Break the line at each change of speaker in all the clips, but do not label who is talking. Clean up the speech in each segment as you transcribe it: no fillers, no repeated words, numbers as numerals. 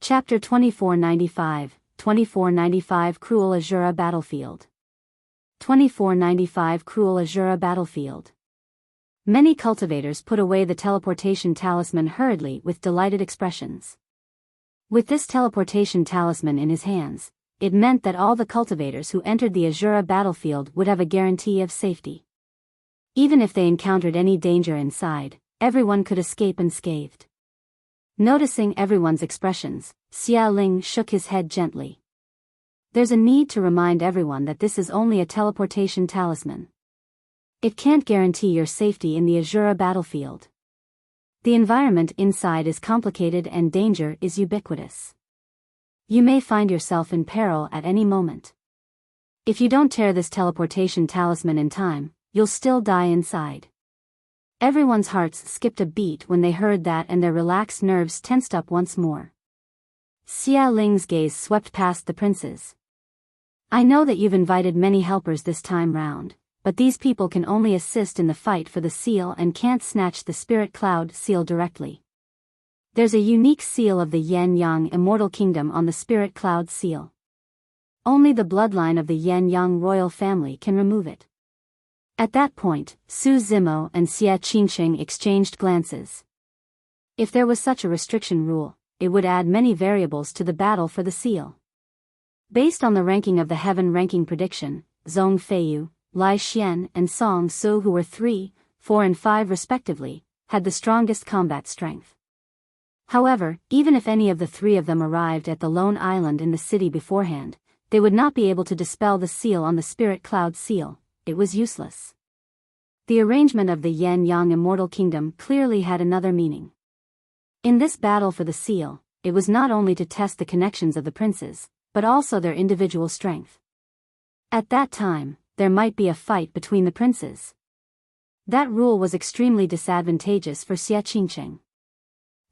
Chapter 2495 Cruel Azura Battlefield. 2495 Cruel Azura Battlefield. Many cultivators put away the teleportation talisman hurriedly with delighted expressions. With this teleportation talisman in his hands, it meant that all the cultivators who entered the Azura battlefield would have a guarantee of safety. Even if they encountered any danger inside, everyone could escape unscathed. Noticing everyone's expressions, Xia Ling shook his head gently. There's a need to remind everyone that this is only a teleportation talisman. It can't guarantee your safety in the Azura battlefield. The environment inside is complicated and danger is ubiquitous. You may find yourself in peril at any moment. If you don't tear this teleportation talisman in time, you'll still die inside. Everyone's hearts skipped a beat when they heard that, and their relaxed nerves tensed up once more. Xia Ling's gaze swept past the princes. I know that you've invited many helpers this time round, but these people can only assist in the fight for the seal and can't snatch the Spirit Cloud seal directly. There's a unique seal of the Yan-Yang Immortal Kingdom on the Spirit Cloud seal. Only the bloodline of the Yan-Yang royal family can remove it. At that point, Su Zimo and Xia Qingqing exchanged glances. If there was such a restriction rule, it would add many variables to the battle for the seal. Based on the ranking of the Heaven ranking prediction, Zhong Feiyu, Lai Xian and Song Su, who were 3, 4 and 5 respectively, had the strongest combat strength. However, even if any of the 3 of them arrived at the lone island in the city beforehand, they would not be able to dispel the seal on the Spirit Cloud seal. It was useless. The arrangement of the Yan-Yang Immortal Kingdom clearly had another meaning. In this battle for the seal, it was not only to test the connections of the princes, but also their individual strength. At that time, there might be a fight between the princes. That rule was extremely disadvantageous for Xia Qingqing.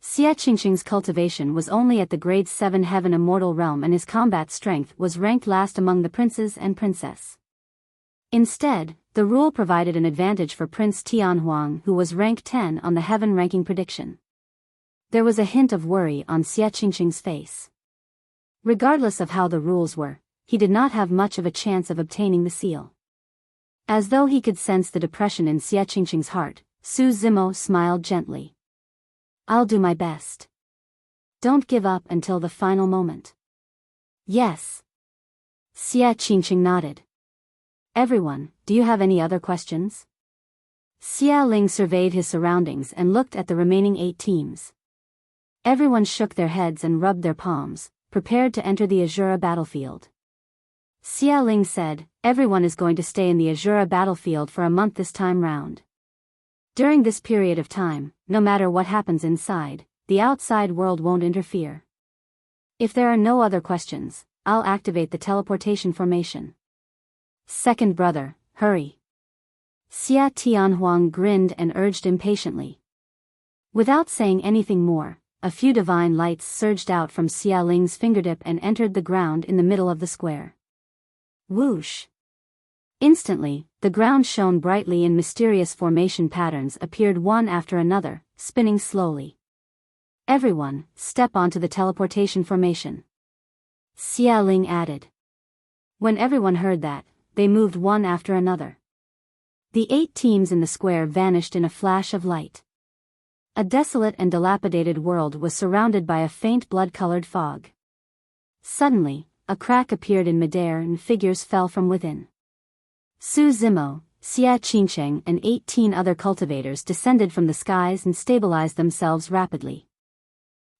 Xia Qingqing's cultivation was only at the grade 7 Heaven Immortal Realm, and his combat strength was ranked last among the princes and princess. Instead, the rule provided an advantage for Prince Tianhuang, who was rank 10 on the Heaven ranking prediction. There was a hint of worry on Xia Qingqing's face. Regardless of how the rules were, he did not have much of a chance of obtaining the seal. As though he could sense the depression in Xia Qingqing's heart, Su Zimo smiled gently. I'll do my best. Don't give up until the final moment. Yes. Xia Qingqing nodded. Everyone, do you have any other questions? Xia Ling surveyed his surroundings and looked at the remaining 8 teams. Everyone shook their heads and rubbed their palms, prepared to enter the Azura battlefield. Xia Ling said, everyone is going to stay in the Azura battlefield for a month this time round. During this period of time, no matter what happens inside, the outside world won't interfere. If there are no other questions, I'll activate the teleportation formation. Second brother, hurry. Xia Tianhuang grinned and urged impatiently. Without saying anything more, a few divine lights surged out from Xia Ling's fingertip and entered the ground in the middle of the square. Whoosh! Instantly, the ground shone brightly and mysterious formation patterns appeared one after another, spinning slowly. Everyone, step onto the teleportation formation. Xia Ling added. When everyone heard that, they moved one after another. The 8 teams in the square vanished in a flash of light. A desolate and dilapidated world was surrounded by a faint blood-colored fog. Suddenly, a crack appeared in midair and figures fell from within. Su Zimo, Xia Qingqing and 18 other cultivators descended from the skies and stabilized themselves rapidly.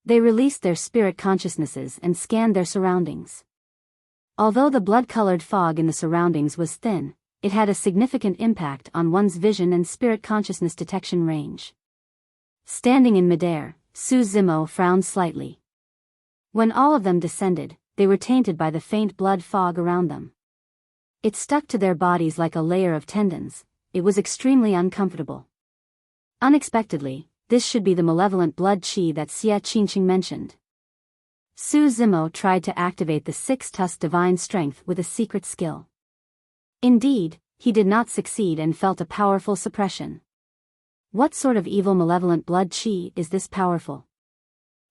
They released their spirit consciousnesses and scanned their surroundings. Although the blood-colored fog in the surroundings was thin, it had a significant impact on one's vision and spirit consciousness detection range. Standing in midair, Su Zimo frowned slightly. When all of them descended, they were tainted by the faint blood fog around them. It stuck to their bodies like a layer of tendons. It was extremely uncomfortable. Unexpectedly, this should be the malevolent blood qi that Xia Qingqing mentioned. Su Zimo tried to activate the 6-tusk divine strength with a secret skill. Indeed, he did not succeed and felt a powerful suppression. What sort of evil malevolent blood qi is this powerful?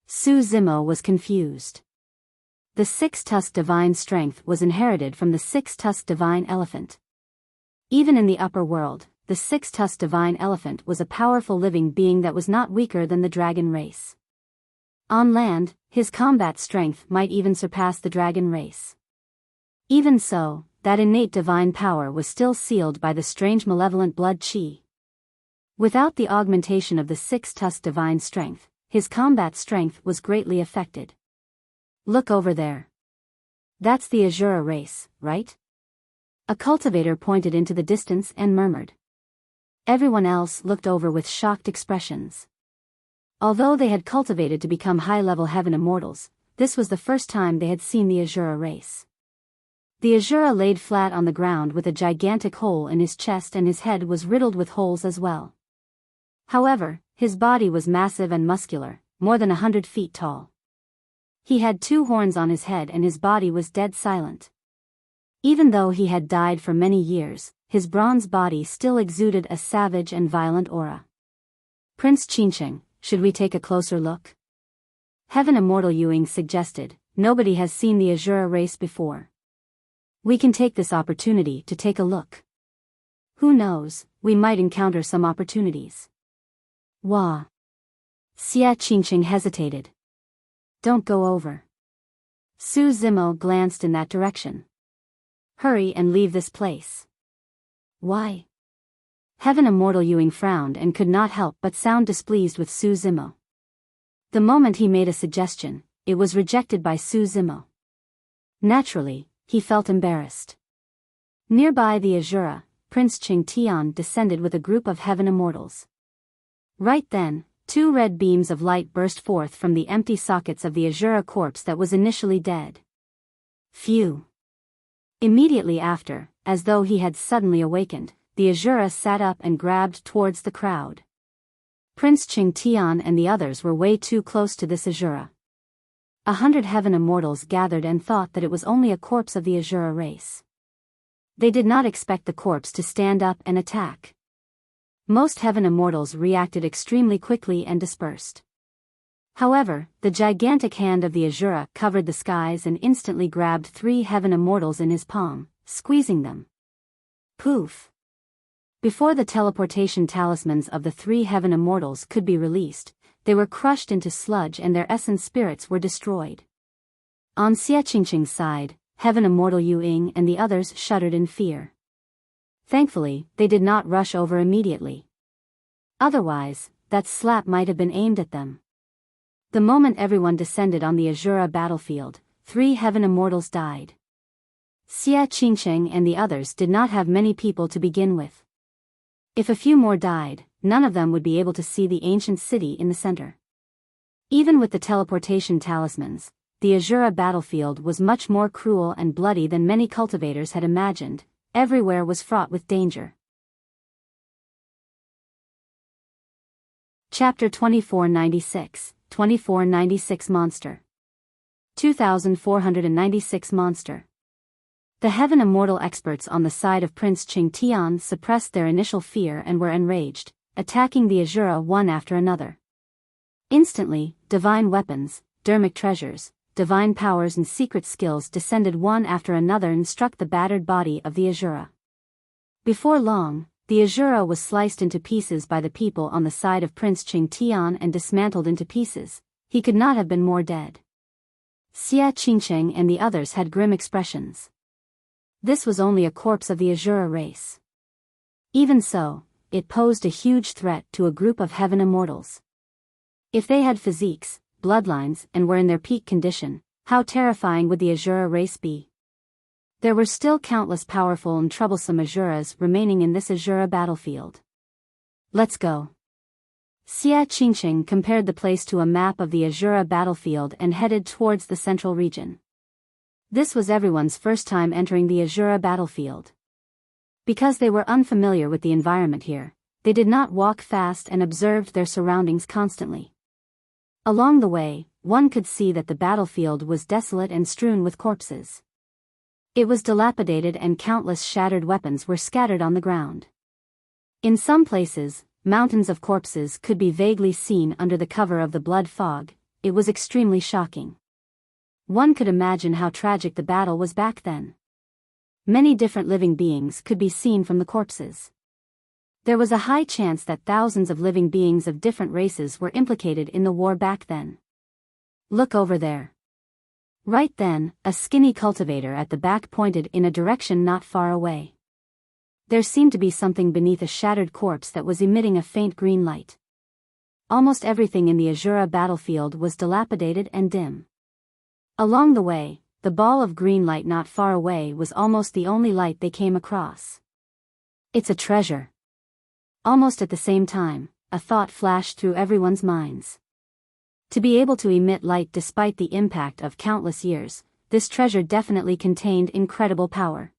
Su Zimo was confused. The six-tusked divine strength was inherited from the six-tusked divine elephant. Even in the upper world, the six-tusked divine elephant was a powerful living being that was not weaker than the dragon race. On land, his combat strength might even surpass the dragon race. Even so, that innate divine power was still sealed by the strange malevolent blood chi. Without the augmentation of the six-tusked divine strength, his combat strength was greatly affected. Look over there. That's the Azura race, right? A cultivator pointed into the distance and murmured. Everyone else looked over with shocked expressions. Although they had cultivated to become high-level heaven immortals, this was the first time they had seen the Azura race. The Azura laid flat on the ground with a gigantic hole in his chest, and his head was riddled with holes as well. However, his body was massive and muscular, more than 100 feet tall. He had 2 horns on his head and his body was dead silent. Even though he had died for many years, his bronze body still exuded a savage and violent aura. Prince Qingsheng, should we take a closer look? Heaven Immortal Yuing suggested. Nobody has seen the Azura race before. We can take this opportunity to take a look. Who knows, we might encounter some opportunities. Wah. Xia Qingsheng hesitated. Don't go over. Su Zimo glanced in that direction. Hurry and leave this place. Why? Heaven Immortal Yuing frowned and could not help but sound displeased with Su Zimo. The moment he made a suggestion, it was rejected by Su Zimo. Naturally, he felt embarrassed. Nearby the Azura, Prince Qing Tian descended with a group of heaven immortals. Right then, 2 red beams of light burst forth from the empty sockets of the Azura corpse that was initially dead. Phew! Immediately after, as though he had suddenly awakened, the Azura sat up and grabbed towards the crowd. Prince Qing Tian and the others were way too close to this Azura. 100 heaven immortals gathered and thought that it was only a corpse of the Azura race. They did not expect the corpse to stand up and attack. Most heaven immortals reacted extremely quickly and dispersed. However, the gigantic hand of the Azura covered the skies and instantly grabbed 3 heaven immortals in his palm, squeezing them. Poof! Before the teleportation talismans of the 3 heaven immortals could be released, they were crushed into sludge and their essence spirits were destroyed. On Xia Qingsheng's side, heaven immortal Yu Ying and the others shuddered in fear. Thankfully, they did not rush over immediately. Otherwise, that slap might have been aimed at them. The moment everyone descended on the Azura battlefield, 3 heaven immortals died. Xia Qingsheng and the others did not have many people to begin with. If a few more died, none of them would be able to see the ancient city in the center. Even with the teleportation talismans, the Azura battlefield was much more cruel and bloody than many cultivators had imagined. Everywhere was fraught with danger. Chapter 2496, 2496 Monster. 2496 Monster. The heaven immortal experts on the side of Prince Qing Tian suppressed their initial fear and were enraged, attacking the Azura one after another. Instantly, divine weapons, dermic treasures, divine powers and secret skills descended one after another and struck the battered body of the Azura. Before long, the Azura was sliced into pieces by the people on the side of Prince Qing Tian and dismantled into pieces. He could not have been more dead. Xia Qingsheng and the others had grim expressions. This was only a corpse of the Azura race. Even so, it posed a huge threat to a group of heaven immortals. If they had physiques, bloodlines, and were in their peak condition, how terrifying would the Azura race be? There were still countless powerful and troublesome Azuras remaining in this Azura battlefield. Let's go. Xia Qingsheng compared the place to a map of the Azura battlefield and headed towards the central region. This was everyone's first time entering the Azura battlefield. Because they were unfamiliar with the environment here, they did not walk fast and observed their surroundings constantly. Along the way, one could see that the battlefield was desolate and strewn with corpses. It was dilapidated and countless shattered weapons were scattered on the ground. In some places, mountains of corpses could be vaguely seen under the cover of the blood fog. it was extremely shocking. One could imagine how tragic the battle was back then. Many different living beings could be seen from the corpses. There was a high chance that thousands of living beings of different races were implicated in the war back then. Look over there. Right then, a skinny cultivator at the back pointed in a direction not far away. There seemed to be something beneath a shattered corpse that was emitting a faint green light. Almost everything in the Azura battlefield was dilapidated and dim. Along the way, the ball of green light not far away was almost the only light they came across. It's a treasure. Almost at the same time, a thought flashed through everyone's minds. To be able to emit light despite the impact of countless years, this treasure definitely contained incredible power.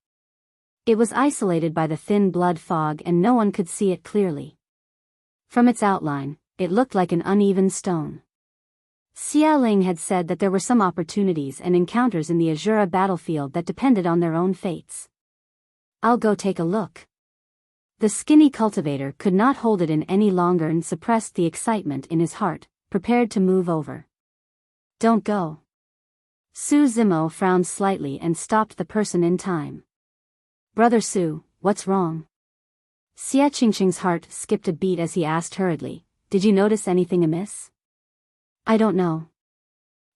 It was isolated by the thin blood fog and no one could see it clearly. From its outline, it looked like an uneven stone. Xia Ling had said that there were some opportunities and encounters in the Azura battlefield that depended on their own fates. I'll go take a look. The skinny cultivator could not hold it in any longer and suppressed the excitement in his heart, prepared to move over. Don't go. Su Zimo frowned slightly and stopped the person in time. Brother Su, what's wrong? Xia Qingqing's heart skipped a beat as he asked hurriedly, did you notice anything amiss? I don't know.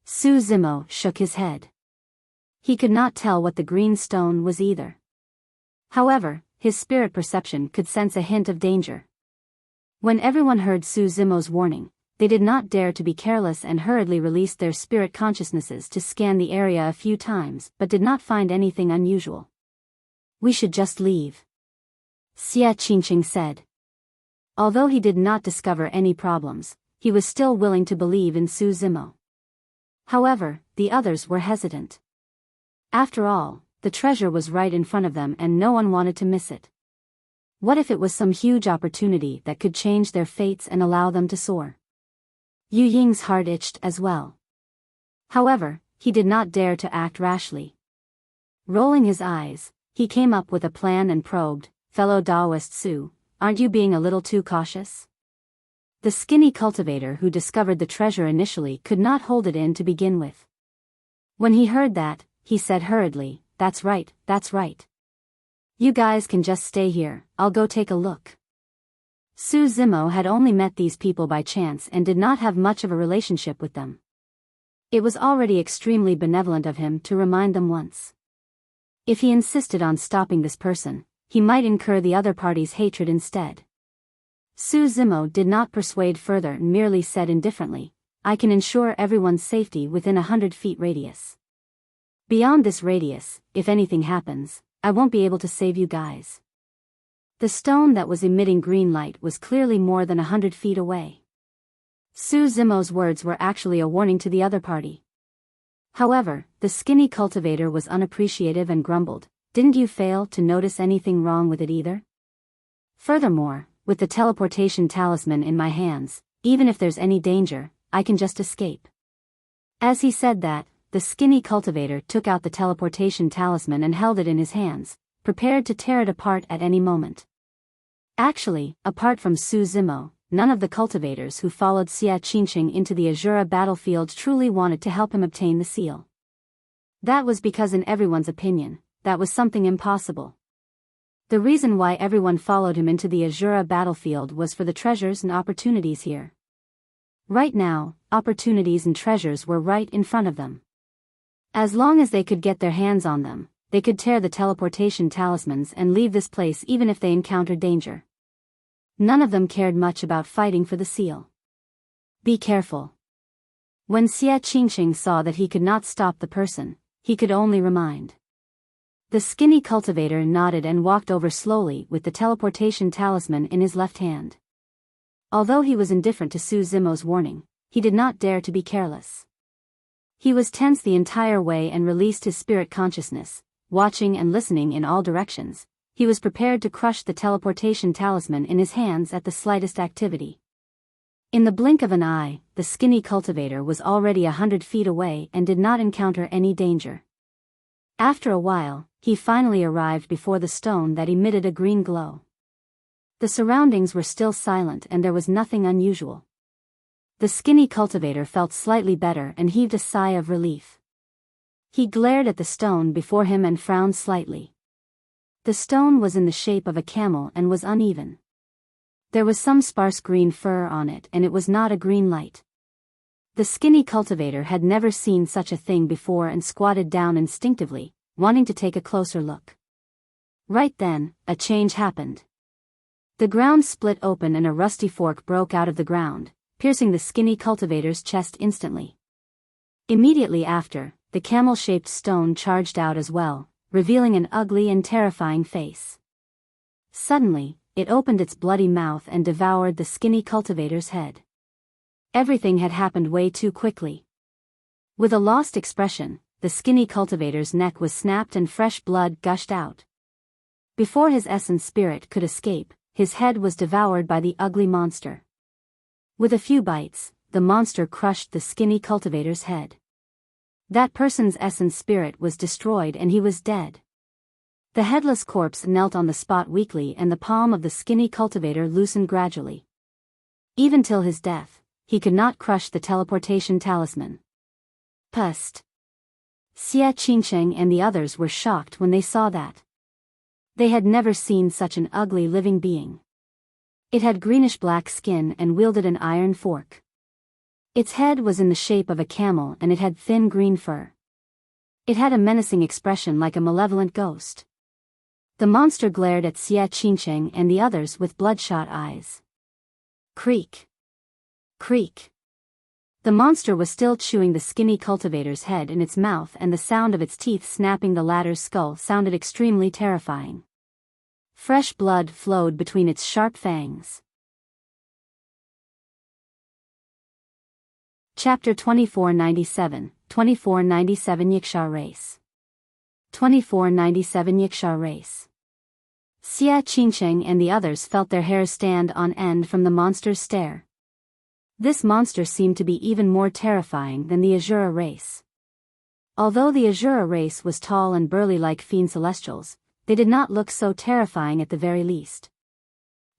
Su Zimo shook his head. He could not tell what the green stone was either. However, his spirit perception could sense a hint of danger. When everyone heard Su Zimo's warning, they did not dare to be careless and hurriedly released their spirit consciousnesses to scan the area a few times but did not find anything unusual. We should just leave. Xia Qingqing said. Although he did not discover any problems, he was still willing to believe in Su Zimo. However, the others were hesitant. After all, the treasure was right in front of them and no one wanted to miss it. What if it was some huge opportunity that could change their fates and allow them to soar? Yu Ying's heart itched as well. However, he did not dare to act rashly. Rolling his eyes, he came up with a plan and probed, fellow Daoist Su, aren't you being a little too cautious? The skinny cultivator who discovered the treasure initially could not hold it in to begin with. When he heard that, he said hurriedly, that's right, that's right. You guys can just stay here, I'll go take a look. Su Zimo had only met these people by chance and did not have much of a relationship with them. It was already extremely benevolent of him to remind them once. If he insisted on stopping this person, he might incur the other party's hatred instead. Su Zimo did not persuade further and merely said indifferently, I can ensure everyone's safety within 100 feet radius. Beyond this radius, if anything happens, I won't be able to save you guys. The stone that was emitting green light was clearly more than 100 feet away. Su Zimo's words were actually a warning to the other party. However, the skinny cultivator was unappreciative and grumbled, didn't you fail to notice anything wrong with it either? Furthermore, with the teleportation talisman in my hands, even if there's any danger, I can just escape. As he said that, the skinny cultivator took out the teleportation talisman and held it in his hands, prepared to tear it apart at any moment. Actually, apart from Su Zimo, none of the cultivators who followed Xia Qingqing into the Azura battlefield truly wanted to help him obtain the seal. That was because in everyone's opinion, that was something impossible. The reason why everyone followed him into the Azura battlefield was for the treasures and opportunities here. Right now, opportunities and treasures were right in front of them. As long as they could get their hands on them, they could tear the teleportation talismans and leave this place even if they encountered danger. None of them cared much about fighting for the seal. Be careful. When Xia Qingqing saw that he could not stop the person, he could only remind. The skinny cultivator nodded and walked over slowly with the teleportation talisman in his left hand. Although he was indifferent to Su Zimo's warning, he did not dare to be careless. He was tense the entire way and released his spirit consciousness, watching and listening in all directions. He was prepared to crush the teleportation talisman in his hands at the slightest activity. In the blink of an eye, the skinny cultivator was already 100 feet away and did not encounter any danger. After a while, he finally arrived before the stone that emitted a green glow. The surroundings were still silent and there was nothing unusual. The skinny cultivator felt slightly better and heaved a sigh of relief. He glared at the stone before him and frowned slightly. The stone was in the shape of a camel and was uneven. There was some sparse green fur on it and it was not a green light. The skinny cultivator had never seen such a thing before and squatted down instinctively, wanting to take a closer look. Right then, a change happened. The ground split open and a rusty fork broke out of the ground, piercing the skinny cultivator's chest instantly. Immediately after, the camel-shaped stone charged out as well, revealing an ugly and terrifying face. Suddenly, it opened its bloody mouth and devoured the skinny cultivator's head. Everything had happened way too quickly. With a lost expression, the skinny cultivator's neck was snapped and fresh blood gushed out. Before his essence spirit could escape, his head was devoured by the ugly monster. With a few bites, the monster crushed the skinny cultivator's head. That person's essence spirit was destroyed and he was dead. The headless corpse knelt on the spot weakly and the palm of the skinny cultivator loosened gradually. Even till his death, he could not crush the teleportation talisman. Pust. Xia Qingcheng and the others were shocked when they saw that. They had never seen such an ugly living being. It had greenish-black skin and wielded an iron fork. Its head was in the shape of a camel and it had thin green fur. It had a menacing expression like a malevolent ghost. The monster glared at Xia Qingcheng and the others with bloodshot eyes. Creak. Creak. The monster was still chewing the skinny cultivator's head in its mouth and the sound of its teeth snapping the latter's skull sounded extremely terrifying. Fresh blood flowed between its sharp fangs. Chapter 2497, 2497 Yiksha Race. 2497 Yiksha Race. Xia Qingcheng and the others felt their hair stand on end from the monster's stare. This monster seemed to be even more terrifying than the Azura race. Although the Azura race was tall and burly like fiend celestials, they did not look so terrifying at the very least.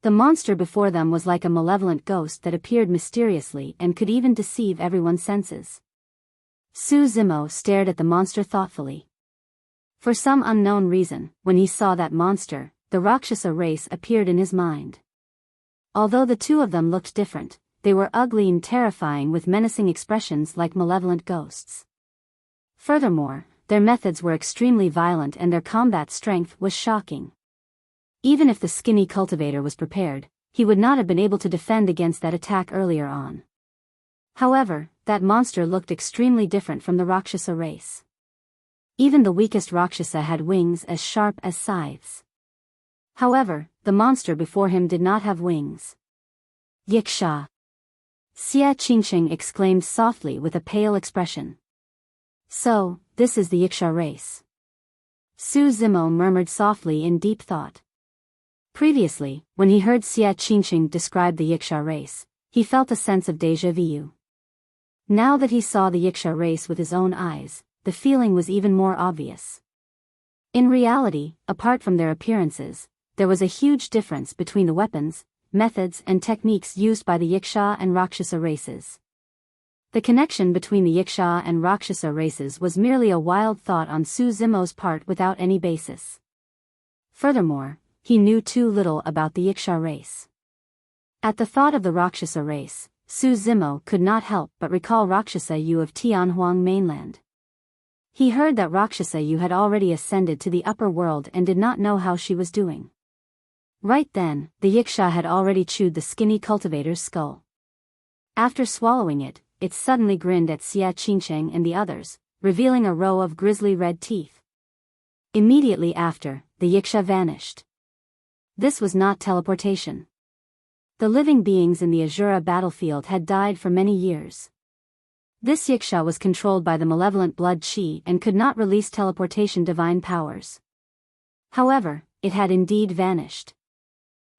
The monster before them was like a malevolent ghost that appeared mysteriously and could even deceive everyone's senses. Su Zimo stared at the monster thoughtfully. For some unknown reason, when he saw that monster, the Rakshasa race appeared in his mind. Although the two of them looked different, they were ugly and terrifying with menacing expressions like malevolent ghosts. Furthermore, their methods were extremely violent and their combat strength was shocking. Even if the skinny cultivator was prepared, he would not have been able to defend against that attack earlier on. However, that monster looked extremely different from the Rakshasa race. Even the weakest Rakshasa had wings as sharp as scythes. However, the monster before him did not have wings. Yiksha! Xia Qingcheng exclaimed softly with a pale expression. So, this is the Yiksha race. Su Zimo murmured softly in deep thought. Previously, when he heard Xia Qingcheng describe the Yiksha race, he felt a sense of déjà vu. Now that he saw the Yiksha race with his own eyes, the feeling was even more obvious. In reality, apart from their appearances, there was a huge difference between the weapons, methods and techniques used by the Yiksha and Rakshasa races. The connection between the Yiksha and Rakshasa races was merely a wild thought on Su Zimo's part without any basis. Furthermore, he knew too little about the Yiksha race. At the thought of the Rakshasa race, Su Zimo could not help but recall Rakshasa Yu of Tianhuang mainland. He heard that Rakshasa Yu had already ascended to the upper world and did not know how she was doing. Right then, the Yiksha had already chewed the skinny cultivator's skull. After swallowing it, it suddenly grinned at Xia Qingcheng and the others, revealing a row of grisly red teeth. Immediately after, the Yiksha vanished. This was not teleportation. The living beings in the Azura battlefield had died for many years. This Yiksha was controlled by the malevolent blood chi and could not release teleportation divine powers. However, it had indeed vanished.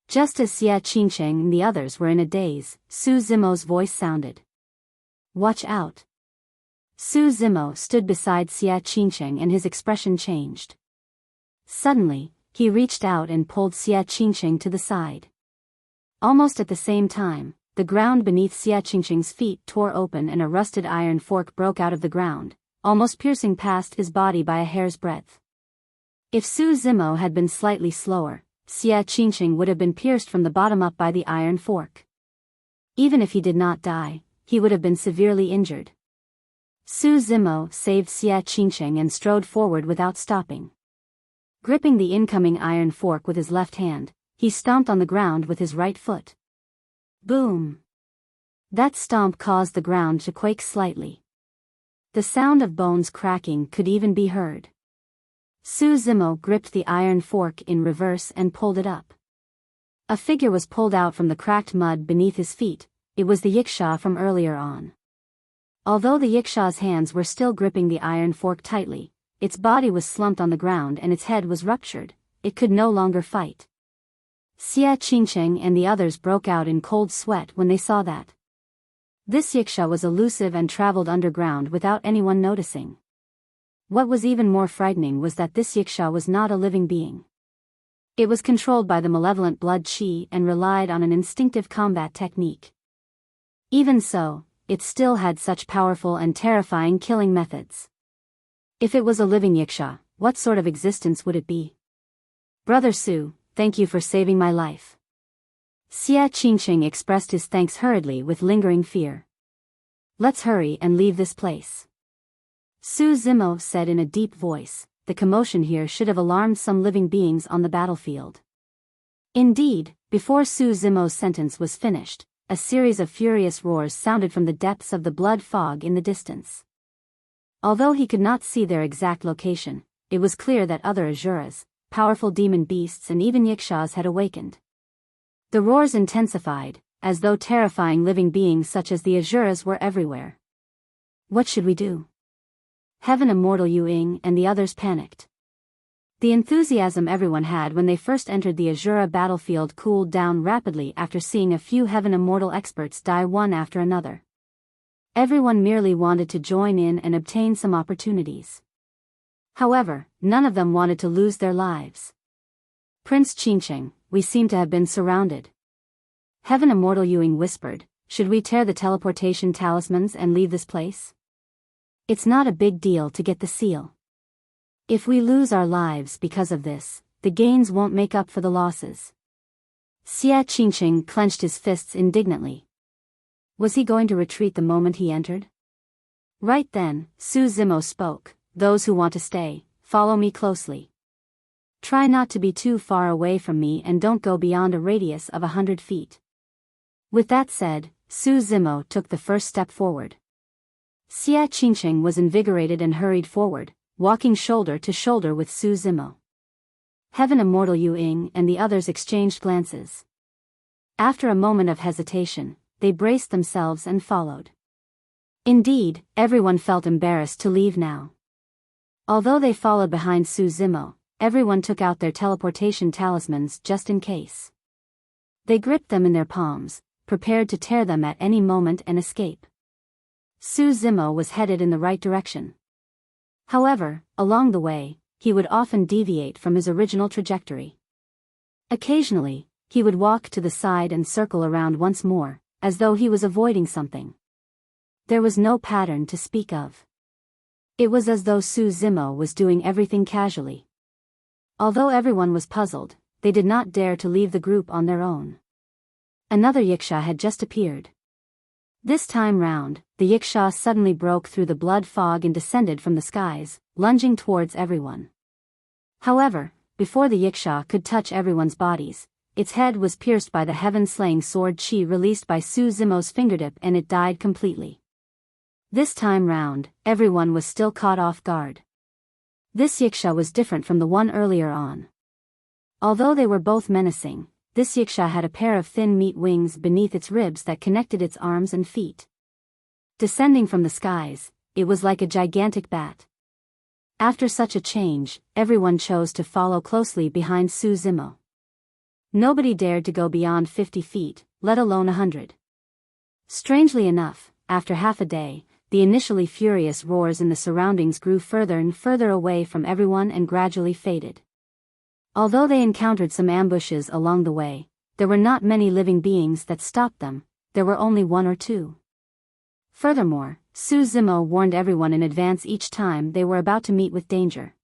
Just as Xia Qingcheng and the others were in a daze, Su Zimo's voice sounded. Watch out. Su Zimo stood beside Xia Qingcheng and his expression changed. Suddenly, he reached out and pulled Xia Qingcheng to the side. Almost at the same time, the ground beneath Xia Qingqing's feet tore open and a rusted iron fork broke out of the ground, almost piercing past his body by a hair's breadth. If Su Zimo had been slightly slower, Xia Qingqing would have been pierced from the bottom up by the iron fork. Even if he did not die, he would have been severely injured. Su Zimo saved Xia Qingqing and strode forward without stopping. Gripping the incoming iron fork with his left hand, he stomped on the ground with his right foot. Boom! That stomp caused the ground to quake slightly. The sound of bones cracking could even be heard. Su Zimo gripped the iron fork in reverse and pulled it up. A figure was pulled out from the cracked mud beneath his feet. It was the Yiksha from earlier on. Although the Yiksha's hands were still gripping the iron fork tightly, its body was slumped on the ground and its head was ruptured. It could no longer fight. Xia Qingqing and the others broke out in cold sweat when they saw that. This Yiksha was elusive and traveled underground without anyone noticing. What was even more frightening was that this Yiksha was not a living being. It was controlled by the malevolent blood qi and relied on an instinctive combat technique. Even so, it still had such powerful and terrifying killing methods. If it was a living Yiksha, what sort of existence would it be? Brother Su, thank you for saving my life. Xia Qingqing expressed his thanks hurriedly with lingering fear. Let's hurry and leave this place. Su Zimo said in a deep voice, the commotion here should have alarmed some living beings on the battlefield. Indeed, before Su Zimo's sentence was finished, a series of furious roars sounded from the depths of the blood fog in the distance. Although he could not see their exact location, it was clear that other Asuras, powerful demon beasts and even Yikshas had awakened. The roars intensified, as though terrifying living beings such as the Asuras were everywhere. What should we do? Heaven Immortal Yu Ying and the others panicked. The enthusiasm everyone had when they first entered the Asura battlefield cooled down rapidly after seeing a few Heaven Immortal experts die one after another. Everyone merely wanted to join in and obtain some opportunities. However, none of them wanted to lose their lives. Prince Qingqing, we seem to have been surrounded. Heaven Immortal Yu Ying whispered, should we tear the teleportation talismans and leave this place? It's not a big deal to get the seal. If we lose our lives because of this, the gains won't make up for the losses. Xia Qingqing clenched his fists indignantly. Was he going to retreat the moment he entered? Right then, Su Zimo spoke, those who want to stay, follow me closely. Try not to be too far away from me and don't go beyond a radius of 100 feet. With that said, Su Zimo took the first step forward. Xia Qingqing was invigorated and hurried forward, walking shoulder to shoulder with Su Zimo. Heaven Immortal Yu Ying and the others exchanged glances. After a moment of hesitation, they braced themselves and followed. Indeed, everyone felt embarrassed to leave now. Although they followed behind Su Zimo, everyone took out their teleportation talismans just in case. They gripped them in their palms, prepared to tear them at any moment and escape. Su Zimo was headed in the right direction. However, along the way, he would often deviate from his original trajectory. Occasionally, he would walk to the side and circle around once more, as though he was avoiding something. There was no pattern to speak of. It was as though Su Zimo was doing everything casually. Although everyone was puzzled, they did not dare to leave the group on their own. Another Yiksha had just appeared. This time round, the Yiksha suddenly broke through the blood fog and descended from the skies, lunging towards everyone. However, before the Yiksha could touch everyone's bodies, its head was pierced by the heaven-slaying sword Qi released by Su Zimo's fingertip and it died completely. This time round, everyone was still caught off guard. This Yiksha was different from the one earlier on. Although they were both menacing, this Yiksha had a pair of thin meat wings beneath its ribs that connected its arms and feet. Descending from the skies, it was like a gigantic bat. After such a change, everyone chose to follow closely behind Su Zimo. Nobody dared to go beyond 50 feet, let alone 100. Strangely enough, after half a day, the initially furious roars in the surroundings grew further and further away from everyone and gradually faded. Although they encountered some ambushes along the way, there were not many living beings that stopped them. there were only one or two. Furthermore, Su Zimo warned everyone in advance each time they were about to meet with danger.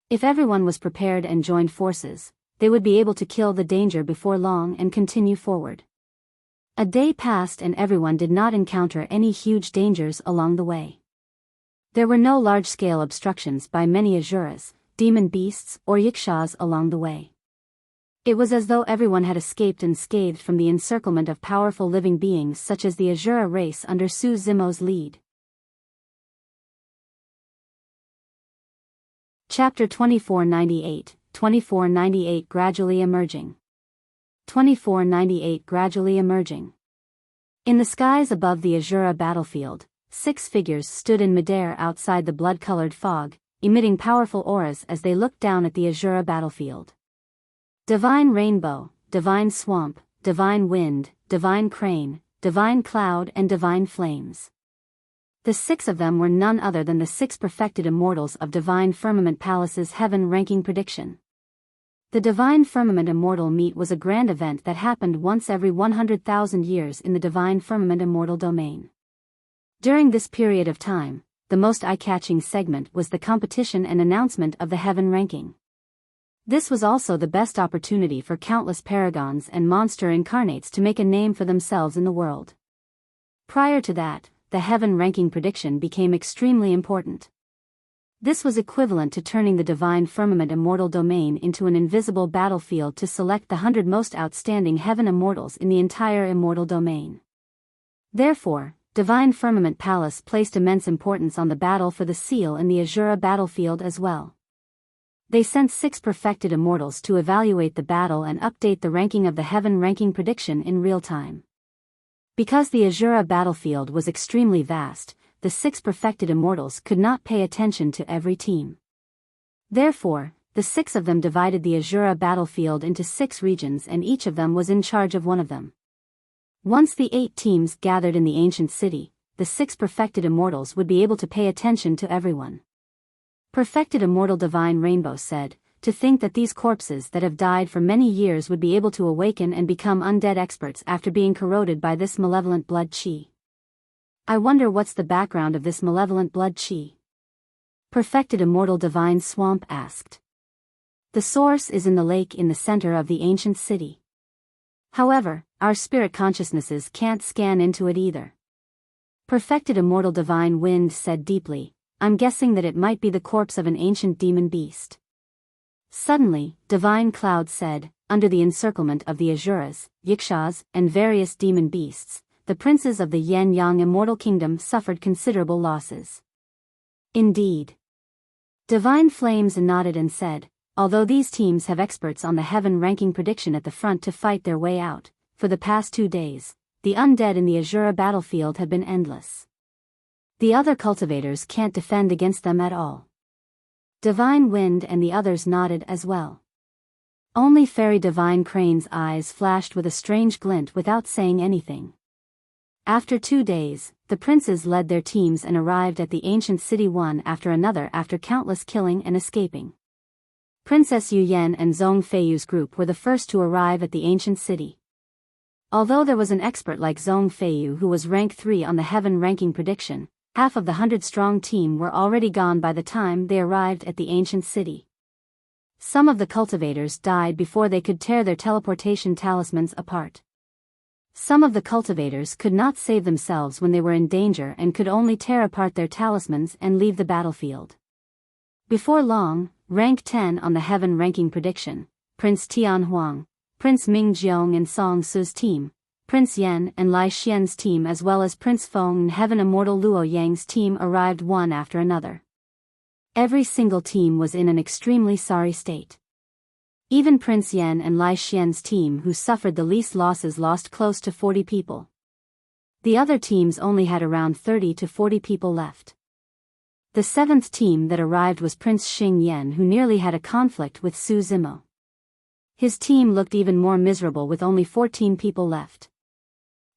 If everyone was prepared and joined forces, they would be able to kill the danger before long and continue forward. A day passed and everyone did not encounter any huge dangers along the way. There were no large-scale obstructions by many asuras, demon beasts, or yakshas along the way. It was as though everyone had escaped unscathed from the encirclement of powerful living beings such as the Asura race under Su Zimo's lead. Chapter 2498, 2498 Gradually Emerging. 2498 Gradually Emerging. In the skies above the Asura battlefield, 6 figures stood in midair outside the blood-colored fog, emitting powerful auras as they looked down at the Asura battlefield. Divine Rainbow, Divine Swamp, Divine Wind, Divine Crane, Divine Cloud and Divine Flames. The 6 of them were none other than the 6 perfected immortals of Divine Firmament Palace's heaven ranking prediction. The Divine Firmament Immortal Meet was a grand event that happened once every 100,000 years in the Divine Firmament Immortal domain. During this period of time, the most eye-catching segment was the competition and announcement of the heaven ranking. This was also the best opportunity for countless paragons and monster incarnates to make a name for themselves in the world. Prior to that, the heaven ranking prediction became extremely important. This was equivalent to turning the Divine Firmament Immortal domain into an invisible battlefield to select the 100 most outstanding heaven immortals in the entire immortal domain. Therefore, Divine Firmament Palace placed immense importance on the battle for the seal in the Asura battlefield as well. They sent 6 perfected immortals to evaluate the battle and update the ranking of the heaven ranking prediction in real time. Because the Asura battlefield was extremely vast, the 6 perfected immortals could not pay attention to every team. Therefore, the 6 of them divided the Asura battlefield into 6 regions and each of them was in charge of one of them. Once the 8 teams gathered in the ancient city, the 6 perfected immortals would be able to pay attention to everyone. Perfected Immortal Divine Rainbow said, "To think that these corpses that have died for many years would be able to awaken and become undead experts after being corroded by this malevolent blood chi. I wonder what's the background of this malevolent blood chi?" Perfected Immortal Divine Swamp asked. "The source is in the lake in the center of the ancient city. However, our spirit consciousnesses can't scan into it either." Perfected Immortal Divine Wind said deeply, "I'm guessing that it might be the corpse of an ancient demon beast." Suddenly, Divine Cloud said, "Under the encirclement of the Asuras, Yakshas, and various demon beasts, the princes of the Yin-Yang Immortal Kingdom suffered considerable losses." Indeed. Divine Flames nodded and said, "Although these teams have experts on the heaven ranking prediction at the front to fight their way out, for the past 2 days, the undead in the Asura battlefield have been endless. The other cultivators can't defend against them at all." Divine Wind and the others nodded as well. Only Fairy Divine Crane's eyes flashed with a strange glint without saying anything. After 2 days, the princes led their teams and arrived at the ancient city one after another after countless killing and escaping. Princess Yu Yen and Zhong Feiyu's group were the first to arrive at the ancient city. Although there was an expert like Zhong Feiyu who was rank 3 on the heaven ranking prediction, half of the 100-strong team were already gone by the time they arrived at the ancient city. Some of the cultivators died before they could tear their teleportation talismans apart. Some of the cultivators could not save themselves when they were in danger and could only tear apart their talismans and leave the battlefield. Before long, rank 10 on the heaven ranking prediction, Prince Tian Huang, Prince Ming Jiong and Song Su's team, Prince Yan and Lai Xian's team as well as Prince Feng and Heaven Immortal Luo Yang's team arrived one after another. Every single team was in an extremely sorry state. Even Prince Yan and Lai Xian's team who suffered the least losses lost close to 40 people. The other teams only had around 30 to 40 people left. The 7th team that arrived was Prince Xing Yan who nearly had a conflict with Su Zimo. His team looked even more miserable with only 14 people left.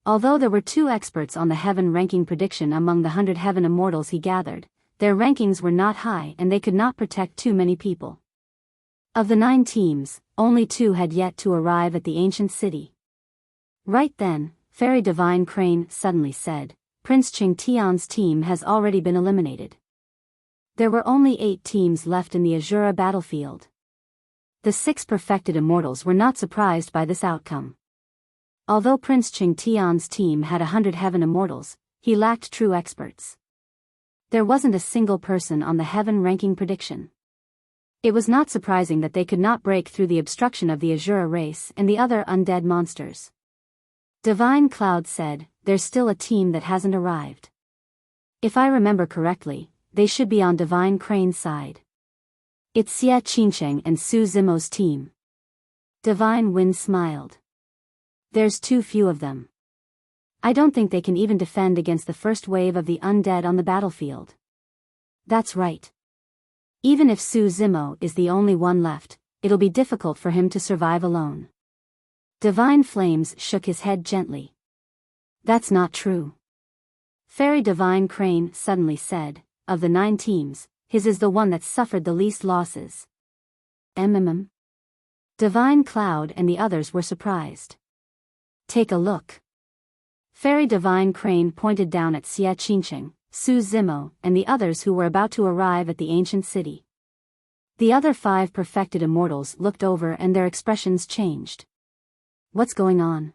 Although there were 2 experts on the heaven ranking prediction among the 100 heaven immortals he gathered, their rankings were not high and they could not protect too many people. Of the 9 teams, only 2 had yet to arrive at the ancient city. Right then, Fairy Divine Crane suddenly said, Prince Qing Tian's team has already been eliminated. There were only 8 teams left in the Azura battlefield. The 6 perfected immortals were not surprised by this outcome. Although Prince Qing Tian's team had 100 heaven immortals, he lacked true experts. There wasn't a single person on the heaven ranking prediction. It was not surprising that they could not break through the obstruction of the Azura race and the other undead monsters. Divine Cloud said, there's still a team that hasn't arrived. If I remember correctly, they should be on Divine Crane's side. It's Xie Qingcheng and Su Zimo's team. Divine Wind smiled. There's too few of them. I don't think they can even defend against the first wave of the undead on the battlefield. That's right. Even if Su Zimo is the only one left, it'll be difficult for him to survive alone. Divine Flames shook his head gently. That's not true. Fairy Divine Crane suddenly said, of the 9 teams, his is the one that suffered the least losses. Divine Cloud and the others were surprised. Take a look. Fairy Divine Crane pointed down at Xie Qingcheng, Su Zimo, and the others who were about to arrive at the ancient city. The other 5 perfected immortals looked over and their expressions changed. What's going on?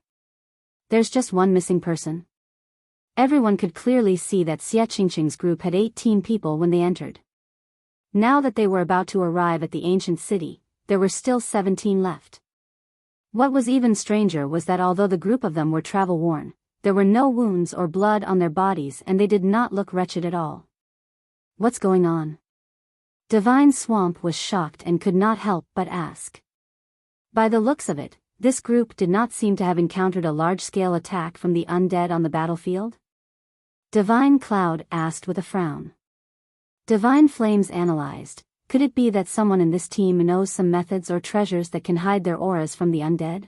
There's just one missing person. Everyone could clearly see that Xie Qingcheng's group had 18 people when they entered. Now that they were about to arrive at the ancient city, there were still 17 left. What was even stranger was that although the group of them were travel-worn, there were no wounds or blood on their bodies and they did not look wretched at all. What's going on? Divine Swamp was shocked and could not help but ask. By the looks of it, this group did not seem to have encountered a large-scale attack from the undead on the battlefield. Divine Cloud asked with a frown. Divine Flames analyzed, could it be that someone in this team knows some methods or treasures that can hide their auras from the undead?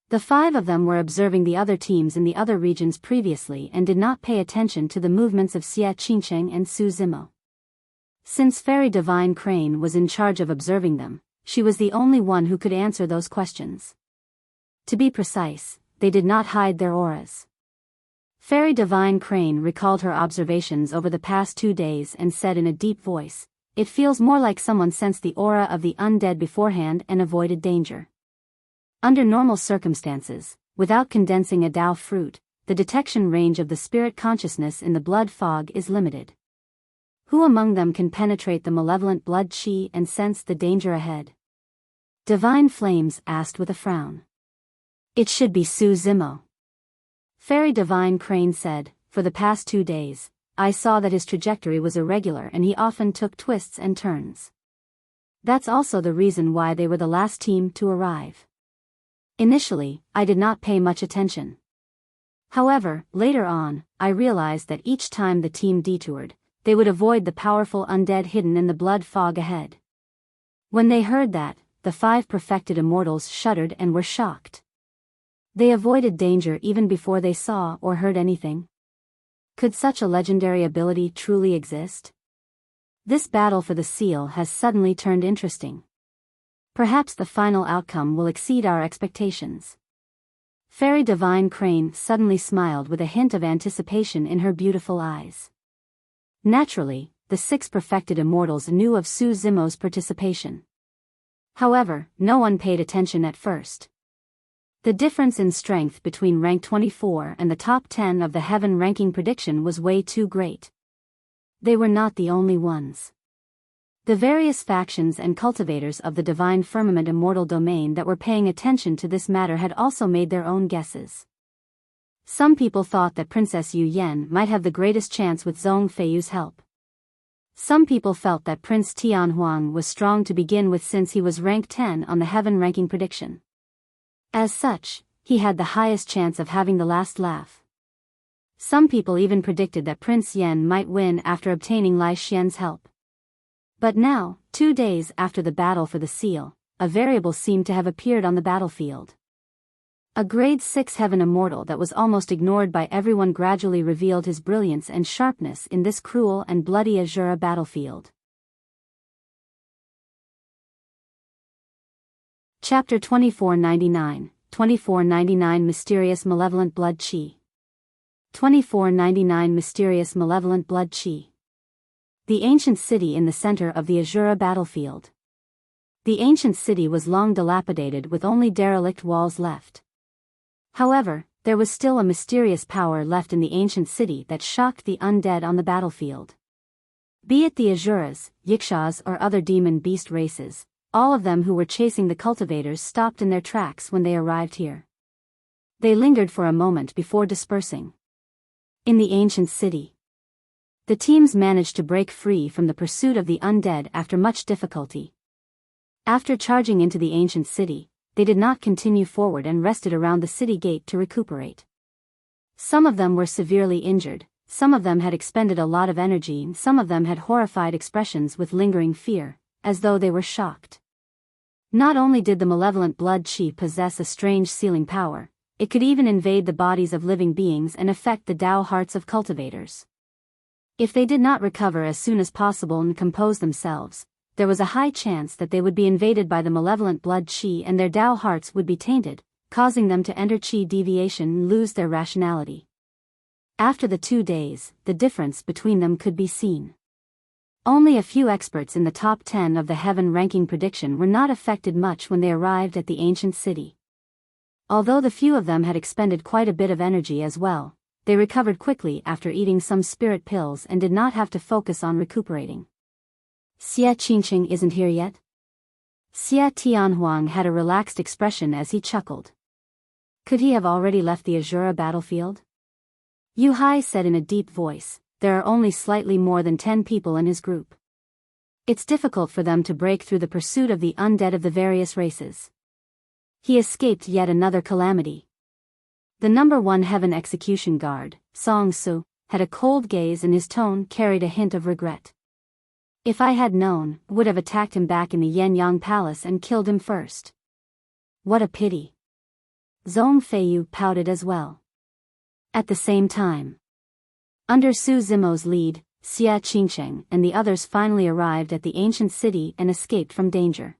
The 5 of them were observing the other teams in the other regions previously and did not pay attention to the movements of Xie Qingcheng and Su Zimo. Since Fairy Divine Crane was in charge of observing them, she was the only one who could answer those questions. To be precise, they did not hide their auras. Fairy Divine Crane recalled her observations over the past 2 days and said in a deep voice, it feels more like someone sensed the aura of the undead beforehand and avoided danger. Under normal circumstances, without condensing a Dao fruit, the detection range of the spirit consciousness in the blood fog is limited. Who among them can penetrate the malevolent blood chi and sense the danger ahead? Divine Flames asked with a frown. It should be Su Zimo. Fairy Divine Crane said, for the past 2 days, I saw that his trajectory was irregular and he often took twists and turns. That's also the reason why they were the last team to arrive. Initially, I did not pay much attention. However, later on, I realized that each time the team detoured, they would avoid the powerful undead hidden in the blood fog ahead. When they heard that, the 5 perfected immortals shuddered and were shocked. They avoided danger even before they saw or heard anything. Could such a legendary ability truly exist? This battle for the seal has suddenly turned interesting. Perhaps the final outcome will exceed our expectations. Fairy Divine Crane suddenly smiled with a hint of anticipation in her beautiful eyes. Naturally, the 6 perfected immortals knew of Su Zimo's participation. However, no one paid attention at first. The difference in strength between rank 24 and the top 10 of the heaven ranking prediction was way too great. They were not the only ones. The various factions and cultivators of the Divine Firmament Immortal Domain that were paying attention to this matter had also made their own guesses. Some people thought that Princess Yu Yan might have the greatest chance with Zhong Feiyu's help. Some people felt that Prince Tian Huang was strong to begin with since he was rank 10 on the heaven ranking prediction. As such, he had the highest chance of having the last laugh. Some people even predicted that Prince Yan might win after obtaining Lai Xian's help. But now, 2 days after the battle for the seal, a variable seemed to have appeared on the battlefield. A grade 6 heaven immortal that was almost ignored by everyone gradually revealed his brilliance and sharpness in this cruel and bloody Azura battlefield. Chapter 2499, 2499 Mysterious Malevolent Blood Chi. 2499 Mysterious Malevolent Blood Chi. The ancient city in the center of the Azura battlefield. The ancient city was long dilapidated with only derelict walls left. However, there was still a mysterious power left in the ancient city that shocked the undead on the battlefield. Be it the Azuras, Yikshas or other demon beast races, all of them who were chasing the cultivators stopped in their tracks when they arrived here. They lingered for a moment before dispersing. In the ancient city, the teams managed to break free from the pursuit of the undead after much difficulty. After charging into the ancient city, they did not continue forward and rested around the city gate to recuperate. Some of them were severely injured, some of them had expended a lot of energy, and some of them had horrified expressions with lingering fear, as though they were shocked. Not only did the malevolent blood chi possess a strange sealing power, it could even invade the bodies of living beings and affect the Tao hearts of cultivators. If they did not recover as soon as possible and compose themselves, there was a high chance that they would be invaded by the malevolent blood chi and their Tao hearts would be tainted, causing them to enter chi deviation and lose their rationality. After the 2 days, the difference between them could be seen. Only a few experts in the top 10 of the Heaven ranking prediction were not affected much when they arrived at the ancient city. Although the few of them had expended quite a bit of energy as well, they recovered quickly after eating some spirit pills and did not have to focus on recuperating. Xia Qingqing isn't here yet? Xia Tianhuang had a relaxed expression as he chuckled. Could he have already left the Azura battlefield? Yu Hai said in a deep voice, there are only slightly more than 10 people in his group. It's difficult for them to break through the pursuit of the undead of the various races. He escaped yet another calamity. The number 1 Heaven execution guard, Song Su, had a cold gaze and his tone carried a hint of regret. If I had known, would have attacked him back in the Yan-Yang Palace and killed him first. What a pity. Zhong Feiyu pouted as well. At the same time, under Su Zimo's lead, Xia Qingqing and the others finally arrived at the ancient city and escaped from danger.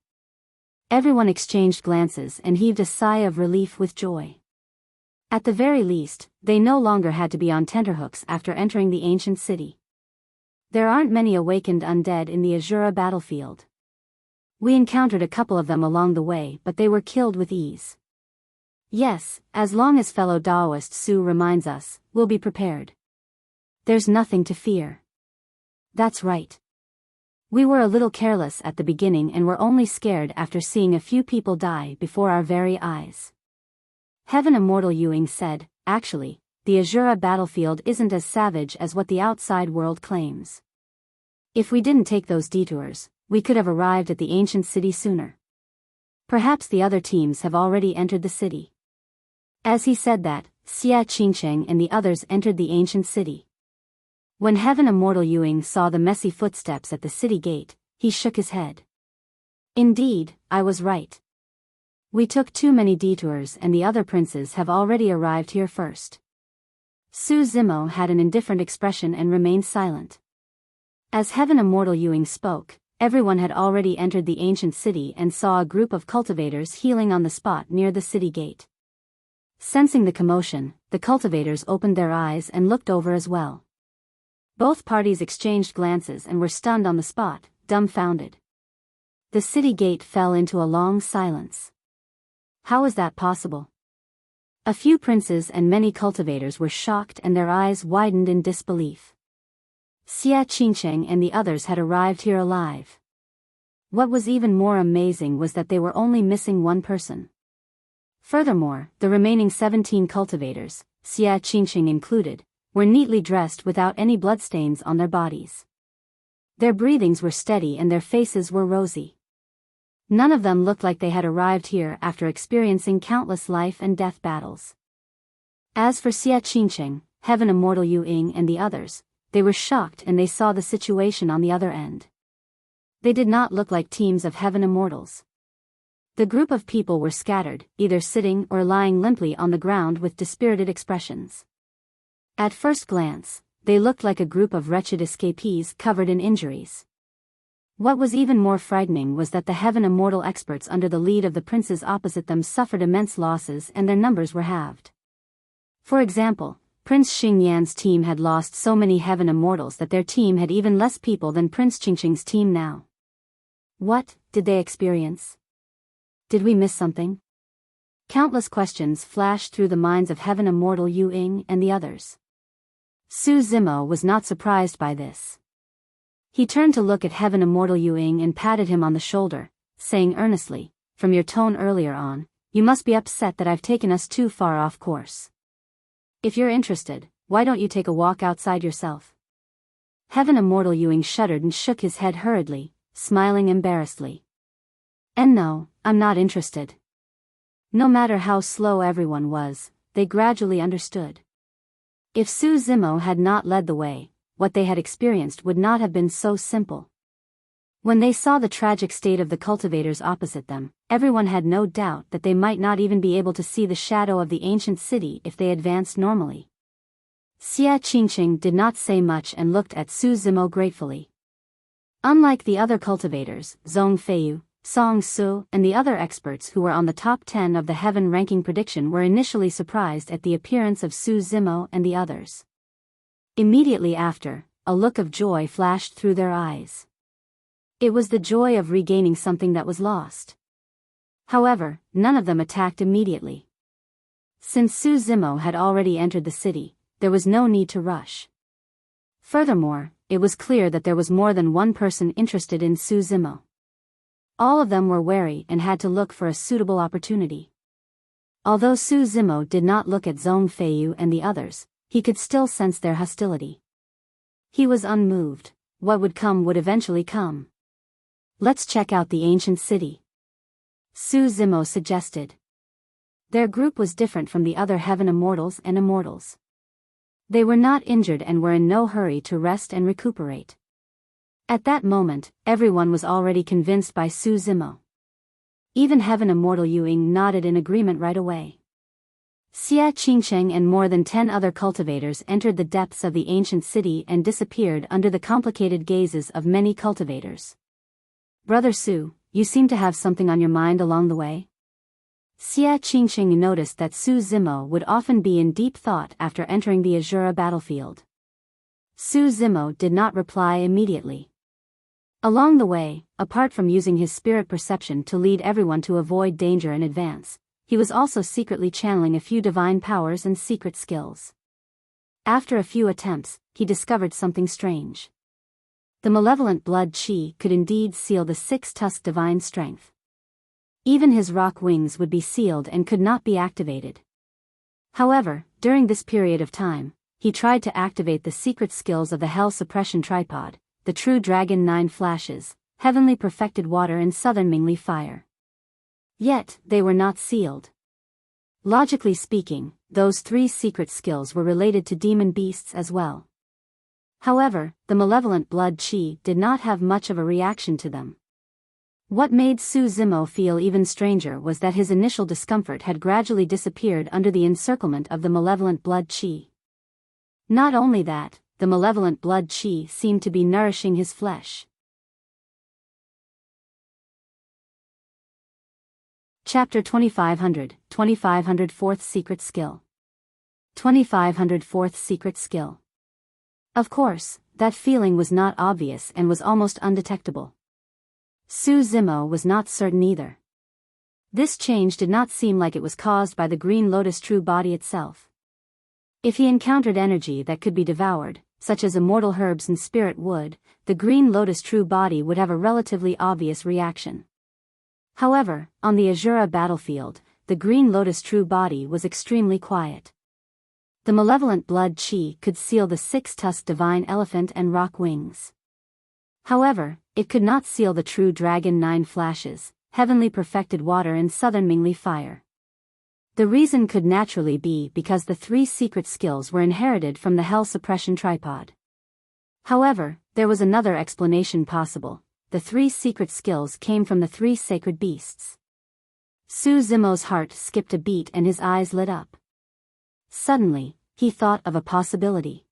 Everyone exchanged glances and heaved a sigh of relief with joy. At the very least, they no longer had to be on tenterhooks after entering the ancient city. There aren't many awakened undead in the Azura battlefield. We encountered a couple of them along the way, but they were killed with ease. Yes, as long as fellow Taoist Su reminds us, we'll be prepared. There's nothing to fear. That's right. We were a little careless at the beginning and were only scared after seeing a few people die before our very eyes. Heaven Immortal Yuing said, actually, the Azura battlefield isn't as savage as what the outside world claims. If we didn't take those detours, we could have arrived at the ancient city sooner. Perhaps the other teams have already entered the city. As he said that, Xia Qingqing and the others entered the ancient city. When Heaven Immortal Yuing saw the messy footsteps at the city gate, he shook his head. Indeed, I was right. We took too many detours and the other princes have already arrived here first. Su Zimo had an indifferent expression and remained silent. As Heaven Immortal Yuing spoke, everyone had already entered the ancient city and saw a group of cultivators healing on the spot near the city gate. Sensing the commotion, the cultivators opened their eyes and looked over as well. Both parties exchanged glances and were stunned on the spot, dumbfounded. The city gate fell into a long silence. How is that possible? A few princes and many cultivators were shocked and their eyes widened in disbelief. Xia Qingqing and the others had arrived here alive. What was even more amazing was that they were only missing one person. Furthermore, the remaining 17 cultivators, Xia Qingqing included, were neatly dressed without any bloodstains on their bodies. Their breathings were steady and their faces were rosy. None of them looked like they had arrived here after experiencing countless life and death battles. As for Xia Qingqing, Heaven Immortal Yuing and the others, they were shocked and they saw the situation on the other end. They did not look like teams of Heaven Immortals. The group of people were scattered, either sitting or lying limply on the ground with dispirited expressions. At first glance, they looked like a group of wretched escapees covered in injuries. What was even more frightening was that the heaven immortal experts under the lead of the princes opposite them suffered immense losses and their numbers were halved. For example, Prince Xingyan's team had lost so many heaven immortals that their team had even less people than Prince Qingqing's team now. What did they experience? Did we miss something? Countless questions flashed through the minds of heaven immortal Yu Ying and the others. Su Zimo was not surprised by this. He turned to look at heaven immortal Yu Ying and patted him on the shoulder, saying earnestly, "From your tone earlier on, you must be upset that I've taken us too far off course. If you're interested, why don't you take a walk outside yourself?" Heaven immortal Yu Ying shuddered and shook his head hurriedly, smiling embarrassedly. "And no, I'm not interested." No matter how slow everyone was, they gradually understood. If Su Zimo had not led the way, what they had experienced would not have been so simple. When they saw the tragic state of the cultivators opposite them, everyone had no doubt that they might not even be able to see the shadow of the ancient city if they advanced normally. Xia Qingqing did not say much and looked at Su Zimo gratefully. Unlike the other cultivators, Zhong Feiyu, Song Su, and the other experts who were on the top 10 of the heaven ranking prediction were initially surprised at the appearance of Su Zimo and the others. Immediately after, a look of joy flashed through their eyes. It was the joy of regaining something that was lost. However, none of them attacked immediately. Since Su Zimo had already entered the city, there was no need to rush. Furthermore, it was clear that there was more than one person interested in Su Zimo. All of them were wary and had to look for a suitable opportunity. Although Su Zimo did not look at Zhong Feiyu and the others, he could still sense their hostility. He was unmoved. What would come would eventually come. "Let's check out the ancient city," Su Zimo suggested. Their group was different from the other heaven immortals and immortals. They were not injured and were in no hurry to rest and recuperate. At that moment, everyone was already convinced by Su Zimo. Even heaven immortal Yu Ying nodded in agreement right away. Xia Qingqing and more than 10 other cultivators entered the depths of the ancient city and disappeared under the complicated gazes of many cultivators. "Brother Su, you seem to have something on your mind along the way?" Xia Qingqing noticed that Su Zimo would often be in deep thought after entering the Azura battlefield. Su Zimo did not reply immediately. Along the way, apart from using his spirit perception to lead everyone to avoid danger and advance, he was also secretly channeling a few divine powers and secret skills. After a few attempts, he discovered something strange. The malevolent blood qi could indeed seal the six-tusked divine strength. Even his rock wings would be sealed and could not be activated. However, during this period of time, he tried to activate the secret skills of the Hell Suppression Tripod, the True Dragon 9 Flashes, Heavenly Perfected Water and Southern Mingli Fire. Yet, they were not sealed. Logically speaking, those three secret skills were related to demon beasts as well. However, the malevolent blood qi did not have much of a reaction to them. What made Su Zimo feel even stranger was that his initial discomfort had gradually disappeared under the encirclement of the malevolent blood qi. Not only that, the malevolent blood qi seemed to be nourishing his flesh. Chapter 2500, 2500 Fourth Secret Skill. 2500 Fourth Secret Skill. Of course, that feeling was not obvious and was almost undetectable. Su Zimo was not certain either. This change did not seem like it was caused by the Green Lotus true body itself. If he encountered energy that could be devoured, such as immortal herbs and spirit wood, the Green Lotus true body would have a relatively obvious reaction. However, on the Azura battlefield, the Green Lotus true body was extremely quiet. The malevolent blood qi could seal the six-tusked divine elephant and rock wings. However, it could not seal the True Dragon 9 Flashes, Heavenly Perfected Water and Southern Mingli Fire. The reason could naturally be because the three secret skills were inherited from the Hell Suppression Tripod. However, there was another explanation possible. The three secret skills came from the three sacred beasts. Su Zimo's heart skipped a beat and his eyes lit up. Suddenly, he thought of a possibility.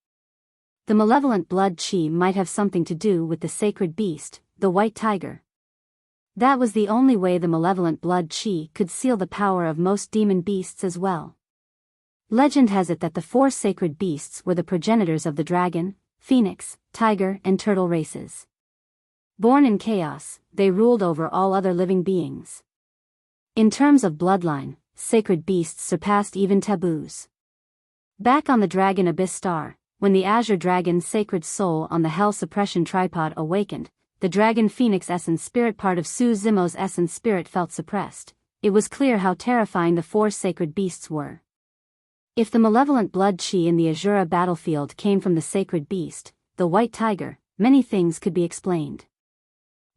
The malevolent blood qi might have something to do with the sacred beast, the white tiger. That was the only way the malevolent blood chi could seal the power of most demon beasts as well. Legend has it that the 4 sacred beasts were the progenitors of the dragon, phoenix, tiger and turtle races. Born in chaos, they ruled over all other living beings. In terms of bloodline, sacred beasts surpassed even taboos. Back on the Dragon Abyss Star, when the Azure Dragon's sacred soul on the Hell Suppression Tripod awakened, the Dragon Phoenix Essence Spirit part of Su Zimo's Essence Spirit felt suppressed. It was clear how terrifying the 4 sacred beasts were. If the malevolent blood chi in the Azura battlefield came from the sacred beast, the white tiger, many things could be explained.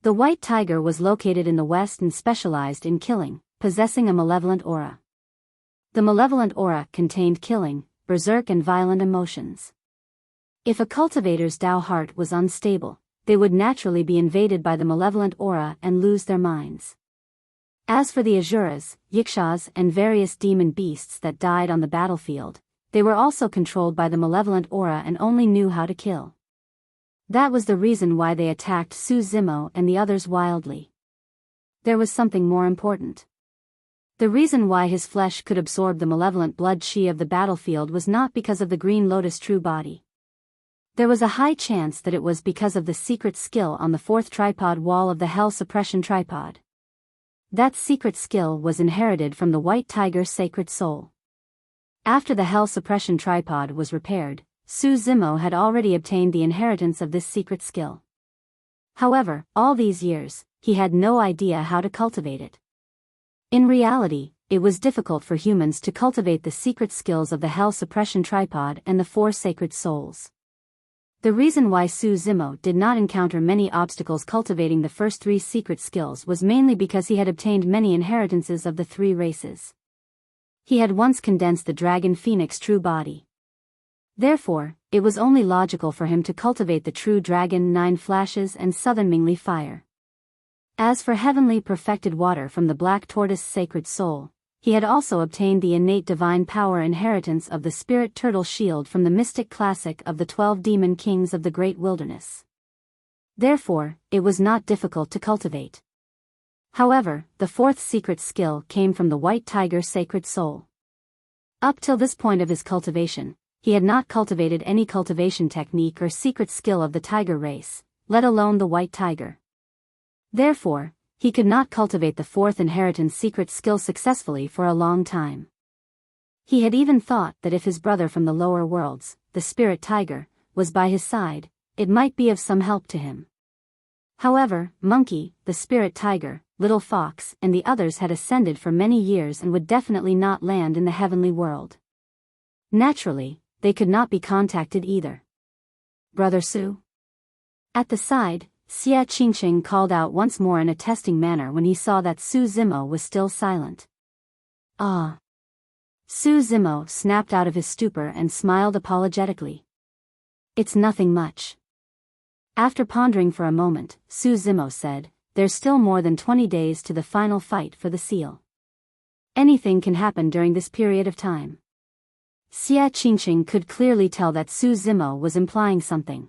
The white tiger was located in the west and specialized in killing, possessing a malevolent aura. The malevolent aura contained killing, berserk and violent emotions. If a cultivator's Tao heart was unstable, they would naturally be invaded by the malevolent aura and lose their minds. As for the Azuras, Yikshas and various demon beasts that died on the battlefield, they were also controlled by the malevolent aura and only knew how to kill. That was the reason why they attacked Su Zimo and the others wildly. There was something more important. The reason why his flesh could absorb the malevolent blood chi of the battlefield was not because of the Green Lotus true body. There was a high chance that it was because of the secret skill on the 4th tripod wall of the Hell Suppression Tripod. That secret skill was inherited from the White Tiger's sacred soul. After the Hell Suppression Tripod was repaired, Su Zimo had already obtained the inheritance of this secret skill. However, all these years, he had no idea how to cultivate it. In reality, it was difficult for humans to cultivate the secret skills of the Hell Suppression Tripod and the 4 sacred souls. The reason why Su Zimo did not encounter many obstacles cultivating the first 3 secret skills was mainly because he had obtained many inheritances of the 3 races. He had once condensed the Dragon Phoenix true body. Therefore, it was only logical for him to cultivate the true Dragon 9 Flashes and Southern Mingli Fire. As for heavenly perfected water from the Black Tortoise sacred soul, he had also obtained the innate divine power inheritance of the Spirit Turtle Shield from the mystic classic of the 12 Demon Kings of the Great Wilderness. Therefore, it was not difficult to cultivate. However, the 4th secret skill came from the White Tiger sacred soul. Up till this point of his cultivation, he had not cultivated any cultivation technique or secret skill of the tiger race, let alone the White Tiger. Therefore, he could not cultivate the 4th inheritance secret skill successfully for a long time. He had even thought that if his brother from the lower worlds, the Spirit Tiger, was by his side, it might be of some help to him. However, Monkey, the Spirit Tiger, Little Fox and the others had ascended for many years and would definitely not land in the heavenly world. Naturally, they could not be contacted either. Brother Su? At the side, Xia Qingqing called out once more in a testing manner when he saw that Su Zimo was still silent. Ah. Su Zimo snapped out of his stupor and smiled apologetically. It's nothing much. After pondering for a moment, Su Zimo said, there's still more than 20 days to the final fight for the seal. Anything can happen during this period of time. Xia Qingqing could clearly tell that Su Zimo was implying something.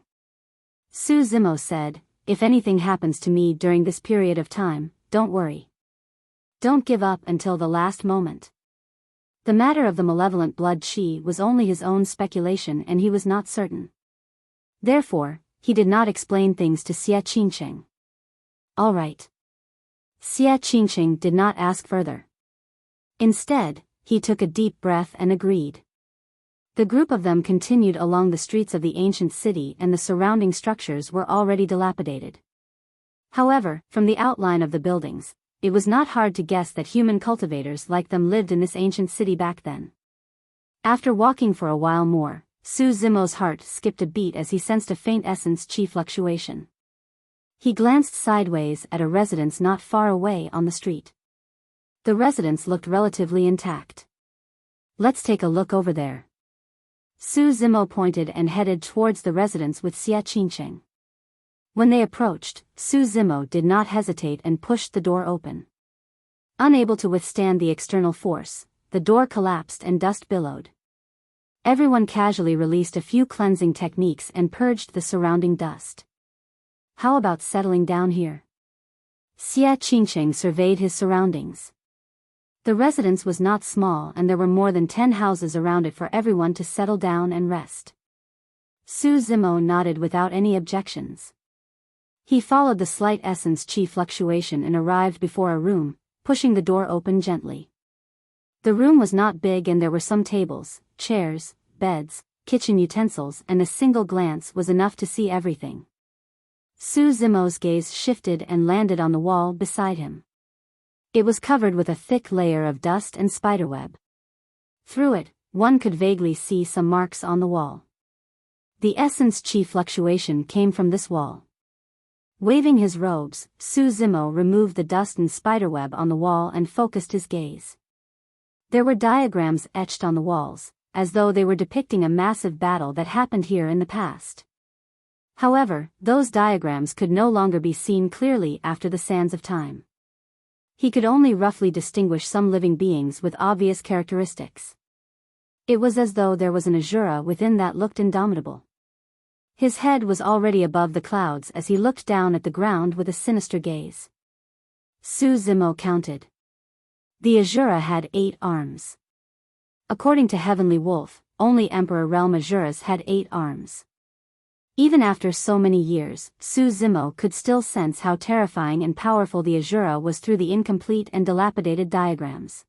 Su Zimo said, if anything happens to me during this period of time, don't worry. Don't give up until the last moment. The matter of the malevolent blood chi was only his own speculation and he was not certain. Therefore, he did not explain things to Xia Qingqing. All right. Xia Qingqing did not ask further. Instead, he took a deep breath and agreed. The group of them continued along the streets of the ancient city and the surrounding structures were already dilapidated. However, from the outline of the buildings, it was not hard to guess that human cultivators like them lived in this ancient city back then. After walking for a while more, Su Zimo's heart skipped a beat as he sensed a faint essence chi fluctuation. He glanced sideways at a residence not far away on the street. The residence looked relatively intact. Let's take a look over there. Su Zimo pointed and headed towards the residence with Xia Qingqing. When they approached, Su Zimo did not hesitate and pushed the door open. Unable to withstand the external force, the door collapsed and dust billowed. Everyone casually released a few cleansing techniques and purged the surrounding dust. how about settling down here? Xia Qingqing surveyed his surroundings. The residence was not small and there were more than 10 houses around it for everyone to settle down and rest. Su Zimo nodded without any objections. He followed the slight essence qi fluctuation and arrived before a room, pushing the door open gently. The room was not big and there were some tables, chairs, beds, kitchen utensils, and a single glance was enough to see everything. Su Zimo's gaze shifted and landed on the wall beside him. It was covered with a thick layer of dust and spiderweb. Through it, one could vaguely see some marks on the wall. The essence qi fluctuation came from this wall. Waving his robes, Su Zimo removed the dust and spiderweb on the wall and focused his gaze. There were diagrams etched on the walls, as though they were depicting a massive battle that happened here in the past. However, those diagrams could no longer be seen clearly after the sands of time. He could only roughly distinguish some living beings with obvious characteristics. It was as though there was an Azura within that looked indomitable. His head was already above the clouds as he looked down at the ground with a sinister gaze. Su Zimo counted. The Azura had 8 arms. According to Heavenly Wolf, only Emperor Realm Azuras had 8 arms. Even after so many years, Su Zimo could still sense how terrifying and powerful the Azura was through the incomplete and dilapidated diagrams.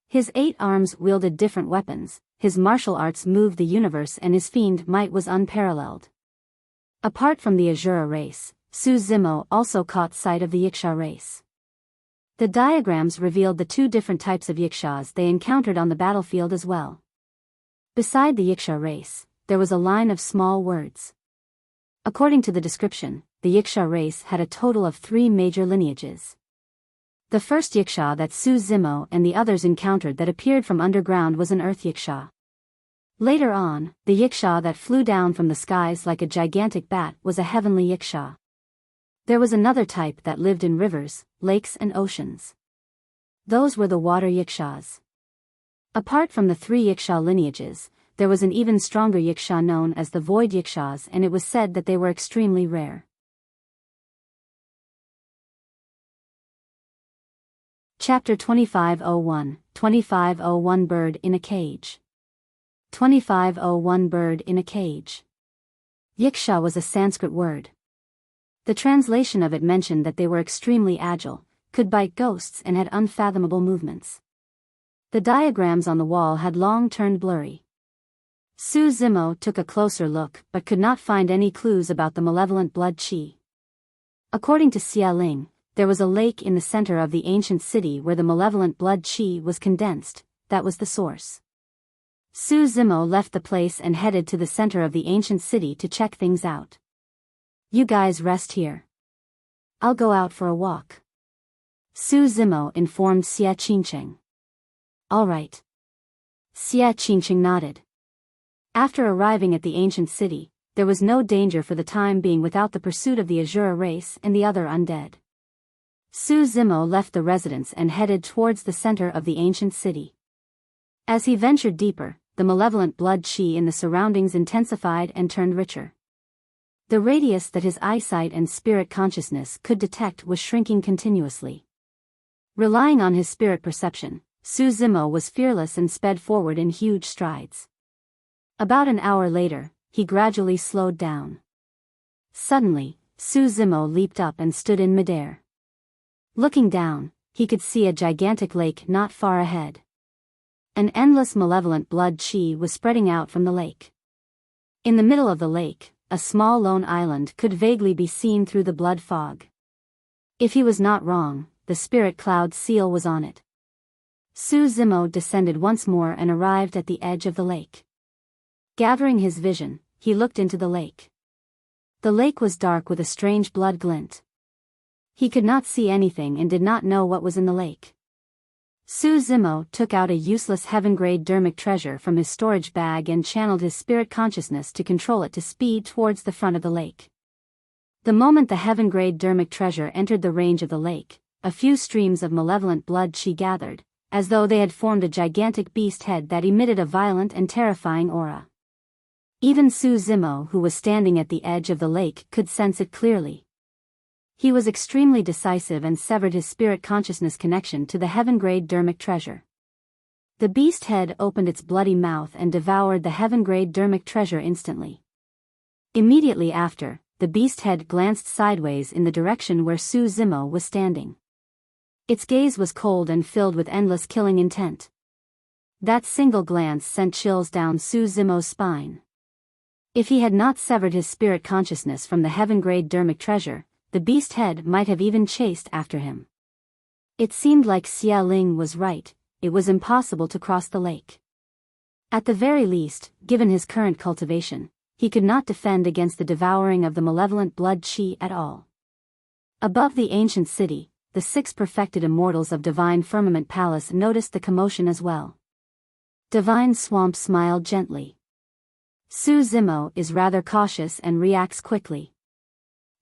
His 8 arms wielded different weapons, his martial arts moved the universe and his fiend might was unparalleled. Apart from the Azura race, Su Zimo also caught sight of the Yiksha race. The diagrams revealed the 2 different types of Yikshas they encountered on the battlefield as well. Beside the Yiksha race, there was a line of small words. According to the description, the Yiksha race had a total of 3 major lineages. The first Yiksha that Su Zimo and the others encountered that appeared from underground was an earth Yiksha. Later on, the Yiksha that flew down from the skies like a gigantic bat was a heavenly Yiksha. There was another type that lived in rivers, lakes and oceans. Those were the water Yikshas. Apart from the 3 Yiksha lineages, there was an even stronger Yiksha known as the Void Yikshas, and it was said that they were extremely rare. Chapter 2501, 2501 Bird in a Cage. 2501 Bird in a Cage. Yiksha was a Sanskrit word. The translation of it mentioned that they were extremely agile, could bite ghosts and had unfathomable movements. The diagrams on the wall had long turned blurry. Su Zimo took a closer look but could not find any clues about the malevolent blood qi. According to Xia Ling, there was a lake in the center of the ancient city where the malevolent blood qi was condensed. That was the source. Su Zimo left the place and headed to the center of the ancient city to check things out. You guys rest here. I'll go out for a walk. Su Zimo informed Xia Qingqing. All right. Xia Qingqing nodded. After arriving at the ancient city, there was no danger for the time being without the pursuit of the Azura race and the other undead. Su Zimo left the residence and headed towards the center of the ancient city. As he ventured deeper, the malevolent blood qi in the surroundings intensified and turned richer. The radius that his eyesight and spirit consciousness could detect was shrinking continuously. Relying on his spirit perception, Su Zimo was fearless and sped forward in huge strides. About an hour later, he gradually slowed down. Suddenly, Su Zimo leaped up and stood in midair. Looking down, he could see a gigantic lake not far ahead. An endless malevolent blood qi was spreading out from the lake. In the middle of the lake, a small lone island could vaguely be seen through the blood fog. If he was not wrong, the spirit cloud seal was on it. Su Zimo descended once more and arrived at the edge of the lake. Gathering his vision, he looked into the lake. The lake was dark with a strange blood glint. He could not see anything and did not know what was in the lake. Su Zimo took out a useless heaven-grade dermic treasure from his storage bag and channeled his spirit consciousness to control it to speed towards the front of the lake. The moment the heaven-grade dermic treasure entered the range of the lake, a few streams of malevolent blood qi gathered, as though they had formed a gigantic beast head that emitted a violent and terrifying aura. Even Su Zimo, who was standing at the edge of the lake, could sense it clearly. He was extremely decisive and severed his spirit consciousness connection to the heaven-grade dermic treasure. The beast head opened its bloody mouth and devoured the heaven-grade dermic treasure instantly. Immediately after, the beast head glanced sideways in the direction where Su Zimo was standing. Its gaze was cold and filled with endless killing intent. That single glance sent chills down Su Zimo's spine. If he had not severed his spirit consciousness from the heaven-grade dermic treasure, the beast head might have even chased after him. It seemed like Xia Ling was right, it was impossible to cross the lake. At the very least, given his current cultivation, he could not defend against the devouring of the malevolent blood qi at all. Above the ancient city, the 6 perfected immortals of Divine Firmament Palace noticed the commotion as well. Divine Swamp smiled gently. Su Zimo is rather cautious and reacts quickly.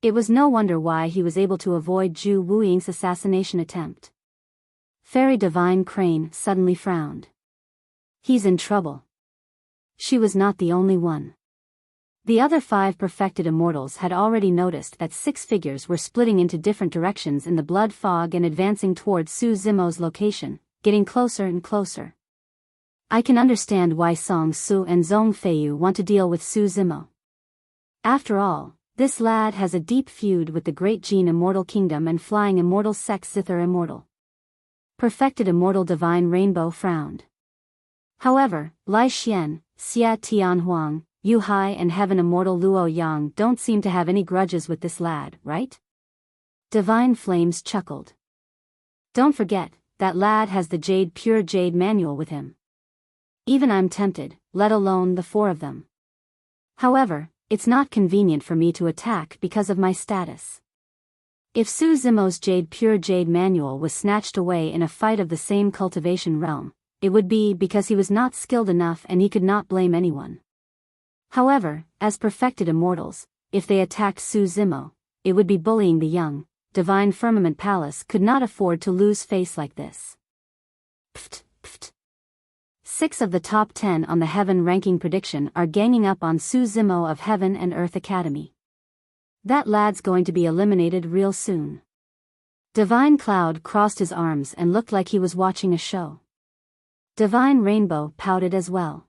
It was no wonder why he was able to avoid Zhu Wuying's assassination attempt. Fairy Divine Crane suddenly frowned. He's in trouble. She was not the only one. The other 5 perfected immortals had already noticed that 6 figures were splitting into different directions in the blood fog and advancing towards Su Zimo's location, getting closer and closer. I can understand why Song Su and Zhong Feiyu want to deal with Su Zimo. After all, this lad has a deep feud with the Great Gene Immortal Kingdom and Flying Immortal Sex Zither Immortal. Perfected Immortal Divine Rainbow frowned. However, Lai Xian, Xia Tianhuang, Yu Hai and Heaven Immortal Luo Yang don't seem to have any grudges with this lad, right? Divine Flames chuckled. Don't forget, that lad has the Pure Jade manual with him. Even I'm tempted, let alone the 4 of them. However, it's not convenient for me to attack because of my status. If Su Zimo's Pure Jade manual was snatched away in a fight of the same cultivation realm, it would be because he was not skilled enough and he could not blame anyone. However, as perfected immortals, if they attacked Su Zimo, it would be bullying the young. Divine Firmament Palace could not afford to lose face like this. Pft, pft. 6 of the top 10 on the Heaven ranking prediction are ganging up on Su Zimo of Heaven and Earth Academy. That lad's going to be eliminated real soon. Divine Cloud crossed his arms and looked like he was watching a show. Divine Rainbow pouted as well.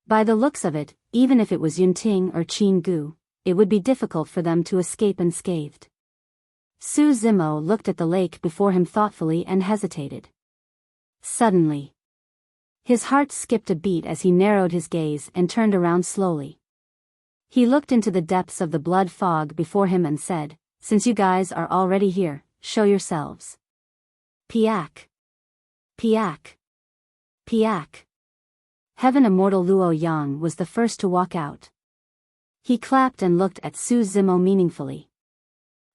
By the looks of it, even if it was Yunting or Qin Gu, it would be difficult for them to escape unscathed. Su Zimo looked at the lake before him thoughtfully and hesitated. Suddenly, his heart skipped a beat as he narrowed his gaze and turned around slowly. He looked into the depths of the blood fog before him and said, "Since you guys are already here, show yourselves." Piak. Piak. Piak. Heaven Immortal Luo Yang was the first to walk out. He clapped and looked at Su Zimo meaningfully.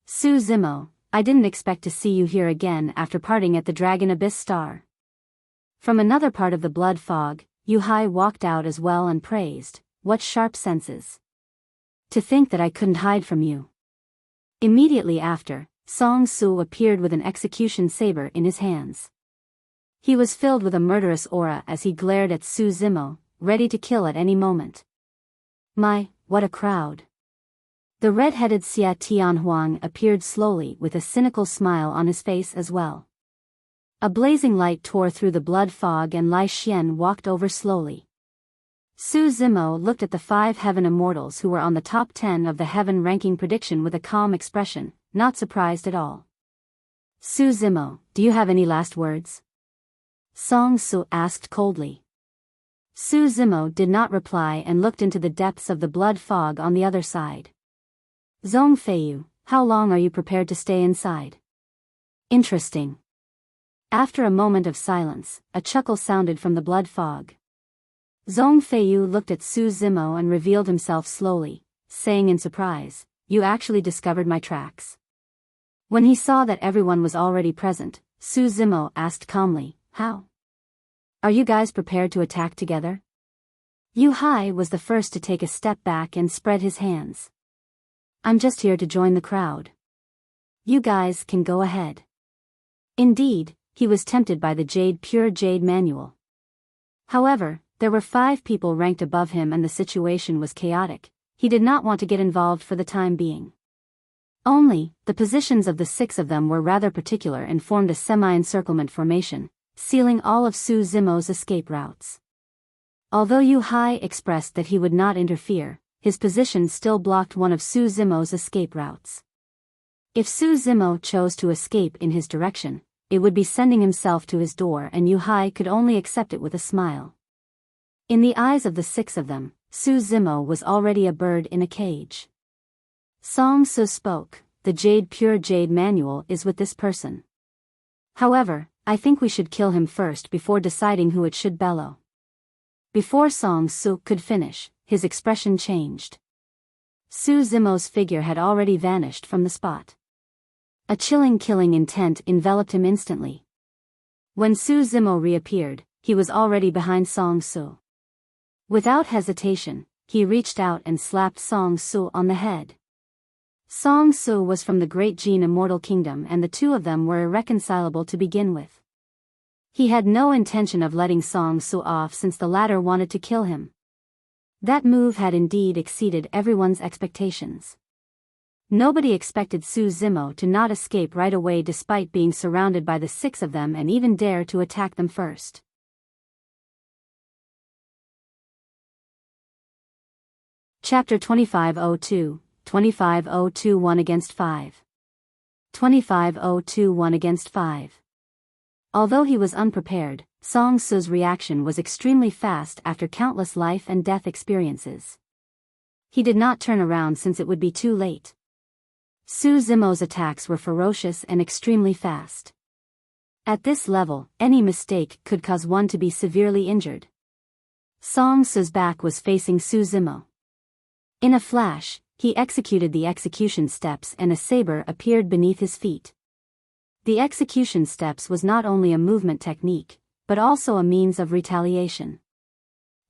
Su Zimo, I didn't expect to see you here again after parting at the Dragon Abyss Star. From another part of the blood fog, Yu Hai walked out as well and praised, "What sharp senses. To think that I couldn't hide from you." Immediately after, Song Su appeared with an execution saber in his hands. He was filled with a murderous aura as he glared at Su Zimo, ready to kill at any moment. My, what a crowd. The red-headed Xia Tianhuang appeared slowly with a cynical smile on his face as well. A blazing light tore through the blood fog and Lai Xian walked over slowly. Su Zimo looked at the 5 Heaven Immortals who were on the top 10 of the Heaven ranking prediction with a calm expression, not surprised at all. Su Zimo, do you have any last words? Song Su asked coldly. Su Zimo did not reply and looked into the depths of the blood fog on the other side. Zhong Feiyu, how long are you prepared to stay inside? Interesting. After a moment of silence, a chuckle sounded from the blood fog. Zhong Feiyu looked at Su Zimo and revealed himself slowly, saying in surprise, "You actually discovered my tracks." When he saw that everyone was already present, Su Zimo asked calmly, "How? Are you guys prepared to attack together?" Yu Hai was the first to take a step back and spread his hands. "I'm just here to join the crowd. You guys can go ahead." Indeed, he was tempted by the Pure Jade manual. However, there were 5 people ranked above him and the situation was chaotic. He did not want to get involved for the time being. Only, the positions of the 6 of them were rather particular and formed a semi-encirclement formation, sealing all of Su Zimo's escape routes. Although Yu Hai expressed that he would not interfere, his position still blocked one of Su Zimo's escape routes. If Su Zimo chose to escape in his direction, it would be sending himself to his door, and Yu Hai could only accept it with a smile. In the eyes of the 6 of them, Su Zimo was already a bird in a cage. Song Su spoke, "The pure jade manual is with this person. However, I think we should kill him first before deciding who it should bellow." Before Song Su could finish, his expression changed. Su Zimo's figure had already vanished from the spot. A chilling killing intent enveloped him instantly. When Su Zimo reappeared, he was already behind Song Su. Without hesitation, he reached out and slapped Song Su on the head. Song Su was from the Great Jin Immortal Kingdom, and the two of them were irreconcilable to begin with. He had no intention of letting Song Su off since the latter wanted to kill him. That move had indeed exceeded everyone's expectations. Nobody expected Su Zimo to not escape right away despite being surrounded by the 6 of them and even dare to attack them first. Chapter 2502, 2502 1 against 5. 25021 1 against 5. Although he was unprepared, Song Su's reaction was extremely fast after countless life and death experiences. He did not turn around since it would be too late. Su Zimo's attacks were ferocious and extremely fast. At this level, any mistake could cause one to be severely injured. Song Su's back was facing Su Zimo. In a flash, he executed the execution steps and a saber appeared beneath his feet. The execution steps was not only a movement technique, but also a means of retaliation.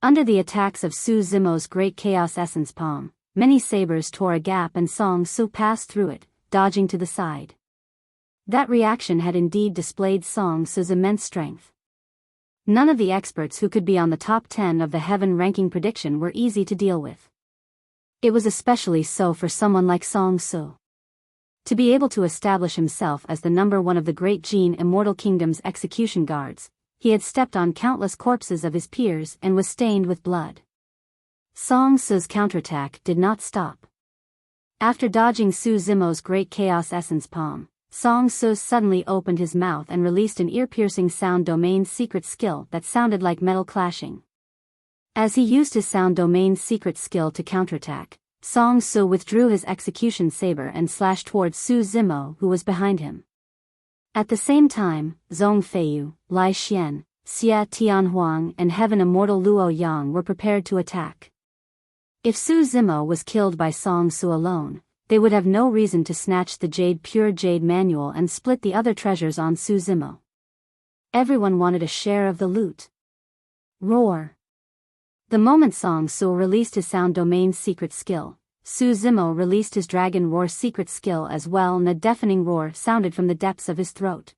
Under the attacks of Su Zimo's great chaos essence palm, many sabers tore a gap and Song Su passed through it, dodging to the side. That reaction had indeed displayed Song Su's immense strength. None of the experts who could be on the top 10 of the heaven ranking prediction were easy to deal with. It was especially so for someone like Song Su. To be able to establish himself as the number 1 of the Great Jin Immortal Kingdom's execution guards, he had stepped on countless corpses of his peers and was stained with blood. Song Su's counterattack did not stop. After dodging Su Zimo's great chaos essence palm, Song Su suddenly opened his mouth and released an ear-piercing sound domain secret skill that sounded like metal clashing. As he used his sound domain secret skill to counterattack, Song Su withdrew his execution saber and slashed towards Su Zimo, who was behind him. At the same time, Zhong Feiyu, Lai Xian, Xia Tianhuang and Heaven Immortal Luo Yang were prepared to attack. If Su Zimo was killed by Song Su alone, they would have no reason to snatch the pure jade manual and split the other treasures on Su Zimo. Everyone wanted a share of the loot. Roar. The moment Song Su released his sound domain secret skill, Su Zimo released his dragon roar secret skill as well, and a deafening roar sounded from the depths of his throat.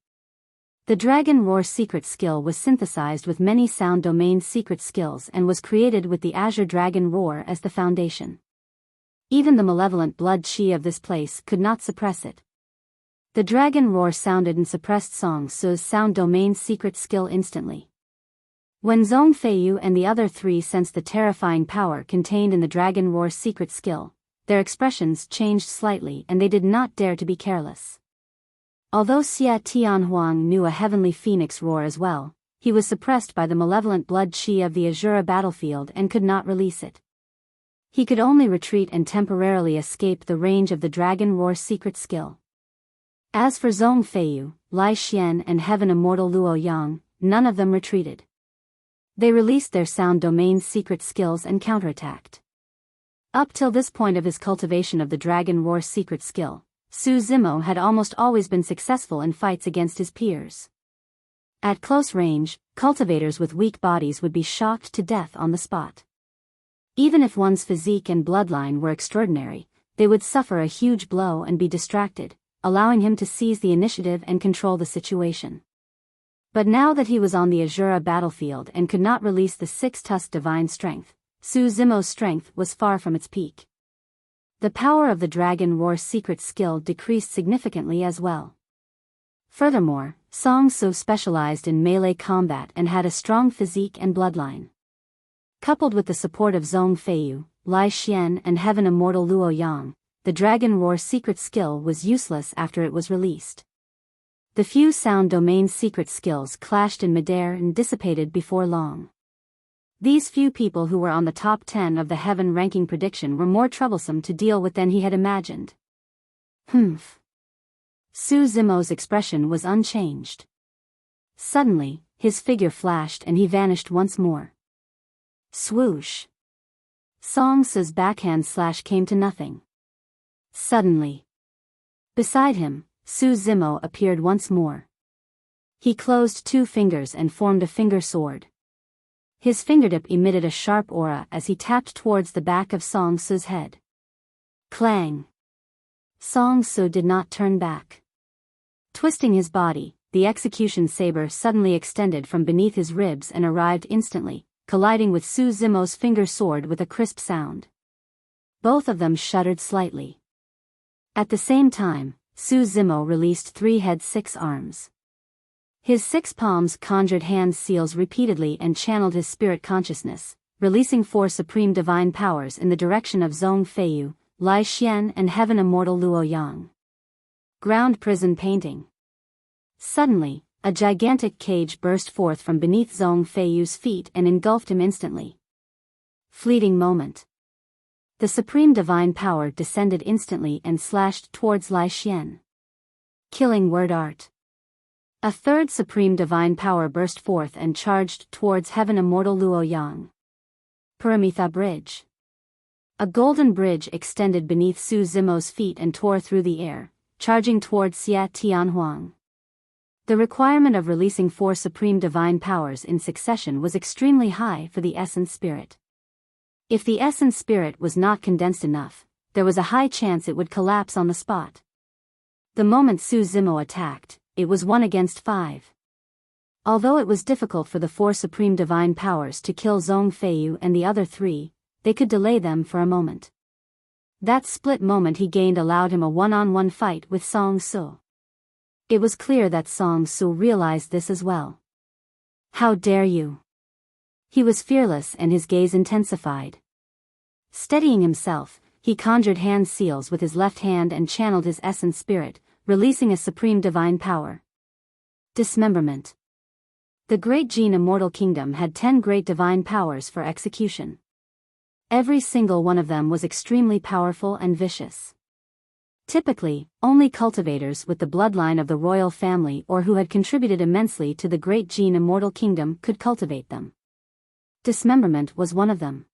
The dragon roar secret skill was synthesized with many sound domain secret skills and was created with the Azure Dragon Roar as the foundation. Even the malevolent blood chi of this place could not suppress it. The dragon roar sounded and suppressed Song Su's sound domain secret skill instantly. When Zhong Feiyu and the other 3 sensed the terrifying power contained in the dragon roar secret skill, their expressions changed slightly and they did not dare to be careless. Although Xia Tianhuang knew a heavenly phoenix roar as well, he was suppressed by the malevolent blood chi of the Azura battlefield and could not release it. He could only retreat and temporarily escape the range of the dragon roar secret skill. As for Zhong Feiyu, Lai Xian and Heaven Immortal Luo Yang, none of them retreated. They released their sound domain secret skills and counterattacked. Up till this point of his cultivation of the dragon roar secret skill, Su Zimo had almost always been successful in fights against his peers. At close range, cultivators with weak bodies would be shocked to death on the spot. Even if one's physique and bloodline were extraordinary, they would suffer a huge blow and be distracted, allowing him to seize the initiative and control the situation. But now that he was on the Azura battlefield and could not release the 6-tusked divine strength, Su Zimo's strength was far from its peak. The power of the Dragon Roar's secret skill decreased significantly as well. Furthermore, Song Su specialized in melee combat and had a strong physique and bloodline. Coupled with the support of Zhong Feiyu, Lai Xian and Heaven Immortal Luo Yang, the Dragon Roar's secret skill was useless after it was released. The few sound domain secret skills clashed in midair and dissipated before long. These few people who were on the top 10 of the Heaven ranking prediction were more troublesome to deal with than he had imagined. Humph. Su Zimo's expression was unchanged. Suddenly, his figure flashed and he vanished once more. Swoosh. Song Su's backhand slash came to nothing. Suddenly. Beside him, Su Zimo appeared once more. He closed two fingers and formed a finger sword. His fingertip emitted a sharp aura as he tapped towards the back of Song Su's head. Clang. Song Su did not turn back. Twisting his body, the execution saber suddenly extended from beneath his ribs and arrived instantly, colliding with Su Zimo's finger sword with a crisp sound. Both of them shuddered slightly. At the same time, Su Zimo released 3 heads 6 arms. His 6 palms conjured hand seals repeatedly and channeled his spirit consciousness, releasing 4 supreme divine powers in the direction of Zhong Feiyu, Lai Xian and Heaven Immortal Luo Yang. Ground prison painting. Suddenly, a gigantic cage burst forth from beneath Zhong Feiyu's feet and engulfed him instantly. Fleeting moment. The supreme divine power descended instantly and slashed towards Lai Xian. Killing word art. A third supreme divine power burst forth and charged towards Heaven Immortal Luo Yang. Paramitha Bridge. A golden bridge extended beneath Su Zimo's feet and tore through the air, charging towards Xia Tianhuang. The requirement of releasing 4 supreme divine powers in succession was extremely high for the essence spirit. If the essence spirit was not condensed enough, there was a high chance it would collapse on the spot. The moment Su Zimo attacked, it was 1 against 5. Although it was difficult for the 4 supreme divine powers to kill Zhong Feiyu and the other 3, they could delay them for a moment. That split moment he gained allowed him a one-on-one fight with Song Su. It was clear that Song Su realized this as well. How dare you? He was fearless and his gaze intensified. Steadying himself, he conjured hand seals with his left hand and channeled his essence spirit, releasing a supreme divine power. Dismemberment. The Great Jin Immortal Kingdom had 10 great divine powers for execution. Every single one of them was extremely powerful and vicious. Typically, only cultivators with the bloodline of the royal family or who had contributed immensely to the Great Jin Immortal Kingdom could cultivate them. Dismemberment was one of them.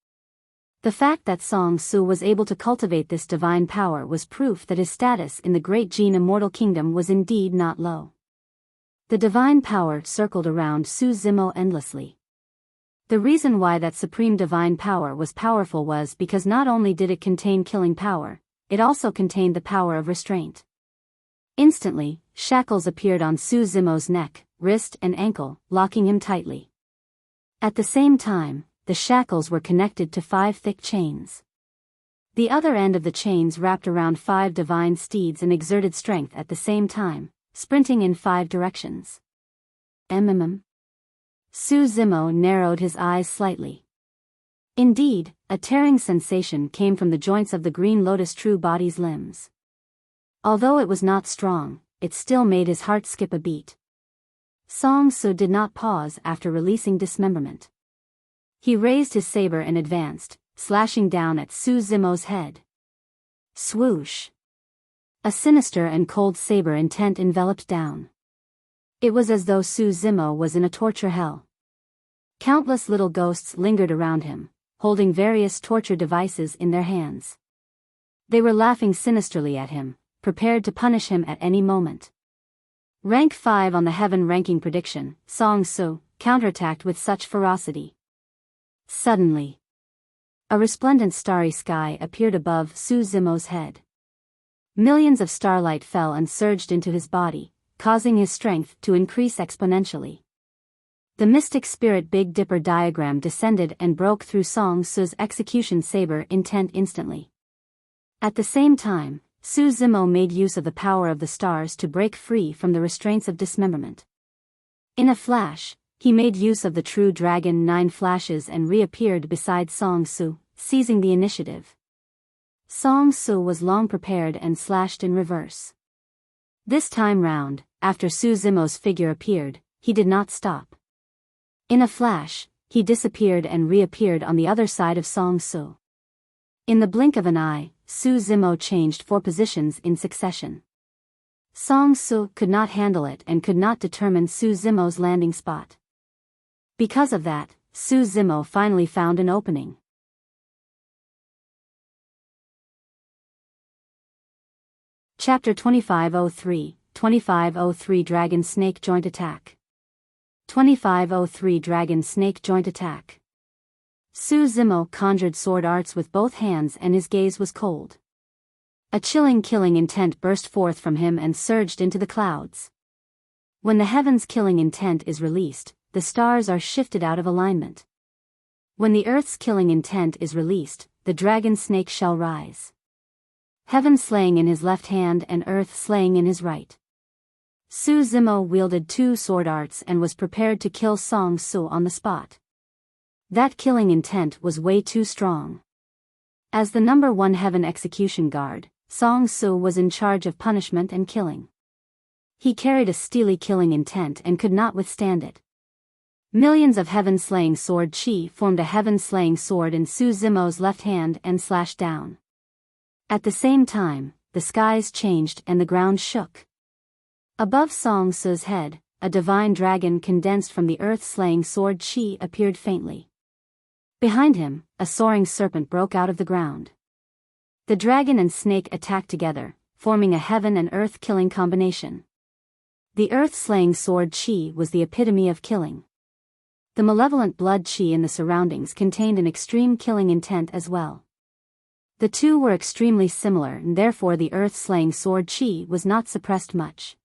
The fact that Song Su was able to cultivate this divine power was proof that his status in the Great Jin Immortal Kingdom was indeed not low. The divine power circled around Su Zimo endlessly. The reason why that supreme divine power was powerful was because not only did it contain killing power, it also contained the power of restraint. Instantly, shackles appeared on Su Zimo's neck, wrist and ankle, locking him tightly. At the same time, the shackles were connected to 5 thick chains. The other end of the chains wrapped around 5 divine steeds and exerted strength at the same time, sprinting in 5 directions. Su Zimo narrowed his eyes slightly. Indeed, a tearing sensation came from the joints of the green lotus true body's limbs. Although it was not strong, it still made his heart skip a beat. Song Su did not pause after releasing dismemberment. He raised his saber and advanced, slashing down at Su Zimo's head. Swoosh! A sinister and cold saber intent enveloped down. It was as though Su Zimo was in a torture hell. Countless little ghosts lingered around him, holding various torture devices in their hands. They were laughing sinisterly at him, prepared to punish him at any moment. Rank 5 on the Heaven ranking prediction, Song Su counterattacked with such ferocity. Suddenly, a resplendent starry sky appeared above Su Zimo's head. Millions of starlight fell and surged into his body, causing his strength to increase exponentially. The mystic spirit Big Dipper diagram descended and broke through Song Su's execution saber intent instantly. At the same time, Su Zimo made use of the power of the stars to break free from the restraints of dismemberment. In a flash, he made use of the true dragon 9 flashes and reappeared beside Song Su, seizing the initiative. Song Su was long prepared and slashed in reverse. This time round, after Su Zimo's figure appeared, he did not stop. In a flash, he disappeared and reappeared on the other side of Song Su. In the blink of an eye, Su Zimo changed 4 positions in succession. Song Su could not handle it and could not determine Su Zimo's landing spot. Because of that, Su Zimo finally found an opening. Chapter 2503, 2503 Dragon Snake Joint Attack. 2503 Dragon Snake Joint Attack. Su Zimo conjured sword arts with both hands and his gaze was cold. A chilling killing intent burst forth from him and surged into the clouds. When the heaven's killing intent is released, the stars are shifted out of alignment. When the earth's killing intent is released, the dragon snake shall rise. Heaven slaying in his left hand and earth slaying in his right. Su Zimo wielded 2 sword arts and was prepared to kill Song Su on the spot. That killing intent was way too strong. As the number 1 heaven execution guard, Song Su was in charge of punishment and killing. He carried a steely killing intent and could not withstand it. Millions of heaven-slaying sword chi formed a heaven-slaying sword in Su Zimo's left hand and slashed down. At the same time, the skies changed and the ground shook. Above Song Su's head, a divine dragon condensed from the earth-slaying sword chi appeared faintly. Behind him, a soaring serpent broke out of the ground. The dragon and snake attacked together, forming a heaven and earth killing combination. The earth-slaying sword chi was the epitome of killing. The malevolent blood chi in the surroundings contained an extreme killing intent as well. The two were extremely similar and therefore the earth-slaying sword chi was not suppressed much.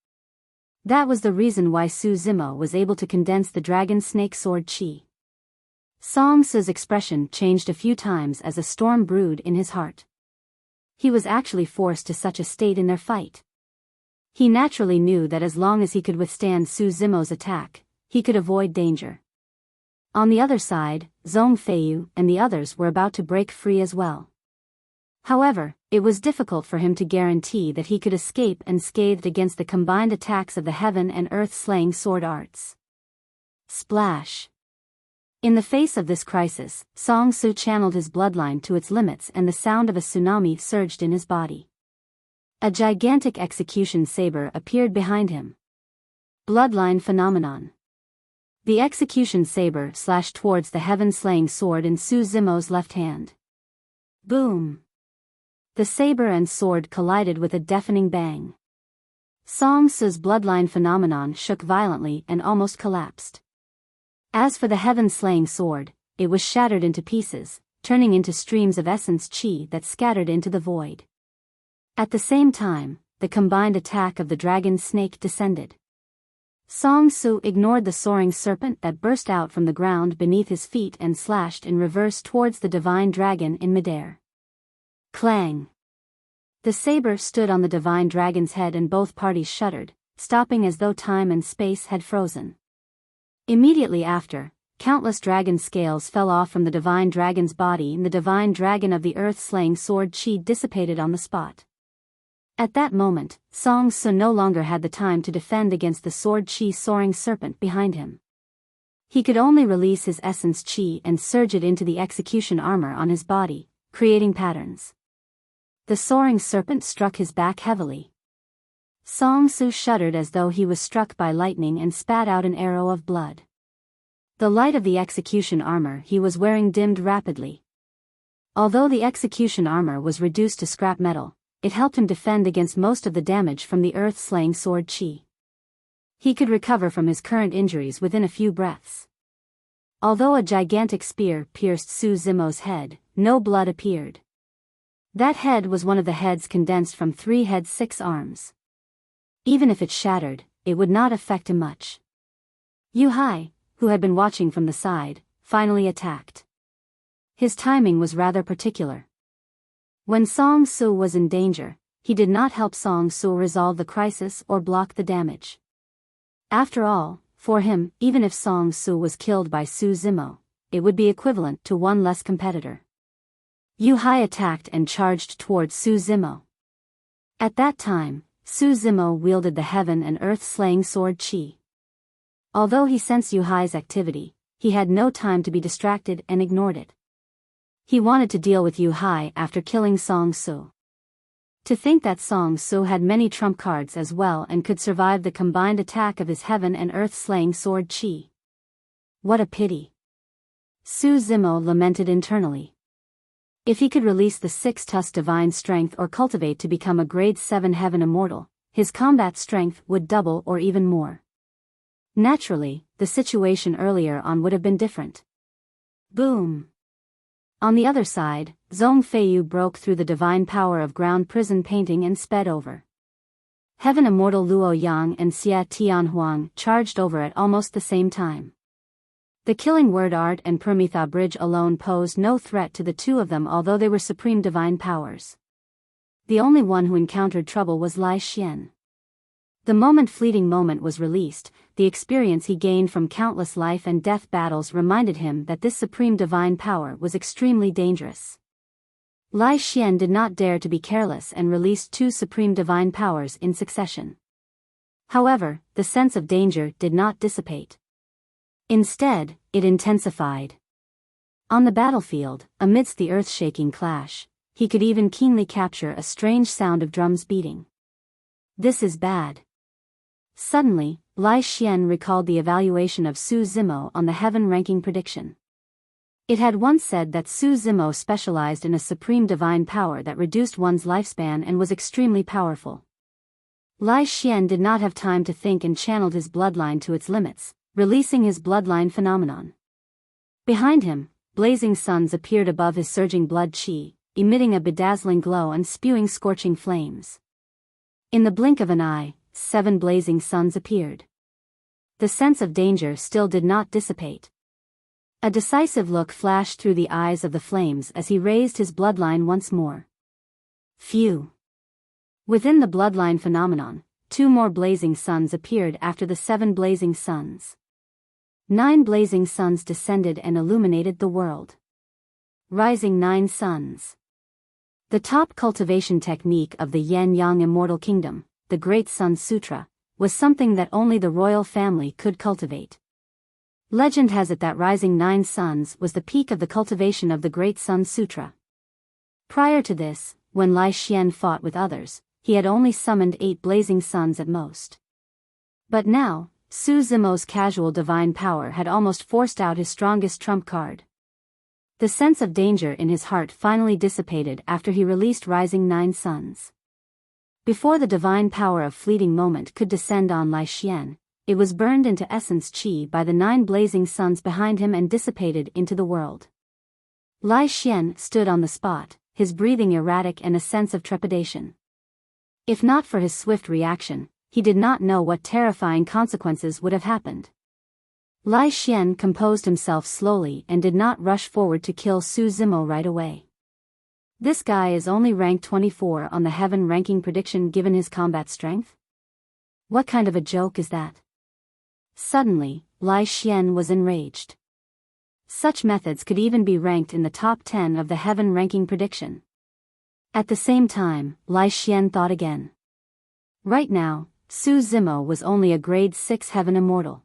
That was the reason why Su Zimo was able to condense the dragon snake sword chi. Song Su's expression changed a few times as a storm brewed in his heart. He was actually forced to such a state in their fight. He naturally knew that as long as he could withstand Su Zimo's attack, he could avoid danger. On the other side, Zhong Feiyu and the others were about to break free as well. However, it was difficult for him to guarantee that he could escape unscathed against the combined attacks of the heaven and earth-slaying sword arts. Splash! In the face of this crisis, Song Su channeled his bloodline to its limits and the sound of a tsunami surged in his body. A gigantic execution saber appeared behind him. Bloodline phenomenon. The execution saber slashed towards the heaven-slaying sword in Su Zimo's left hand. Boom! The saber and sword collided with a deafening bang. Song Su's bloodline phenomenon shook violently and almost collapsed. As for the heaven-slaying sword, it was shattered into pieces, turning into streams of essence chi that scattered into the void. At the same time, the combined attack of the dragon snake descended. Song Su ignored the soaring serpent that burst out from the ground beneath his feet and slashed in reverse towards the divine dragon in midair. Clang! The saber stood on the divine dragon's head and both parties shuddered, stopping as though time and space had frozen. Immediately after, countless dragon scales fell off from the divine dragon's body and the divine dragon of the earth-slaying sword chi dissipated on the spot. At that moment, Song Su no longer had the time to defend against the sword chi soaring serpent behind him. He could only release his essence chi and surge it into the execution armor on his body, creating patterns. The soaring serpent struck his back heavily. Song Su shuddered as though he was struck by lightning and spat out an arrow of blood. The light of the execution armor he was wearing dimmed rapidly. Although the execution armor was reduced to scrap metal, it helped him defend against most of the damage from the earth-slaying sword chi. He could recover from his current injuries within a few breaths. Although a gigantic spear pierced Su Zimo's head, no blood appeared. That head was one of the heads condensed from 3 heads 6 arms. Even if it shattered, it would not affect him much. Yu Hai, who had been watching from the side, finally attacked. His timing was rather particular. When Song Su was in danger, he did not help Song Su resolve the crisis or block the damage. After all, for him, even if Song Su was killed by Su Zimo, it would be equivalent to one less competitor. Yu Hai attacked and charged towards Su Zimo. At that time, Su Zimo wielded the heaven and earth slaying sword Qi. Although he sensed Yu Hai's activity, he had no time to be distracted and ignored it. He wanted to deal with Yu Hai after killing Song Su. To think that Song Su had many trump cards as well and could survive the combined attack of his heaven and earth slaying sword Qi. What a pity. Su Zimo lamented internally. If he could release the 6 divine strength or cultivate to become a grade 7 heaven immortal, his combat strength would double or even more. Naturally, the situation earlier on would have been different. Boom! On the other side, Zhong Feiyu broke through the divine power of ground prison painting and sped over. Heaven immortal Luo Yang and Xia Tianhuang charged over at almost the same time. The killing word art and Permitha bridge alone posed no threat to the two of them, although they were supreme divine powers. The only one who encountered trouble was Lai Xian. The fleeting moment was released, the experience he gained from countless life and death battles reminded him that this supreme divine power was extremely dangerous. Lai Xian did not dare to be careless and released 2 supreme divine powers in succession. However, the sense of danger did not dissipate. Instead, it intensified. On the battlefield, amidst the earth-shaking clash, he could even keenly capture a strange sound of drums beating. This is bad. Suddenly, Lai Xian recalled the evaluation of Su Zimo on the heaven ranking prediction. It had once said that Su Zimo specialized in a supreme divine power that reduced one's lifespan and was extremely powerful. Lai Xian did not have time to think and channeled his bloodline to its limits, releasing his bloodline phenomenon. Behind him, blazing suns appeared above his surging blood Qi, emitting a bedazzling glow and spewing scorching flames. In the blink of an eye, 7 blazing suns appeared. The sense of danger still did not dissipate. A decisive look flashed through the eyes of the flames as he raised his bloodline once more. Phew! Within the bloodline phenomenon, 2 more blazing suns appeared after the 7 blazing suns. 9 blazing suns descended and illuminated the world. Rising 9 suns. The top cultivation technique of the Yin-Yang Immortal Kingdom, the Great Sun Sutra, was something that only the royal family could cultivate. Legend has it that rising 9 suns was the peak of the cultivation of the Great Sun Sutra. Prior to this, when Lai Xian fought with others, he had only summoned 8 blazing suns at most. But now, Su Zimo's casual divine power had almost forced out his strongest trump card. The sense of danger in his heart finally dissipated after he released rising 9 suns. Before the divine power of fleeting moment could descend on Lai Xian, it was burned into essence Qi by the 9 blazing suns behind him and dissipated into the world. Lai Xian stood on the spot, his breathing erratic and a sense of trepidation. If not for his swift reaction, he did not know what terrifying consequences would have happened. Lai Xian composed himself slowly and did not rush forward to kill Su Zimo right away. This guy is only ranked 24 on the heaven ranking prediction given his combat strength? What kind of a joke is that? Suddenly, Lai Xian was enraged. Such methods could even be ranked in the top 10 of the heaven ranking prediction. At the same time, Lai Xian thought again. Right now, Su Zimo was only a grade 6 heaven immortal.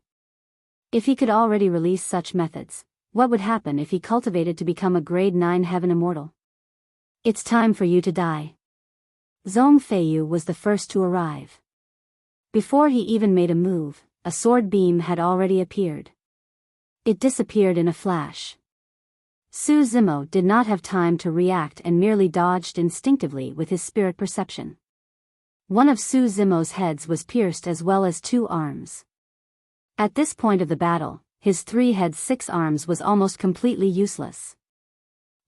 If he could already release such methods, what would happen if he cultivated to become a grade 9 heaven immortal? It's time for you to die. Zhong Feiyu was the first to arrive. Before he even made a move, a sword beam had already appeared. It disappeared in a flash. Su Zimo did not have time to react and merely dodged instinctively with his spirit perception. One of Su Zimo's heads was pierced as well as 2 arms. At this point of the battle, his 3 heads 6 arms was almost completely useless.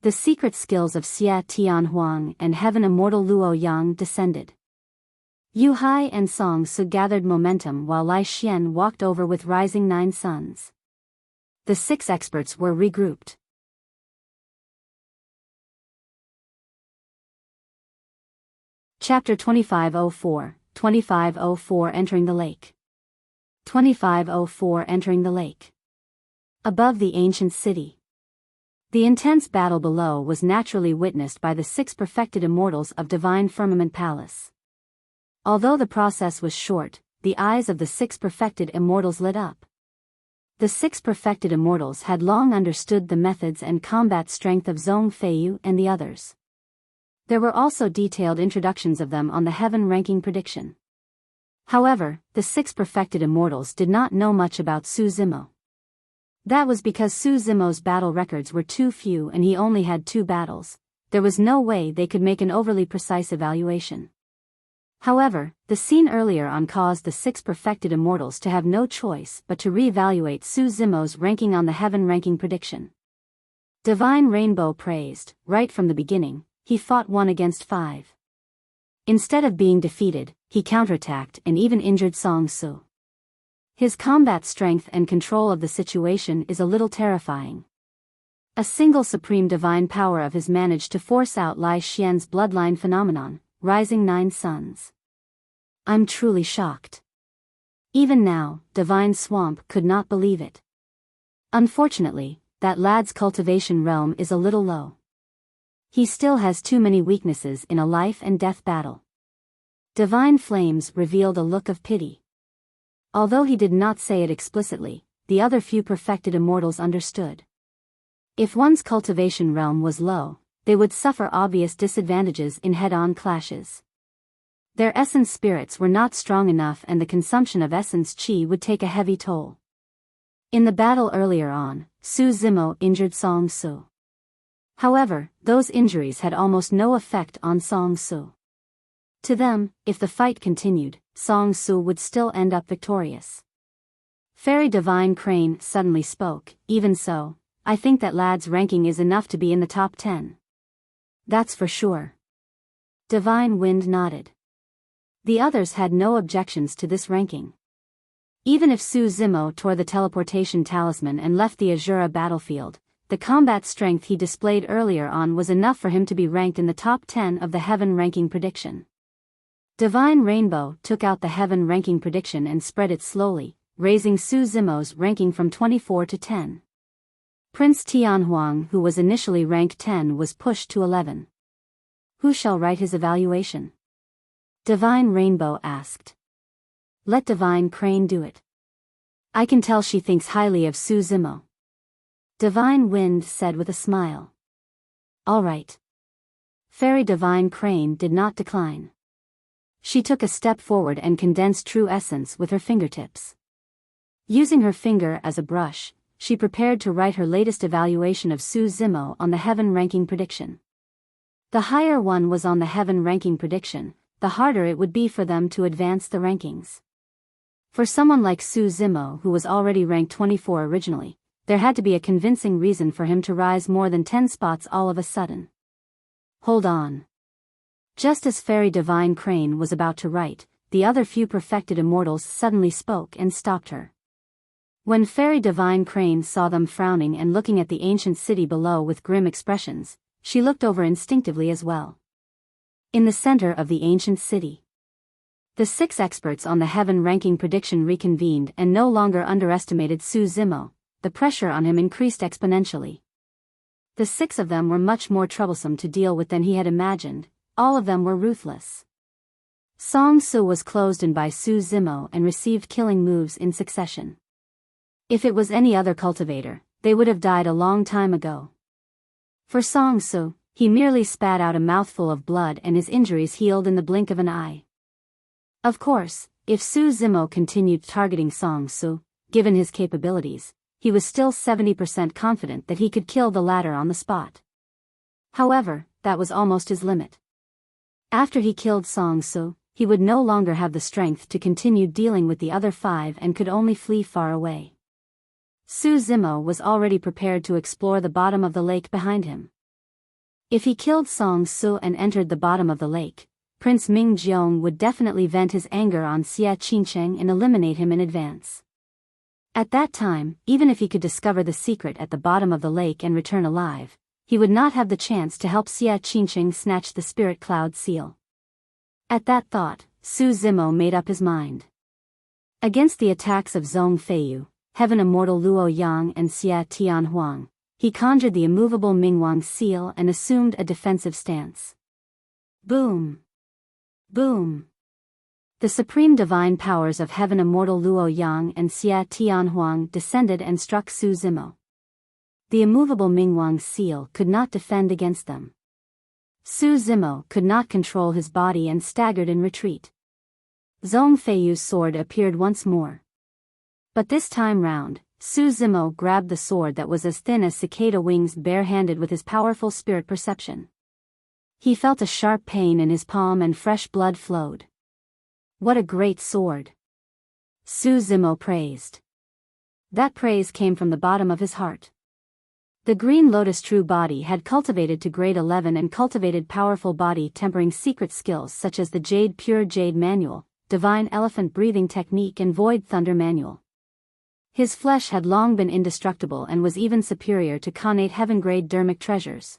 The secret skills of Xia Tianhuang and heaven immortal Luo Yang descended. Yu Hai and Song Su gathered momentum while Lai Xian walked over with rising 9 suns. The 6 experts were regrouped. Chapter 2504, 2504 Entering the Lake. 2504 Entering the Lake. Above the ancient city. The intense battle below was naturally witnessed by the 6 perfected immortals of Divine Firmament Palace. Although the process was short, the eyes of the 6 perfected immortals lit up. The 6 perfected immortals had long understood the methods and combat strength of Zhong Feiyu and the others. There were also detailed introductions of them on the heaven ranking prediction. However, the 6 perfected immortals did not know much about Su Zimo. That was because Su Zimo's battle records were too few and he only had 2 battles. There was no way they could make an overly precise evaluation. However, the scene earlier on caused the 6 perfected immortals to have no choice but to re-evaluate Su Zimo's ranking on the heaven ranking prediction. Divine Rainbow praised, right from the beginning, he fought 1 against 5. Instead of being defeated, he counterattacked and even injured Song Su. His combat strength and control of the situation is a little terrifying. A single supreme divine power of his managed to force out Lai Xian's bloodline phenomenon, rising 9 suns. I'm truly shocked. Even now, Divine Swamp could not believe it. Unfortunately, that lad's cultivation realm is a little low. He still has too many weaknesses in a life and death battle. Divine Flames revealed a look of pity. Although he did not say it explicitly, the other few perfected immortals understood. If one's cultivation realm was low, they would suffer obvious disadvantages in head-on clashes. Their essence spirits were not strong enough and the consumption of essence chi would take a heavy toll. In the battle earlier on, Su Zimo injured Song Su. However, those injuries had almost no effect on Song Su. To them, if the fight continued, Song Su would still end up victorious. Fairy Divine Crane suddenly spoke, even so, I think that lad's ranking is enough to be in the top 10. That's for sure. Divine Wind nodded. The others had no objections to this ranking. Even if Su Zimo tore the teleportation talisman and left the Azura battlefield, the combat strength he displayed earlier on was enough for him to be ranked in the top 10 of the heaven ranking prediction. Divine Rainbow took out the heaven ranking prediction and spread it slowly, raising Su Zimo's ranking from 24 to 10. Prince Tianhuang, who was initially ranked 10, was pushed to 11. Who shall write his evaluation? Divine Rainbow asked. Let Divine Crane do it. I can tell she thinks highly of Su Zimo. Divine Wind said with a smile. All right. Fairy Divine Crane did not decline. She took a step forward and condensed true essence with her fingertips. Using her finger as a brush, she prepared to write her latest evaluation of Su Zimo on the heaven ranking prediction. The higher one was on the heaven ranking prediction, the harder it would be for them to advance the rankings. For someone like Su Zimo, who was already ranked 24 originally, there had to be a convincing reason for him to rise more than 10 spots all of a sudden. Hold on. Just as Fairy Divine Crane was about to write, the other few perfected immortals suddenly spoke and stopped her. When Fairy Divine Crane saw them frowning and looking at the ancient city below with grim expressions, she looked over instinctively as well. In the center of the ancient city, the 6 experts on the heaven ranking prediction reconvened and no longer underestimated Su Zimo. The pressure on him increased exponentially. The 6 of them were much more troublesome to deal with than he had imagined, all of them were ruthless. Song Su was closed in by Su Zimo and received killing moves in succession. If it was any other cultivator, they would have died a long time ago. For Song Su, he merely spat out a mouthful of blood and his injuries healed in the blink of an eye. Of course, if Su Zimo continued targeting Song Su, given his capabilities, he was still 70% confident that he could kill the latter on the spot. However, that was almost his limit. After he killed Song Su, he would no longer have the strength to continue dealing with the other 5 and could only flee far away. Su Zimo was already prepared to explore the bottom of the lake behind him. If he killed Song Su and entered the bottom of the lake, Prince Ming Jiong would definitely vent his anger on Xia Qingcheng and eliminate him in advance. At that time, even if he could discover the secret at the bottom of the lake and return alive, he would not have the chance to help Xia Qingcheng snatch the spirit cloud seal. At that thought, Su Zimo made up his mind. Against the attacks of Zhong Feiyu, Heaven Immortal Luo Yang and Xia Tianhuang, he conjured the immovable Mingwang seal and assumed a defensive stance. Boom! Boom! The supreme divine powers of Heaven Immortal Luo Yang and Xia Tianhuang descended and struck Su Zimo. The immovable Mingwang seal could not defend against them. Su Zimo could not control his body and staggered in retreat. Zhong Feiyu's sword appeared once more. But this time round, Su Zimo grabbed the sword that was as thin as cicada wings bare-handed with his powerful spirit perception. He felt a sharp pain in his palm and fresh blood flowed. What a great sword! Su Zimo praised. That praise came from the bottom of his heart. The Green Lotus true body had cultivated to grade 11 and cultivated powerful body tempering secret skills such as the Jade Pure Jade Manual, Divine Elephant Breathing Technique and Void Thunder Manual. His flesh had long been indestructible and was even superior to Khanate heaven-grade dermic treasures.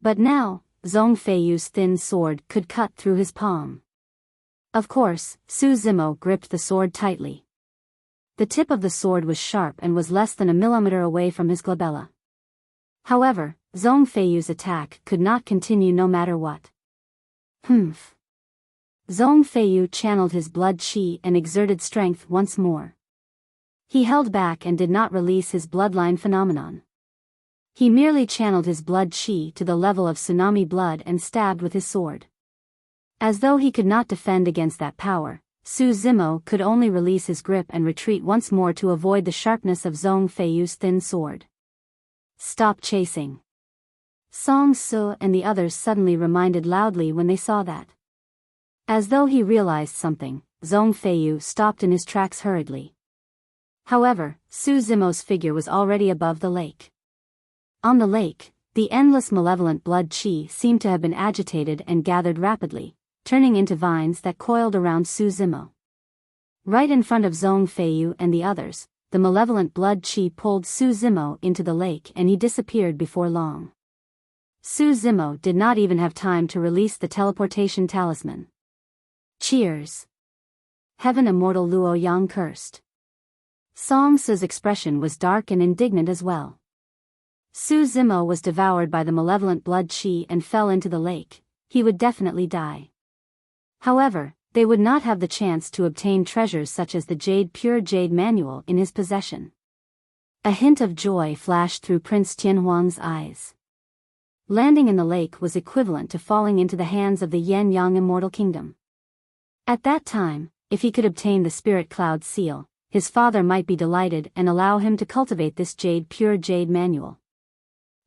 But now, Zhong Feiyu's thin sword could cut through his palm. Of course, Su Zimo gripped the sword tightly. The tip of the sword was sharp and was less than a millimeter away from his glabella. However, Zhong Feiyu's attack could not continue no matter what. Humph! Zhong Feiyu channeled his blood qi and exerted strength once more. He held back and did not release his bloodline phenomenon. He merely channeled his blood qi to the level of tsunami blood and stabbed with his sword. As though he could not defend against that power, Su Zimo could only release his grip and retreat once more to avoid the sharpness of Zhong Feiyu's thin sword. Stop chasing! Song Su and the others suddenly reminded loudly when they saw that. As though he realized something, Zhong Feiyu stopped in his tracks hurriedly. However, Su Zimo's figure was already above the lake. On the lake, the endless malevolent blood qi seemed to have been agitated and gathered rapidly, turning into vines that coiled around Su Zimo. Right in front of Zhong Feiyu and the others, the malevolent blood qi pulled Su Zimo into the lake and he disappeared before long. Su Zimo did not even have time to release the teleportation talisman. Cheers! Heaven Immortal Luo Yang cursed. Song Su's expression was dark and indignant as well. Su Zimo was devoured by the malevolent blood qi and fell into the lake. He would definitely die. However, they would not have the chance to obtain treasures such as the Jade Pure Jade Manual in his possession. A hint of joy flashed through Prince Tianhuang's eyes. Landing in the lake was equivalent to falling into the hands of the Yan-Yang Immortal Kingdom. At that time, if he could obtain the Spirit Cloud seal, his father might be delighted and allow him to cultivate this Jade Pure Jade Manual.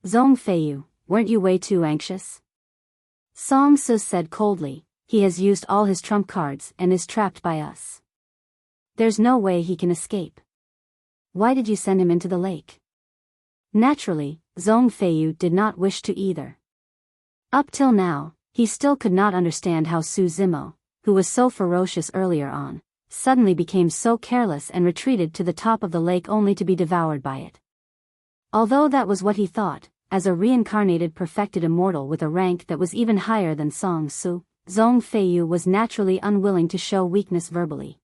Zhong Feiyu, weren't you way too anxious? Song Su said coldly, he has used all his trump cards and is trapped by us. There's no way he can escape. Why did you send him into the lake? Naturally, Zhong Feiyu did not wish to either. Up till now, he still could not understand how Su Zimo, who was so ferocious earlier on, suddenly became so careless and retreated to the top of the lake only to be devoured by it. Although that was what he thought, as a reincarnated perfected immortal with a rank that was even higher than Song Su, Zhong Feiyu was naturally unwilling to show weakness verbally.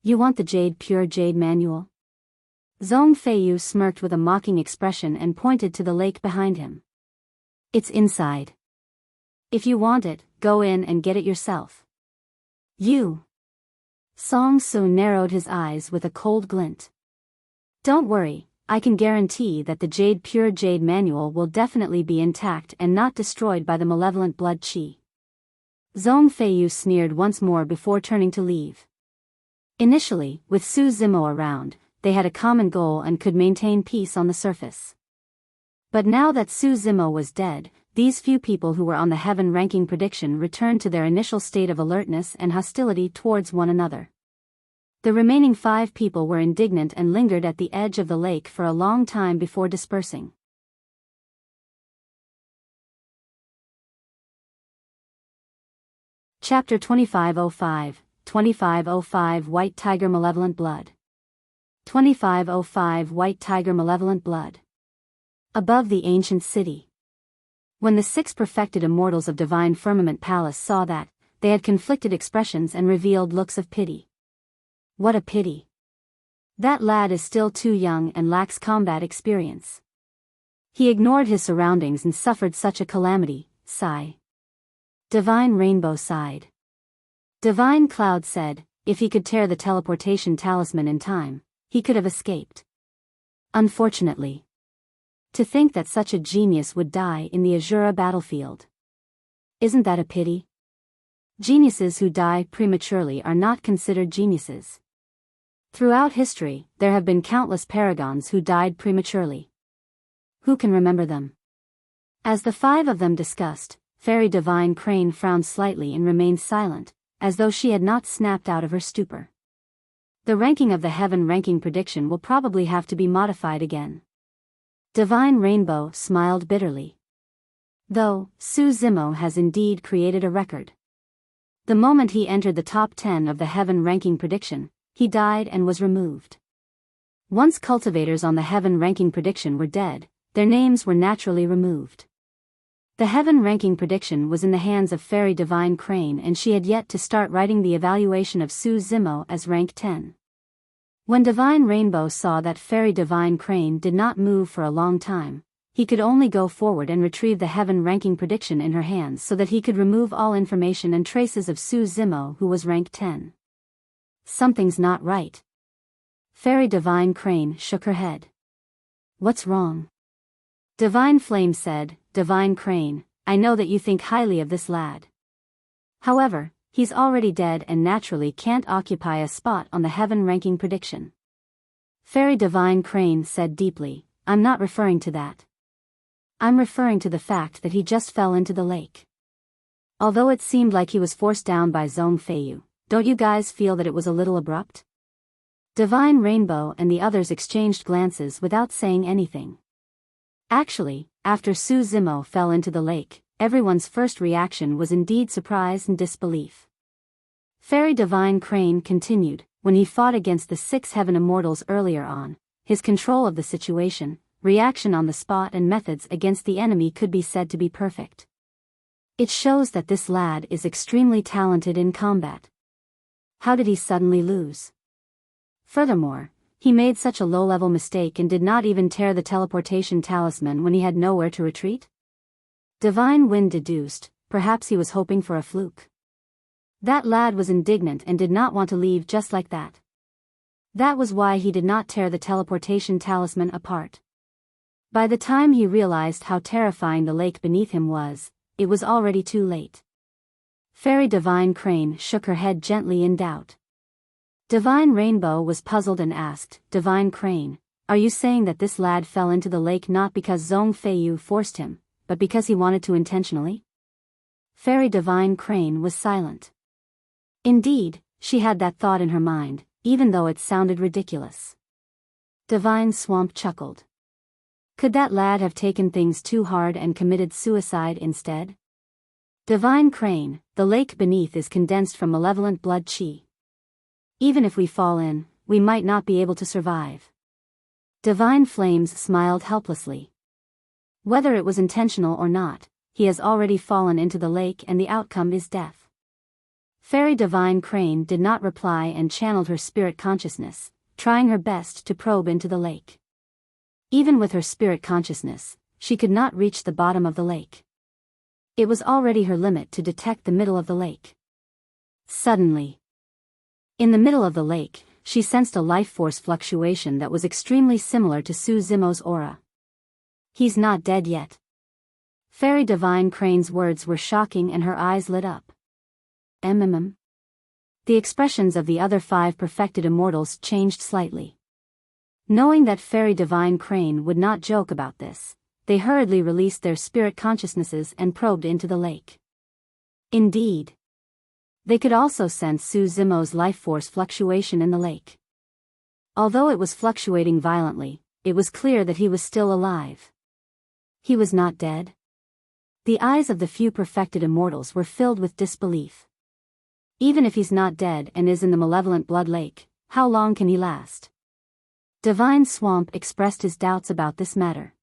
You want the Jade Pure Jade Manual? Zhong Feiyu smirked with a mocking expression and pointed to the lake behind him. It's inside. If you want it, go in and get it yourself. You. Song Su narrowed his eyes with a cold glint. Don't worry, I can guarantee that the Jade Pure Jade Manual will definitely be intact and not destroyed by the malevolent blood qi. Zhong Feiyu sneered once more before turning to leave. Initially, with Su Zimo around, they had a common goal and could maintain peace on the surface. But now that Su Zimo was dead, these few people who were on the heaven ranking prediction returned to their initial state of alertness and hostility towards one another. The remaining 5 people were indignant and lingered at the edge of the lake for a long time before dispersing. Chapter 2505, 2505 White Tiger Malevolent Blood. 2505 White Tiger Malevolent Blood. Above the ancient city. When the 6 perfected immortals of Divine Firmament Palace saw that, they had conflicted expressions and revealed looks of pity. What a pity. That lad is still too young and lacks combat experience. He ignored his surroundings and suffered such a calamity. Sigh. Divine Rainbow sighed. Divine Cloud said, if he could tear the teleportation talisman in time, he could have escaped. Unfortunately. To think that such a genius would die in the Azura battlefield. Isn't that a pity? Geniuses who die prematurely are not considered geniuses. Throughout history, there have been countless paragons who died prematurely. Who can remember them? As the five of them discussed, Fairy Divine Crane frowned slightly and remained silent, as though she had not snapped out of her stupor. The ranking of the heaven ranking prediction will probably have to be modified again. Divine Rainbow smiled bitterly. Though, Su Zimo has indeed created a record. The moment he entered the top 10 of the heaven ranking prediction, he died and was removed. Once cultivators on the heaven ranking prediction were dead, their names were naturally removed. The heaven ranking prediction was in the hands of Fairy Divine Crane and she had yet to start writing the evaluation of Su Zimo as rank 10. When Divine Rainbow saw that Fairy Divine Crane did not move for a long time, he could only go forward and retrieve the heaven ranking prediction in her hands so that he could remove all information and traces of Su Zimo, who was rank 10. Something's not right. Fairy Divine Crane shook her head. What's wrong? Divine Flame said, Divine Crane, I know that you think highly of this lad. However, he's already dead and naturally can't occupy a spot on the heaven ranking prediction. Fairy Divine Crane said deeply, I'm not referring to that. I'm referring to the fact that he just fell into the lake. Although it seemed like he was forced down by Zhong Feiyu, don't you guys feel that it was a little abrupt? Divine Rainbow and the others exchanged glances without saying anything. Actually, after Su Zimo fell into the lake, everyone's first reaction was indeed surprise and disbelief. Fairy Divine Crane continued, when he fought against the 6 heaven immortals earlier on, his control of the situation, reaction on the spot and methods against the enemy could be said to be perfect. It shows that this lad is extremely talented in combat. How did he suddenly lose? Furthermore, he made such a low-level mistake and did not even tear the teleportation talisman when he had nowhere to retreat? Divine Wind deduced, perhaps he was hoping for a fluke. That lad was indignant and did not want to leave just like that. That was why he did not tear the teleportation talisman apart. By the time he realized how terrifying the lake beneath him was, it was already too late. Fairy Divine Crane shook her head gently in doubt. Divine Rainbow was puzzled and asked, Divine Crane, are you saying that this lad fell into the lake not because Zhong Feiyu forced him, but because he wanted to intentionally? Fairy Divine Crane was silent. Indeed, she had that thought in her mind, even though it sounded ridiculous. Divine Swamp chuckled. Could that lad have taken things too hard and committed suicide instead? Divine Crane, the lake beneath is condensed from malevolent blood chi. Even if we fall in, we might not be able to survive. Divine Flames smiled helplessly. Whether it was intentional or not, he has already fallen into the lake and the outcome is death. Fairy Divine Crane did not reply and channeled her spirit consciousness, trying her best to probe into the lake. Even with her spirit consciousness, she could not reach the bottom of the lake. It was already her limit to detect the middle of the lake. Suddenly, in the middle of the lake, she sensed a life force fluctuation that was extremely similar to Su Zimo's aura. He's not dead yet. Fairy Divine Crane's words were shocking and her eyes lit up. The expressions of the other 5 perfected immortals changed slightly. Knowing that Fairy Divine Crane would not joke about this, they hurriedly released their spirit consciousnesses and probed into the lake. Indeed, they could also sense Su Zimo's life force fluctuation in the lake. Although it was fluctuating violently, it was clear that he was still alive. He was not dead. The eyes of the few perfected immortals were filled with disbelief. Even if he's not dead and is in the malevolent blood lake, how long can he last? Divine Swamp expressed his doubts about this matter.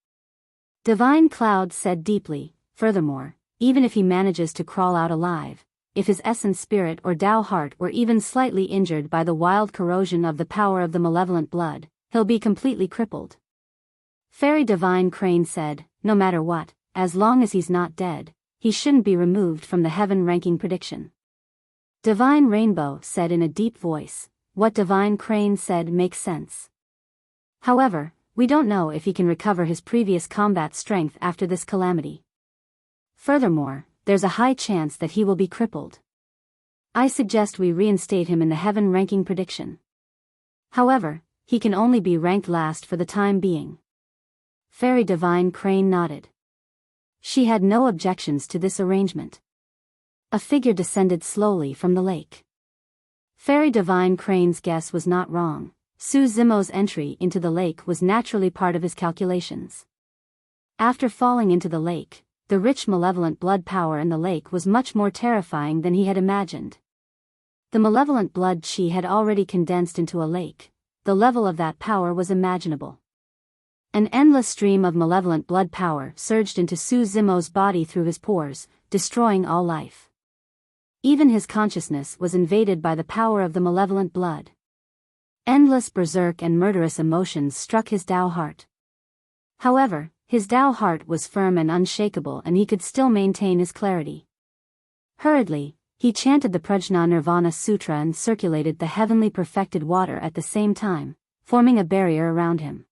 Divine Cloud said deeply, furthermore, even if he manages to crawl out alive, if his essence spirit or Tao heart were even slightly injured by the wild corrosion of the power of the malevolent blood, he'll be completely crippled. Fairy Divine Crane said, no matter what, as long as he's not dead, he shouldn't be removed from the heaven-ranking prediction. Divine Rainbow said in a deep voice, what Divine Crane said makes sense. However, we don't know if he can recover his previous combat strength after this calamity. Furthermore, there's a high chance that he will be crippled. I suggest we reinstate him in the heaven-ranking prediction. However, he can only be ranked last for the time being. Fairy Divine Crane nodded. She had no objections to this arrangement. A figure descended slowly from the lake. Fairy Divine Crane's guess was not wrong. Su Zimo's entry into the lake was naturally part of his calculations. After falling into the lake, the rich malevolent blood power in the lake was much more terrifying than he had imagined. The malevolent blood chi had already condensed into a lake. The level of that power was imaginable. An endless stream of malevolent blood power surged into Su Zimo's body through his pores, destroying all life. Even his consciousness was invaded by the power of the malevolent blood. Endless berserk and murderous emotions struck his Tao heart. However, his Tao heart was firm and unshakable, and he could still maintain his clarity. Hurriedly, he chanted the Prajna Nirvana Sutra and circulated the heavenly perfected water at the same time, forming a barrier around him.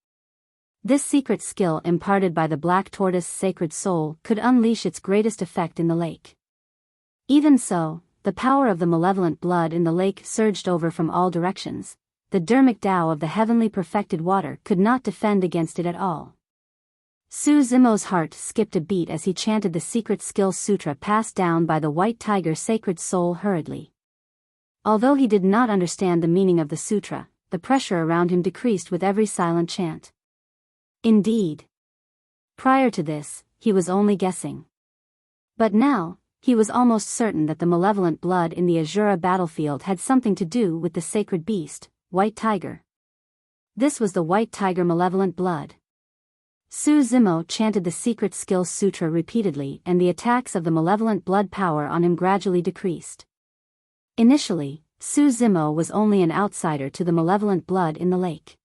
This secret skill imparted by the Black Tortoise's sacred soul could unleash its greatest effect in the lake. Even so, the power of the malevolent blood in the lake surged over from all directions. The dermic Tao of the heavenly perfected water could not defend against it at all. Su Zimo's heart skipped a beat as he chanted the secret skill sutra passed down by the White Tiger sacred soul hurriedly. Although he did not understand the meaning of the sutra, the pressure around him decreased with every silent chant. Indeed. Prior to this, he was only guessing. But now, he was almost certain that the malevolent blood in the Azura battlefield had something to do with the sacred beast, White Tiger. This was the White Tiger malevolent blood. Su Zimo chanted the secret skill sutra repeatedly, and the attacks of the malevolent blood power on him gradually decreased. Initially, Su Zimo was only an outsider to the malevolent blood in the lake.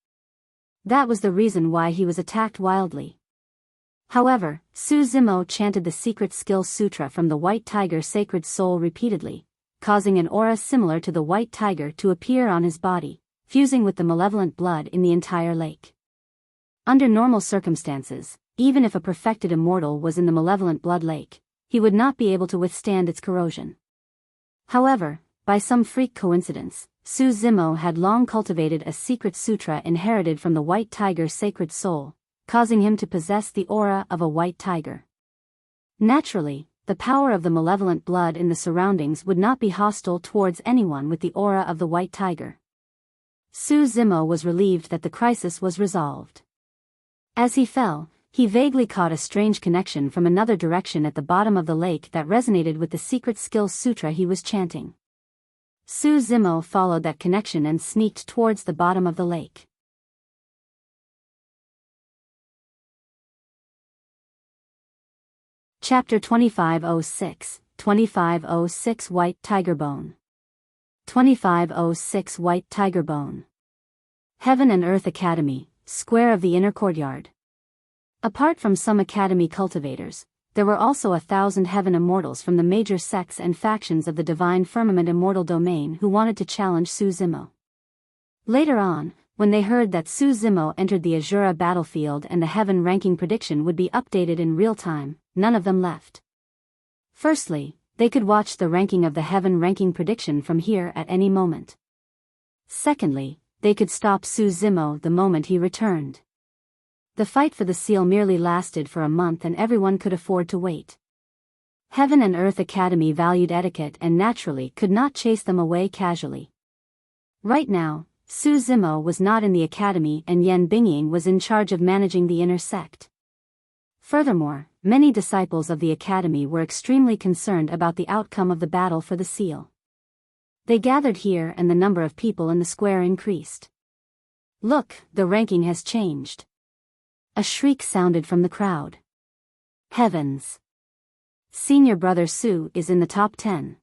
That was the reason why he was attacked wildly. However, Su Zimo chanted the secret skill sutra from the White Tiger sacred soul repeatedly, causing an aura similar to the White Tiger to appear on his body, fusing with the malevolent blood in the entire lake. Under normal circumstances, even if a perfected immortal was in the malevolent blood lake, he would not be able to withstand its corrosion. However, by some freak coincidence, Su Zimo had long cultivated a secret sutra inherited from the White Tiger's sacred soul, causing him to possess the aura of a white tiger. Naturally, the power of the malevolent blood in the surroundings would not be hostile towards anyone with the aura of the White Tiger. Su Zimo was relieved that the crisis was resolved. As he fell, he vaguely caught a strange connection from another direction at the bottom of the lake that resonated with the secret skill sutra he was chanting. Su Zimo followed that connection and sneaked towards the bottom of the lake. Chapter 2506, 2506 White Tiger Bone. 2506 White Tiger Bone. Heaven and Earth Academy, Square of the Inner Courtyard. Apart from some academy cultivators, there were also 1,000 heaven immortals from the major sects and factions of the Divine Firmament Immortal Domain who wanted to challenge Su Zimo. Later on, when they heard that Su Zimo entered the Azura battlefield and the heaven ranking prediction would be updated in real time, none of them left. Firstly, they could watch the ranking of the heaven ranking prediction from here at any moment. Secondly, they could stop Su Zimo the moment he returned. The fight for the seal merely lasted for a month and everyone could afford to wait. Heaven and Earth Academy valued etiquette and naturally could not chase them away casually. Right now, Su Zimo was not in the academy and Yan Bingying was in charge of managing the inner sect. Furthermore, many disciples of the academy were extremely concerned about the outcome of the battle for the seal. They gathered here and the number of people in the square increased. Look, the ranking has changed. A shriek sounded from the crowd. Heavens! Senior brother Su is in the top 10.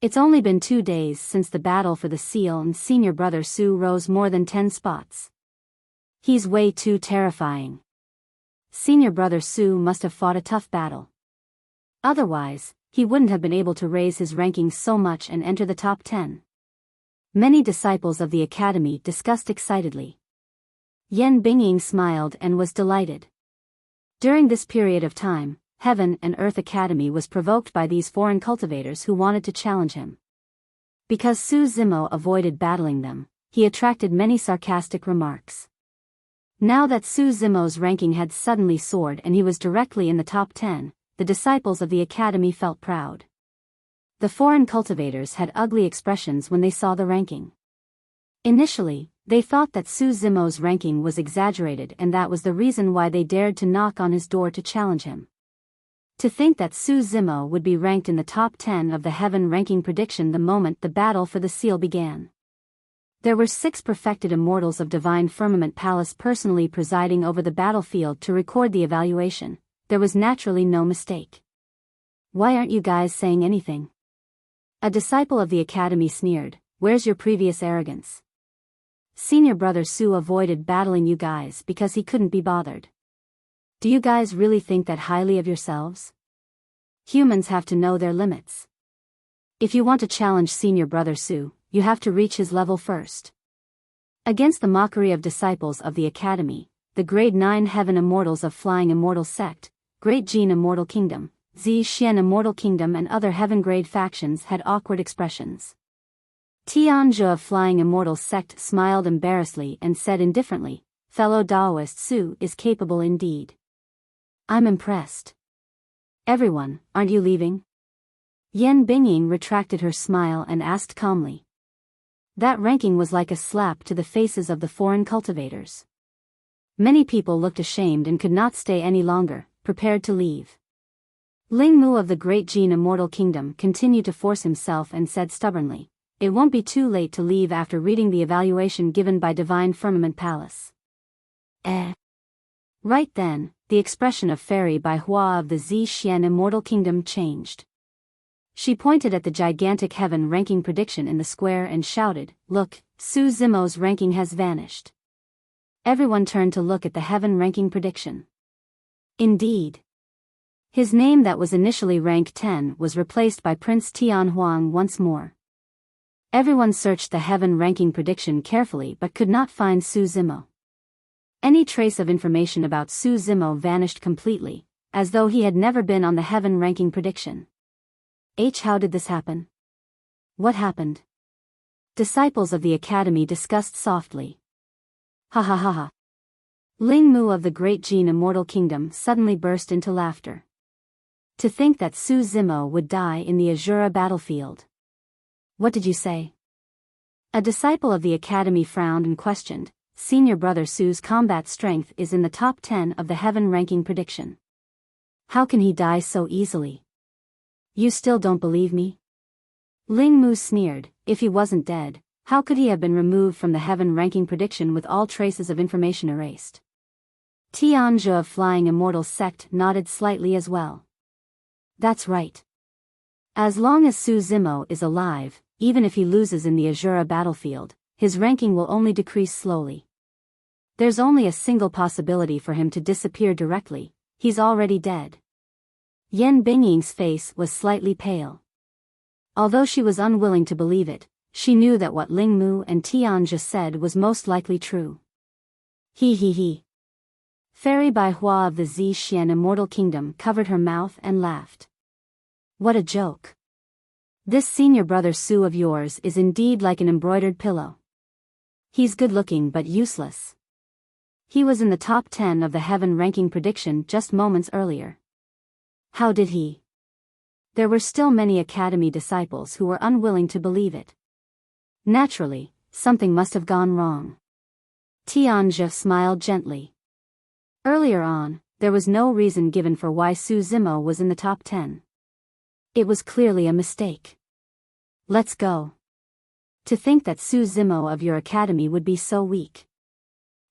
It's only been 2 days since the battle for the seal and senior brother Su rose more than 10 spots. He's way too terrifying. Senior brother Su must have fought a tough battle. Otherwise, he wouldn't have been able to raise his ranking so much and enter the top 10. Many disciples of the academy discussed excitedly. Yan Bingying smiled and was delighted. During this period of time, Heaven and Earth Academy was provoked by these foreign cultivators who wanted to challenge him. Because Su Zimo avoided battling them, he attracted many sarcastic remarks. Now that Su Zimo's ranking had suddenly soared and he was directly in the top 10, the disciples of the academy felt proud. The foreign cultivators had ugly expressions when they saw the ranking. Initially, they thought that Su Zimo's ranking was exaggerated and that was the reason why they dared to knock on his door to challenge him. To think that Su Zimo would be ranked in the top 10 of the Heaven ranking prediction the moment the battle for the seal began. There were 6 perfected immortals of Divine Firmament Palace personally presiding over the battlefield to record the evaluation. There was naturally no mistake. Why aren't you guys saying anything? A disciple of the academy sneered, where's your previous arrogance? Senior brother Su avoided battling you guys because he couldn't be bothered. Do you guys really think that highly of yourselves? Humans have to know their limits. If you want to challenge senior brother Su, you have to reach his level first. Against the mockery of disciples of the academy, the grade 9 Heaven Immortals of Flying Immortal Sect, Great Jin Immortal Kingdom, Zi Xian Immortal Kingdom and other Heaven grade factions had awkward expressions. Tianzhe of Flying Immortal Sect smiled embarrassedly and said indifferently, fellow Daoist Su is capable indeed. I'm impressed. Everyone, aren't you leaving? Yan Bingying retracted her smile and asked calmly. That ranking was like a slap to the faces of the foreign cultivators. Many people looked ashamed and could not stay any longer, prepared to leave. Ling Mu of the Great Jin Immortal Kingdom continued to force himself and said stubbornly, it won't be too late to leave after reading the evaluation given by Divine Firmament Palace. Right then, the expression of Fairy Bai Hua of the Zi Xian Immortal Kingdom changed. She pointed at the gigantic Heaven ranking prediction in the square and shouted, look, Su Zimo's ranking has vanished. Everyone turned to look at the Heaven ranking prediction. Indeed. His name that was initially rank 10 was replaced by Prince Tian Huang once more. Everyone searched the Heaven ranking prediction carefully but could not find Su Zimo. Any trace of information about Su Zimo vanished completely, as though he had never been on the Heaven ranking prediction. How did this happen? What happened? Disciples of the academy discussed softly. Ha ha ha ha. Ling Mu of the Great Jin Immortal Kingdom suddenly burst into laughter. To think that Su Zimo would die in the Azura battlefield. What did you say? A disciple of the academy frowned and questioned. Senior brother Su's combat strength is in the top 10 of the Heaven ranking prediction. How can he die so easily? You still don't believe me? Ling Mu sneered, if he wasn't dead, how could he have been removed from the Heaven ranking prediction with all traces of information erased? Tianzhe of Flying Immortal Sect nodded slightly as well. That's right. As long as Su Zimo is alive, even if he loses in the Azura battlefield, his ranking will only decrease slowly. There's only a single possibility for him to disappear directly, he's already dead. Yan Bingying's face was slightly pale. Although she was unwilling to believe it, she knew that what Ling Mu and Tianzhe said was most likely true. He. Fairy Bai Hua of the Zi Xian Immortal Kingdom covered her mouth and laughed. What a joke. This senior brother Su of yours is indeed like an embroidered pillow. He's good-looking but useless. He was in the top 10 of the Heaven ranking prediction just moments earlier. How did he? There were still many academy disciples who were unwilling to believe it. Naturally, something must have gone wrong. Tianzhe smiled gently. Earlier on, there was no reason given for why Su Zimo was in the top 10. It was clearly a mistake. Let's go. To think that Su Zimo of your academy would be so weak.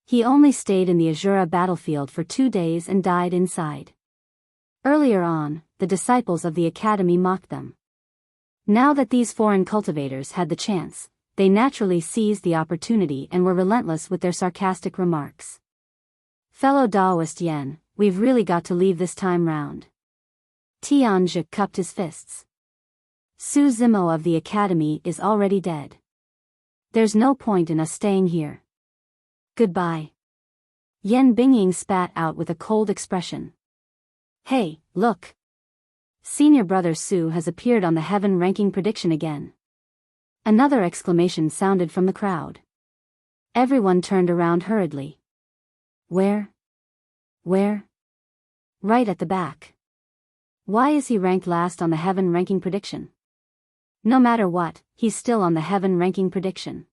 He only stayed in the Azura battlefield for 2 days and died inside. Earlier on, the disciples of the academy mocked them. Now that these foreign cultivators had the chance, they naturally seized the opportunity and were relentless with their sarcastic remarks. Fellow Daoist Yen, we've really got to leave this time round. Tianzhi cupped his fists. Su Zimo of the academy is already dead. There's no point in us staying here. Goodbye. Yen Bingying spat out with a cold expression. Hey, look. Senior brother Su has appeared on the heaven ranking prediction again. Another exclamation sounded from the crowd. Everyone turned around hurriedly. Where? Where? Right at the back. Why is he ranked last on the heaven ranking prediction? No matter what, he's still on the heaven ranking prediction.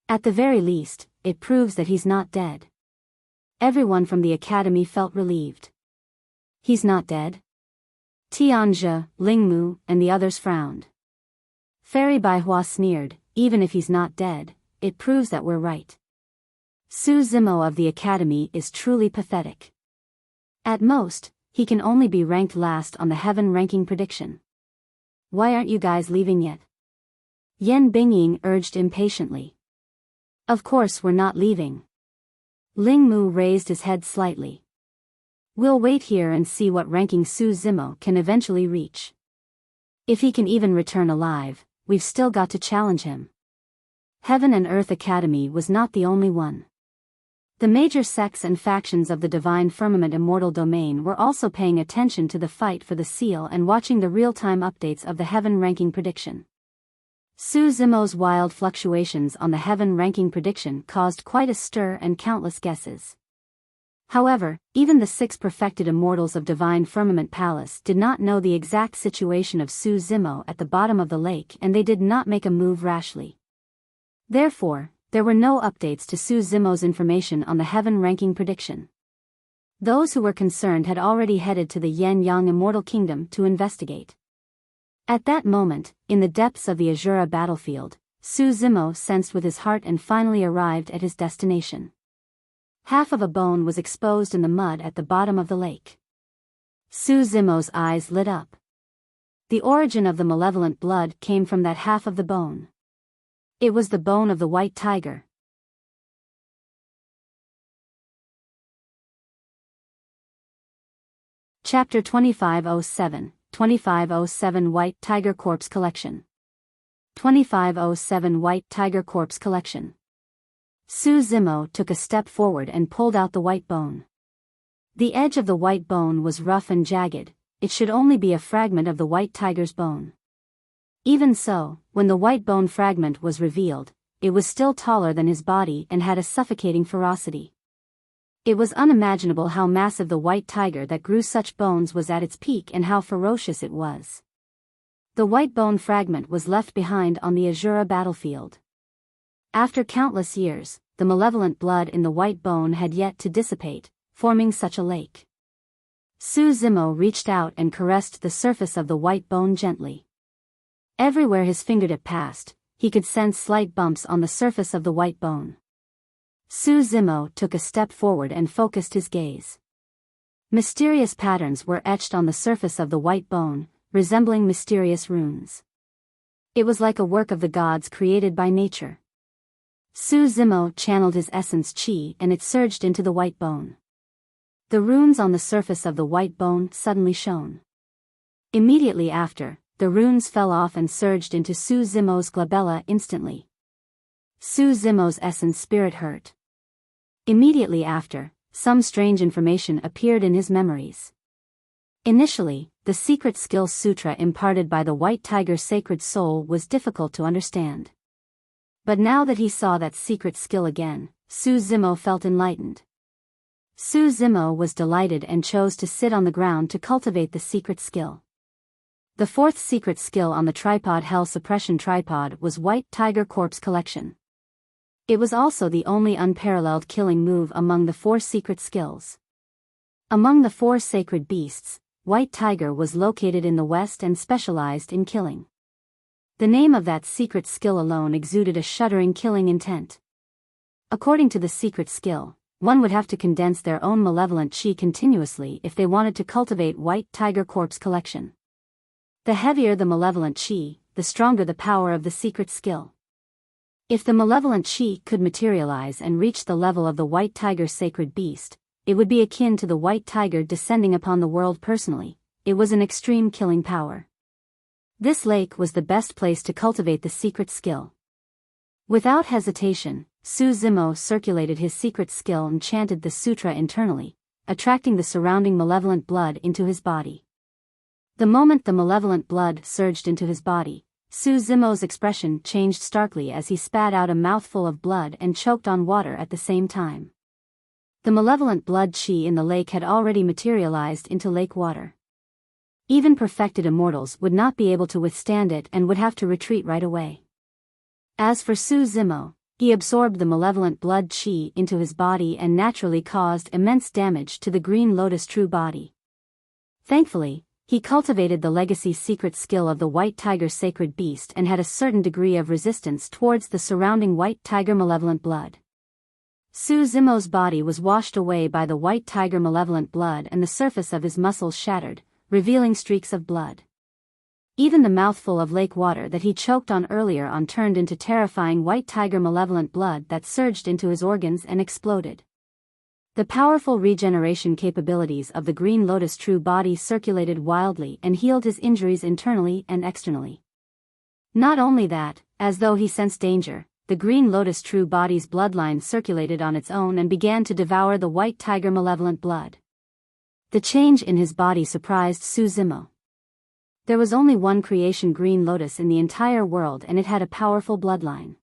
At the very least, it proves that he's not dead. Everyone from the academy felt relieved. He's not dead? Tianzhi, Lingmu, and the others frowned. Fairy Baihua sneered, even if he's not dead, it proves that we're right. Su Zimo of the academy is truly pathetic. At most, he can only be ranked last on the heaven ranking prediction. Why aren't you guys leaving yet? Yen Bingying urged impatiently. Of course we're not leaving. Lingmu raised his head slightly. We'll wait here and see what ranking Su Zimo can eventually reach. If he can even return alive, we've still got to challenge him. Heaven and Earth Academy was not the only one. The major sects and factions of the Divine Firmament Immortal Domain were also paying attention to the fight for the seal and watching the real-time updates of the heaven ranking prediction. Su Zimo's wild fluctuations on the heaven ranking prediction caused quite a stir and countless guesses. However, even the 6 perfected immortals of Divine Firmament Palace did not know the exact situation of Su Zimo at the bottom of the lake, and they did not make a move rashly. Therefore, there were no updates to Su Zimo's information on the heaven ranking prediction. Those who were concerned had already headed to the Yen-Yang Immortal Kingdom to investigate. At that moment, in the depths of the Azura battlefield, Su Zimo sensed with his heart and finally arrived at his destination. Half of a bone was exposed in the mud at the bottom of the lake. Su Zimo's eyes lit up. The origin of the malevolent blood came from that half of the bone. It was the bone of the white tiger. Chapter 2507, 2507 White Tiger Corpse Collection. 2507 White Tiger Corpse Collection. Su Zimo took a step forward and pulled out the white bone. The edge of the white bone was rough and jagged, it should only be a fragment of the white tiger's bone. Even so, when the white bone fragment was revealed, it was still taller than his body and had a suffocating ferocity. It was unimaginable how massive the white tiger that grew such bones was at its peak and how ferocious it was. The white bone fragment was left behind on the Azura battlefield. After countless years, the malevolent blood in the white bone had yet to dissipate, forming such a lake. Su Zimo reached out and caressed the surface of the white bone gently. Everywhere his fingertip passed, he could sense slight bumps on the surface of the white bone. Su Zimo took a step forward and focused his gaze. Mysterious patterns were etched on the surface of the white bone, resembling mysterious runes. It was like a work of the gods created by nature. Su Zimo channeled his essence chi and it surged into the white bone. The runes on the surface of the white bone suddenly shone. Immediately after, the runes fell off and surged into Su Zimo's glabella instantly. Su Zimo's essence spirit hurt. Immediately after, some strange information appeared in his memories. Initially, the secret skill sutra imparted by the white tiger's sacred soul was difficult to understand. But now that he saw that secret skill again, Su Zimo felt enlightened. Su Zimo was delighted and chose to sit on the ground to cultivate the secret skill. The 4th secret skill on the tripod Hell Suppression Tripod was White Tiger Corpse Collection. It was also the only unparalleled killing move among the 4 secret skills. Among the 4 sacred beasts, White Tiger was located in the west and specialized in killing. The name of that secret skill alone exuded a shuddering killing intent. According to the secret skill, one would have to condense their own malevolent chi continuously if they wanted to cultivate White Tiger Corpse Collection. The heavier the malevolent chi, the stronger the power of the secret skill. If the malevolent chi could materialize and reach the level of the white tiger's sacred beast, it would be akin to the white tiger descending upon the world personally. It was an extreme killing power. This lake was the best place to cultivate the secret skill. Without hesitation, Su Zimo circulated his secret skill and chanted the sutra internally, attracting the surrounding malevolent blood into his body. The moment the malevolent blood surged into his body, Su Zimo's expression changed starkly as he spat out a mouthful of blood and choked on water at the same time. The malevolent blood chi in the lake had already materialized into lake water. Even perfected immortals would not be able to withstand it and would have to retreat right away. As for Su Zimo, he absorbed the malevolent blood chi into his body and naturally caused immense damage to the Green Lotus true body. Thankfully, he cultivated the legacy secret skill of the white tiger's sacred beast and had a certain degree of resistance towards the surrounding white tiger malevolent blood. Su Zimo's body was washed away by the white tiger malevolent blood and the surface of his muscles shattered, revealing streaks of blood. Even the mouthful of lake water that he choked on earlier on turned into terrifying white tiger malevolent blood that surged into his organs and exploded. The powerful regeneration capabilities of the Green Lotus true body circulated wildly and healed his injuries internally and externally. Not only that, as though he sensed danger, the Green Lotus true body's bloodline circulated on its own and began to devour the white tiger malevolent blood. The change in his body surprised Su Zimo. There was only one creation Green Lotus in the entire world and it had a powerful bloodline.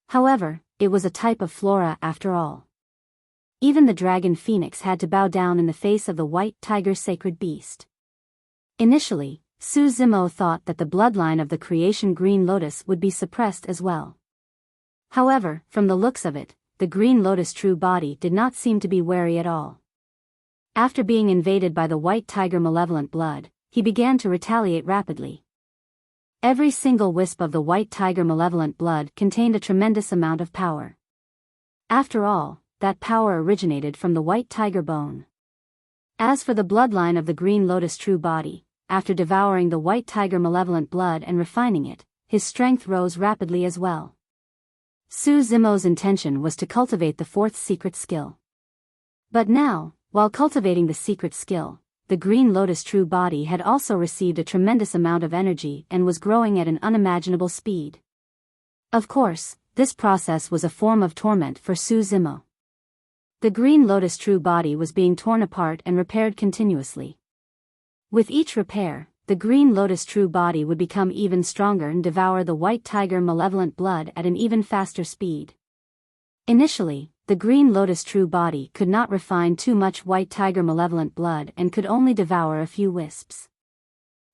However, it was a type of flora after all. Even the dragon phoenix had to bow down in the face of the white tiger's sacred beast. Initially, Su Zimo thought that the bloodline of the creation Green Lotus would be suppressed as well. However, from the looks of it, the Green Lotus true body did not seem to be wary at all. After being invaded by the white tiger malevolent blood, he began to retaliate rapidly. Every single wisp of the white tiger malevolent blood contained a tremendous amount of power. After all, that power originated from the white tiger bone. As for the bloodline of the Green Lotus true body, after devouring the white tiger malevolent blood and refining it, his strength rose rapidly as well. Su Zimo's intention was to cultivate the fourth secret skill. But now, while cultivating the secret skill, the Green Lotus true body had also received a tremendous amount of energy and was growing at an unimaginable speed. Of course, this process was a form of torment for Su Zimo. The Green Lotus true body was being torn apart and repaired continuously. With each repair, the Green Lotus true body would become even stronger and devour the white tiger malevolent blood at an even faster speed. Initially, the Green Lotus true body could not refine too much white tiger malevolent blood and could only devour a few wisps.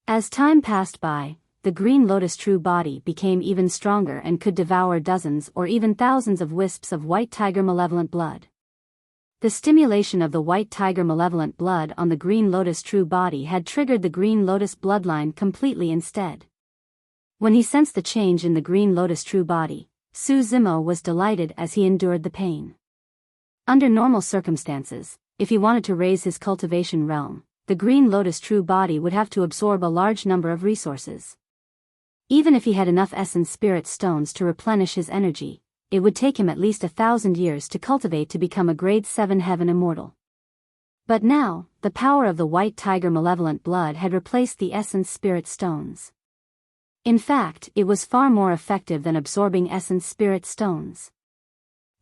As time passed by, the Green Lotus true body became even stronger and could devour dozens or even thousands of wisps of white tiger malevolent blood. The stimulation of the white tiger malevolent blood on the Green Lotus true body had triggered the Green Lotus bloodline completely instead. When he sensed the change in the Green Lotus true body, Su Zimo was delighted as he endured the pain. Under normal circumstances, if he wanted to raise his cultivation realm, the Green Lotus true body would have to absorb a large number of resources. Even if he had enough essence spirit stones to replenish his energy, it would take him at least 1,000 years to cultivate to become a grade 7 heaven immortal. But now, the power of the white tiger malevolent blood had replaced the essence spirit stones. In fact, it was far more effective than absorbing essence spirit stones.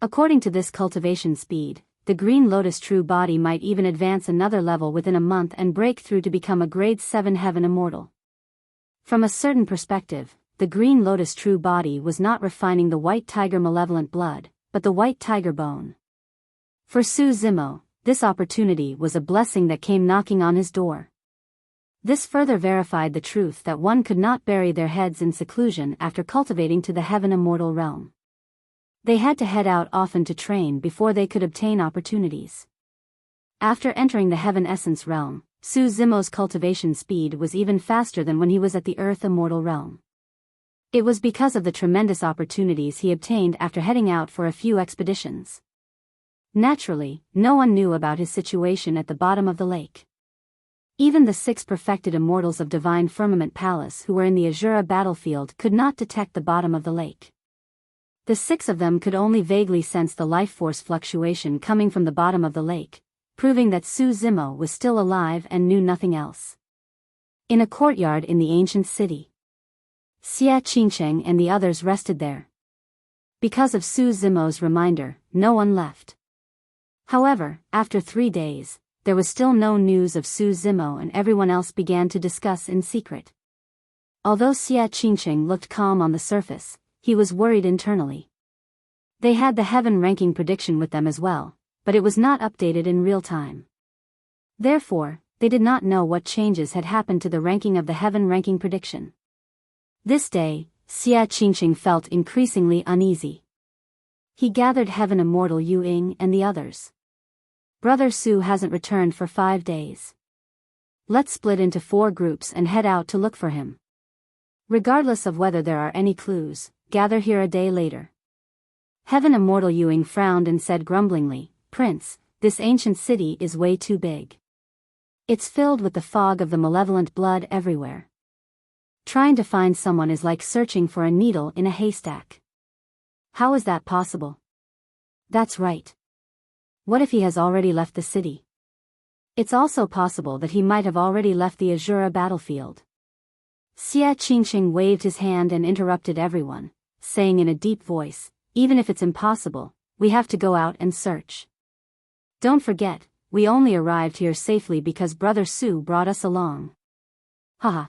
According to this cultivation speed, the Green Lotus true body might even advance another level within a month and break through to become a grade 7 heaven immortal. From a certain perspective, the Green Lotus true body was not refining the white tiger malevolent blood, but the white tiger bone. For Su Zimo, this opportunity was a blessing that came knocking on his door. This further verified the truth that one could not bury their heads in seclusion after cultivating to the heaven immortal realm. They had to head out often to train before they could obtain opportunities. After entering the heaven essence realm, Su Zimo's cultivation speed was even faster than when he was at the earth immortal realm. It was because of the tremendous opportunities he obtained after heading out for a few expeditions. Naturally, no one knew about his situation at the bottom of the lake. Even the 6 perfected immortals of Divine Firmament Palace who were in the Azura battlefield could not detect the bottom of the lake. The 6 of them could only vaguely sense the life force fluctuation coming from the bottom of the lake, proving that Su Zimo was still alive and knew nothing else. In a courtyard in the ancient city, Xia Qingcheng and the others rested there. Because of Su Zimo's reminder, no one left. However, after 3 days, there was still no news of Su Zimo and everyone else began to discuss in secret. Although Xia Qingcheng looked calm on the surface, he was worried internally. They had the heaven ranking prediction with them as well, but it was not updated in real time. Therefore, they did not know what changes had happened to the ranking of the heaven ranking prediction. This day, Xia Qingcheng felt increasingly uneasy. He gathered Heaven Immortal Yu Ying and the others. Brother Su hasn't returned for 5 days. Let's split into 4 groups and head out to look for him. Regardless of whether there are any clues, gather here a day later. Heaven Immortal Yu Ying frowned and said grumblingly, Prince, this ancient city is way too big. It's filled with the fog of the malevolent blood everywhere. Trying to find someone is like searching for a needle in a haystack. How is that possible? That's right. What if he has already left the city? It's also possible that he might have already left the Azura battlefield. Xia Qingcheng waved his hand and interrupted everyone, saying in a deep voice, even if it's impossible, we have to go out and search. Don't forget, we only arrived here safely because Brother Su brought us along. Haha.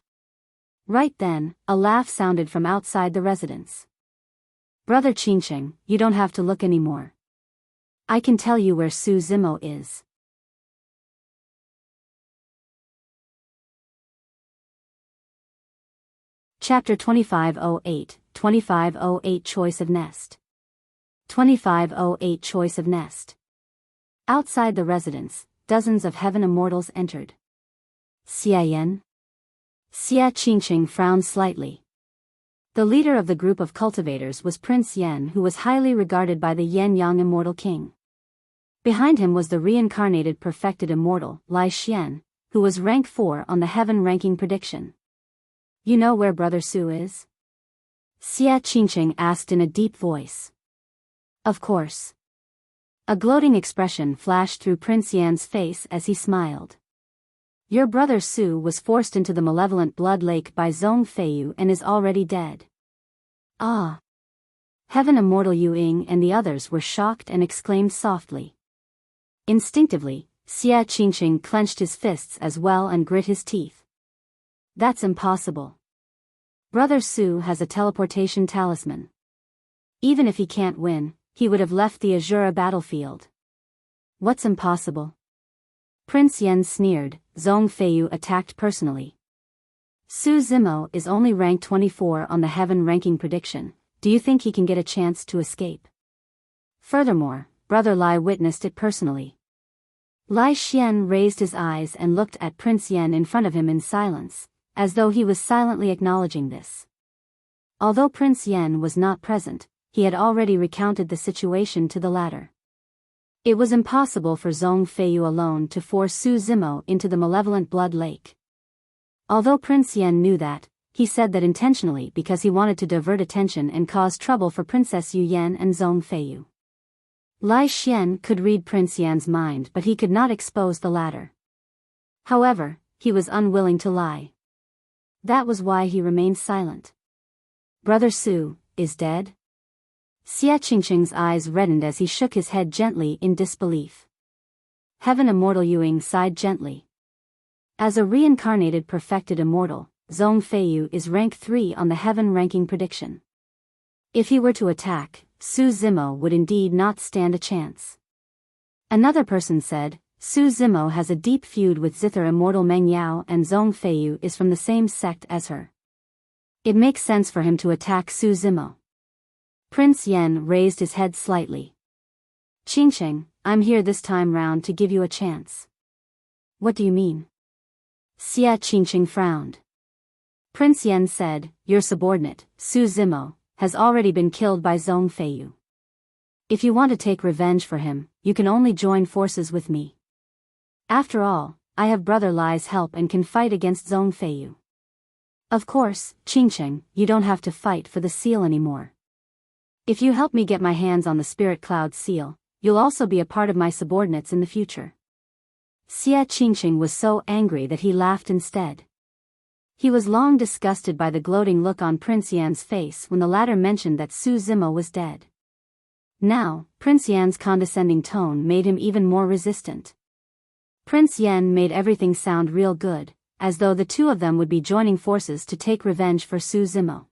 Right then, a laugh sounded from outside the residence. Brother Qingcheng, you don't have to look anymore. I can tell you where Su Zimo is. Chapter 2508, 2508 Choice of Nest. 2508 Choice of Nest. Outside the residence, dozens of heaven immortals entered. Xia Yan? Xia Qingcheng frowned slightly. The leader of the group of cultivators was Prince Yan, who was highly regarded by the Yan-Yang Immortal King. Behind him was the reincarnated perfected immortal, Lai Xian, who was rank 4 on the heaven ranking prediction. You know where Brother Su is? Xia Qingcheng asked in a deep voice. Of course. A gloating expression flashed through Prince Yan's face as he smiled. Your brother Su was forced into the malevolent blood lake by Zhong Feiyu and is already dead. Ah! Heaven Immortal Yu Ying and the others were shocked and exclaimed softly. Instinctively, Xia Qingcheng clenched his fists as well and grit his teeth. That's impossible. Brother Su has a teleportation talisman. Even if he can't win, he would have left the Azura battlefield. What's impossible? Prince Yan sneered. Zhong Feiyu attacked personally. Su Zimo is only ranked 24 on the heaven ranking prediction. Do you think he can get a chance to escape? Furthermore, Brother Lai witnessed it personally. Lai Xian raised his eyes and looked at Prince Yan in front of him in silence, as though he was silently acknowledging this. Although Prince Yan was not present, he had already recounted the situation to the latter. It was impossible for Zhong Feiyu alone to force Su Zimo into the malevolent blood lake. Although Prince Yan knew that, he said that intentionally because he wanted to divert attention and cause trouble for Princess Yu Yan and Zhong Feiyu. Lai Xian could read Prince Yan's mind, but he could not expose the latter. However, he was unwilling to lie. That was why he remained silent. Brother Su is dead? Xia Qingcheng's eyes reddened as he shook his head gently in disbelief. Heaven Immortal Yu Ying sighed gently. As a reincarnated perfected immortal, Zhong Feiyu is rank 3 on the heaven ranking prediction. If he were to attack, Su Zimo would indeed not stand a chance. Another person said, Su Zimo has a deep feud with Zither Immortal Meng Yao and Zhong Feiyu is from the same sect as her. It makes sense for him to attack Su Zimo. Prince Yan raised his head slightly. Qingcheng, I'm here this time round to give you a chance. What do you mean? Xia Qingcheng frowned. Prince Yan said, your subordinate, Su Zimo, has already been killed by Zhong Feiyu. If you want to take revenge for him, you can only join forces with me. After all, I have Brother Lai's help and can fight against Zhong Feiyu. Of course, Qingsheng, you don't have to fight for the seal anymore. If you help me get my hands on the Spirit Cloud seal, you'll also be a part of my subordinates in the future. Xia Qingsheng was so angry that he laughed instead. He was long disgusted by the gloating look on Prince Yan's face when the latter mentioned that Su Zimo was dead. Now, Prince Yan's condescending tone made him even more resistant. Prince Yan made everything sound real good, as though the two of them would be joining forces to take revenge for Su Zimo.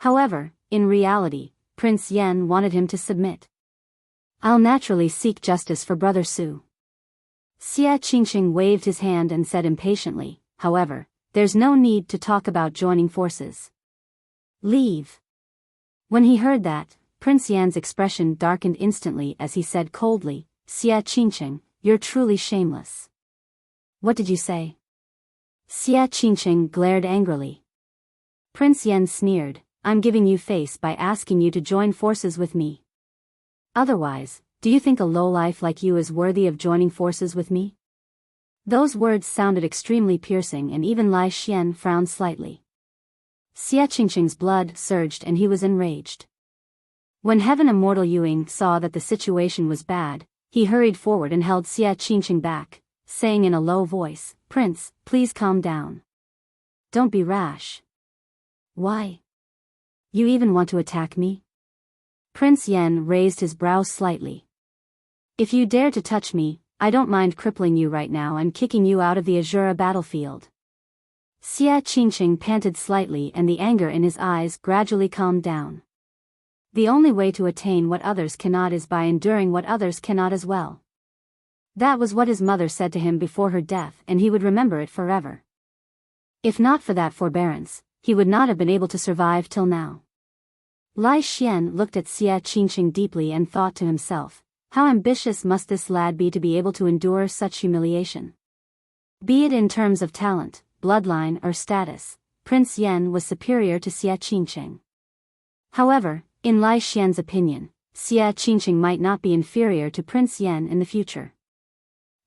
However, in reality, Prince Yan wanted him to submit. I'll naturally seek justice for Brother Su. Xia Qingsheng waved his hand and said impatiently, however, there's no need to talk about joining forces. Leave. When he heard that, Prince Yan's expression darkened instantly as he said coldly, Xia Qingsheng, you're truly shameless. What did you say? Xia Qingsheng glared angrily. Prince Yan sneered, I'm giving you face by asking you to join forces with me. Otherwise, do you think a lowlife like you is worthy of joining forces with me? Those words sounded extremely piercing and even Lai Xian frowned slightly. Xia Qingsheng's blood surged and he was enraged. When Heaven Immortal Yuing saw that the situation was bad, he hurried forward and held Xia Qingsheng back, saying in a low voice, Prince, please calm down. Don't be rash. Why? You even want to attack me? Prince Yan raised his brows slightly. If you dare to touch me, I don't mind crippling you right now and kicking you out of the Azura battlefield. Xia Qingsheng panted slightly and the anger in his eyes gradually calmed down. The only way to attain what others cannot is by enduring what others cannot as well. That was what his mother said to him before her death and he would remember it forever. If not for that forbearance, he would not have been able to survive till now. Lai Xian looked at Xia Qingsheng deeply and thought to himself, how ambitious must this lad be to be able to endure such humiliation? Be it in terms of talent, bloodline or status, Prince Yan was superior to Xia Qingsheng. However, in Lai Xian's opinion, Xia Qingsheng might not be inferior to Prince Yan in the future.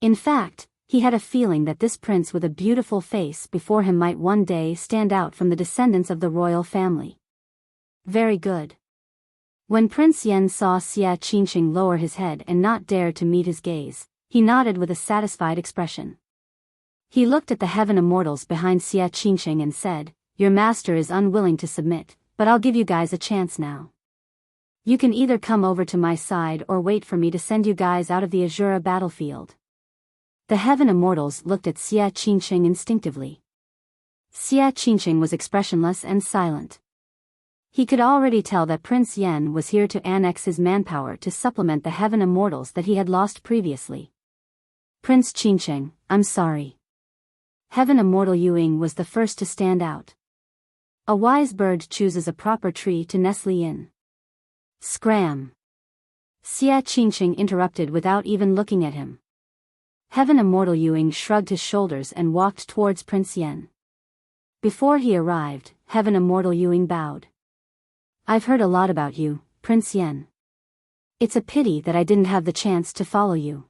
In fact, he had a feeling that this prince with a beautiful face before him might one day stand out from the descendants of the royal family. Very good. When Prince Yan saw Xia Qingsheng lower his head and not dare to meet his gaze, he nodded with a satisfied expression. He looked at the Heaven Immortals behind Xia Qingsheng and said, your master is unwilling to submit, but I'll give you guys a chance now. You can either come over to my side or wait for me to send you guys out of the Azura battlefield. The Heaven Immortals looked at Xia Qingsheng instinctively. Xia Qingsheng was expressionless and silent. He could already tell that Prince Yan was here to annex his manpower to supplement the Heaven Immortals that he had lost previously. Prince Qingsheng, I'm sorry. Heaven Immortal Yuing was the first to stand out. A wise bird chooses a proper tree to nestle in. Scram! Xia Qingsheng interrupted without even looking at him. Heaven Immortal Yuing shrugged his shoulders and walked towards Prince Yan. Before he arrived, Heaven Immortal Yuing bowed. I've heard a lot about you, Prince Yan. It's a pity that I didn't have the chance to follow you.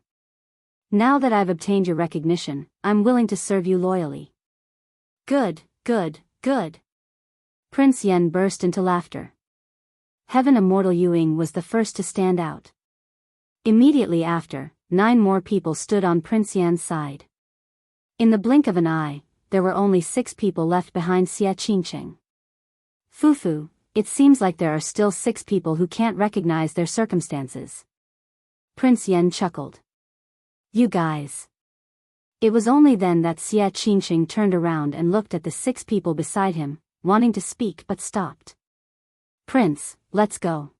Now that I've obtained your recognition, I'm willing to serve you loyally. Good, good, good. Prince Yan burst into laughter. Heaven Immortal Yuing was the first to stand out. Immediately after, 9 more people stood on Prince Yan's side. In the blink of an eye, there were only 6 people left behind Xia Qingsheng. Fufu, it seems like there are still 6 people who can't recognize their circumstances. Prince Yan chuckled. You guys. It was only then that Xia Qingsheng turned around and looked at the 6 people beside him, wanting to speak but stopped. Prince, let's go.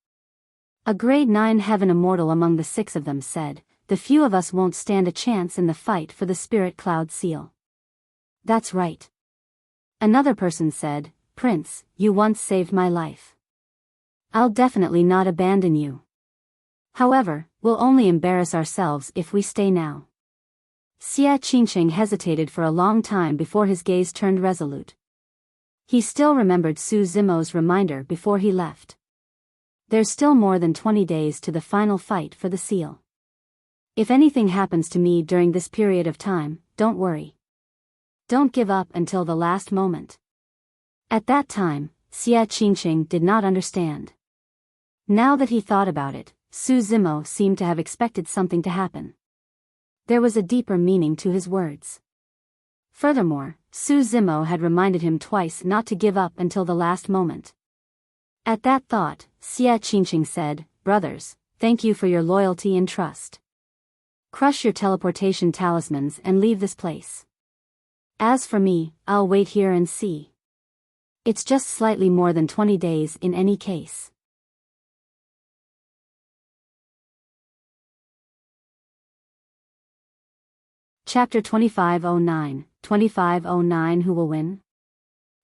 A grade 9 Heaven Immortal among the 6 of them said, the few of us won't stand a chance in the fight for the Spirit Cloud seal. That's right. Another person said, Prince, you once saved my life. I'll definitely not abandon you. However, we'll only embarrass ourselves if we stay now. Xia Qingsheng hesitated for a long time before his gaze turned resolute. He still remembered Su Zimo's reminder before he left. There's still more than 20 days to the final fight for the seal. If anything happens to me during this period of time, don't worry. Don't give up until the last moment. At that time, Xia Qingqing did not understand. Now that he thought about it, Su Zimo seemed to have expected something to happen. There was a deeper meaning to his words. Furthermore, Su Zimo had reminded him twice not to give up until the last moment. At that thought, Xia Qingqing said, "Brothers, thank you for your loyalty and trust. Crush your teleportation talismans and leave this place. As for me, I'll wait here and see. It's just slightly more than 20 days in any case." Chapter 2509, 2509 Who will win?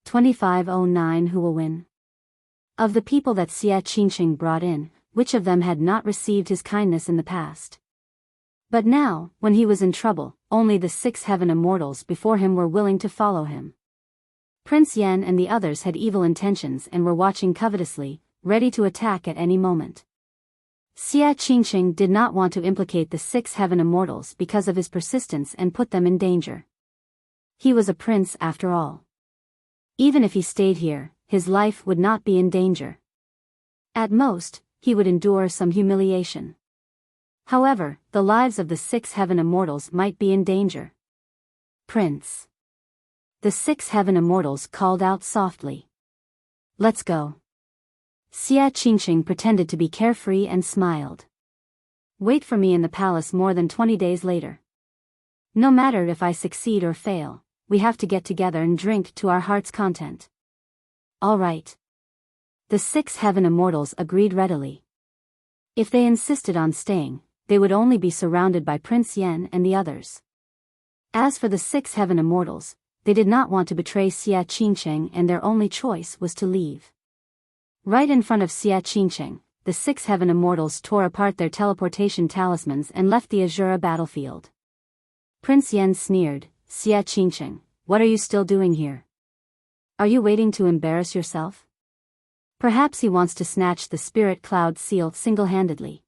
2509 Who will win? Of the people that Xia Qingqing brought in, which of them had not received his kindness in the past? But now, when he was in trouble, only the 6 heaven immortals before him were willing to follow him. Prince Yan and the others had evil intentions and were watching covetously, ready to attack at any moment. Xia Qingqing did not want to implicate the 6 heaven immortals because of his persistence and put them in danger. He was a prince after all. Even if he stayed here, his life would not be in danger. At most, he would endure some humiliation. However, the lives of the 6 heaven immortals might be in danger. "Prince." The 6 heaven immortals called out softly. "Let's go." Xia Qingqing pretended to be carefree and smiled. "Wait for me in the palace more than 20 days later. No matter if I succeed or fail, we have to get together and drink to our heart's content." "All right." The 6 heaven immortals agreed readily. If they insisted on staying, they would only be surrounded by Prince Yan and the others. As for the 6 heaven immortals, they did not want to betray Xia Qingqing and their only choice was to leave. Right in front of Xia Qingqing, the 6 heaven immortals tore apart their teleportation talismans and left the Azura battlefield. Prince Yan sneered, "Xia Qingqing, what are you still doing here? Are you waiting to embarrass yourself?" Perhaps he wants to snatch the spirit cloud seal single-handedly.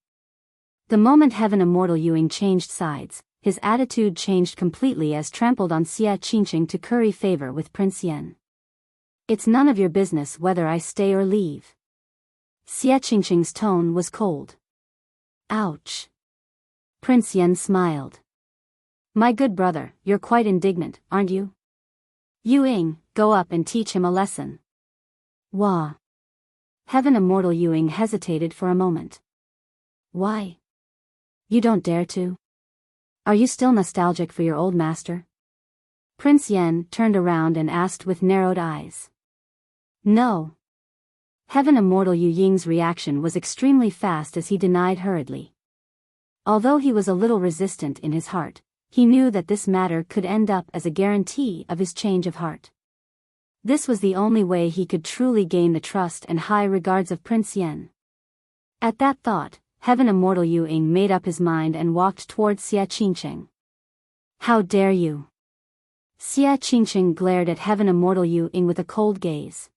The moment Heaven Immortal Yuing changed sides, his attitude changed completely as trampled on Xia Qingqing to curry favor with Prince Yan. "It's none of your business whether I stay or leave." Xia Qingqing's tone was cold. "Ouch." Prince Yan smiled. "My good brother, you're quite indignant, aren't you? Yuing, go up and teach him a lesson." "Wah." Heaven Immortal Yuing hesitated for a moment. "Why? You don't dare to? Are you still nostalgic for your old master?" Prince Yan turned around and asked with narrowed eyes. "No." Heaven Immortal Yu Ying's reaction was extremely fast as he denied hurriedly. Although he was a little resistant in his heart, he knew that this matter could end up as a guarantee of his change of heart. This was the only way he could truly gain the trust and high regards of Prince Yan. At that thought, Heaven Immortal Yu Ying made up his mind and walked towards Xia Qingqing. "How dare you!" Xia Qingqing glared at Heaven Immortal Yu Ying with a cold gaze.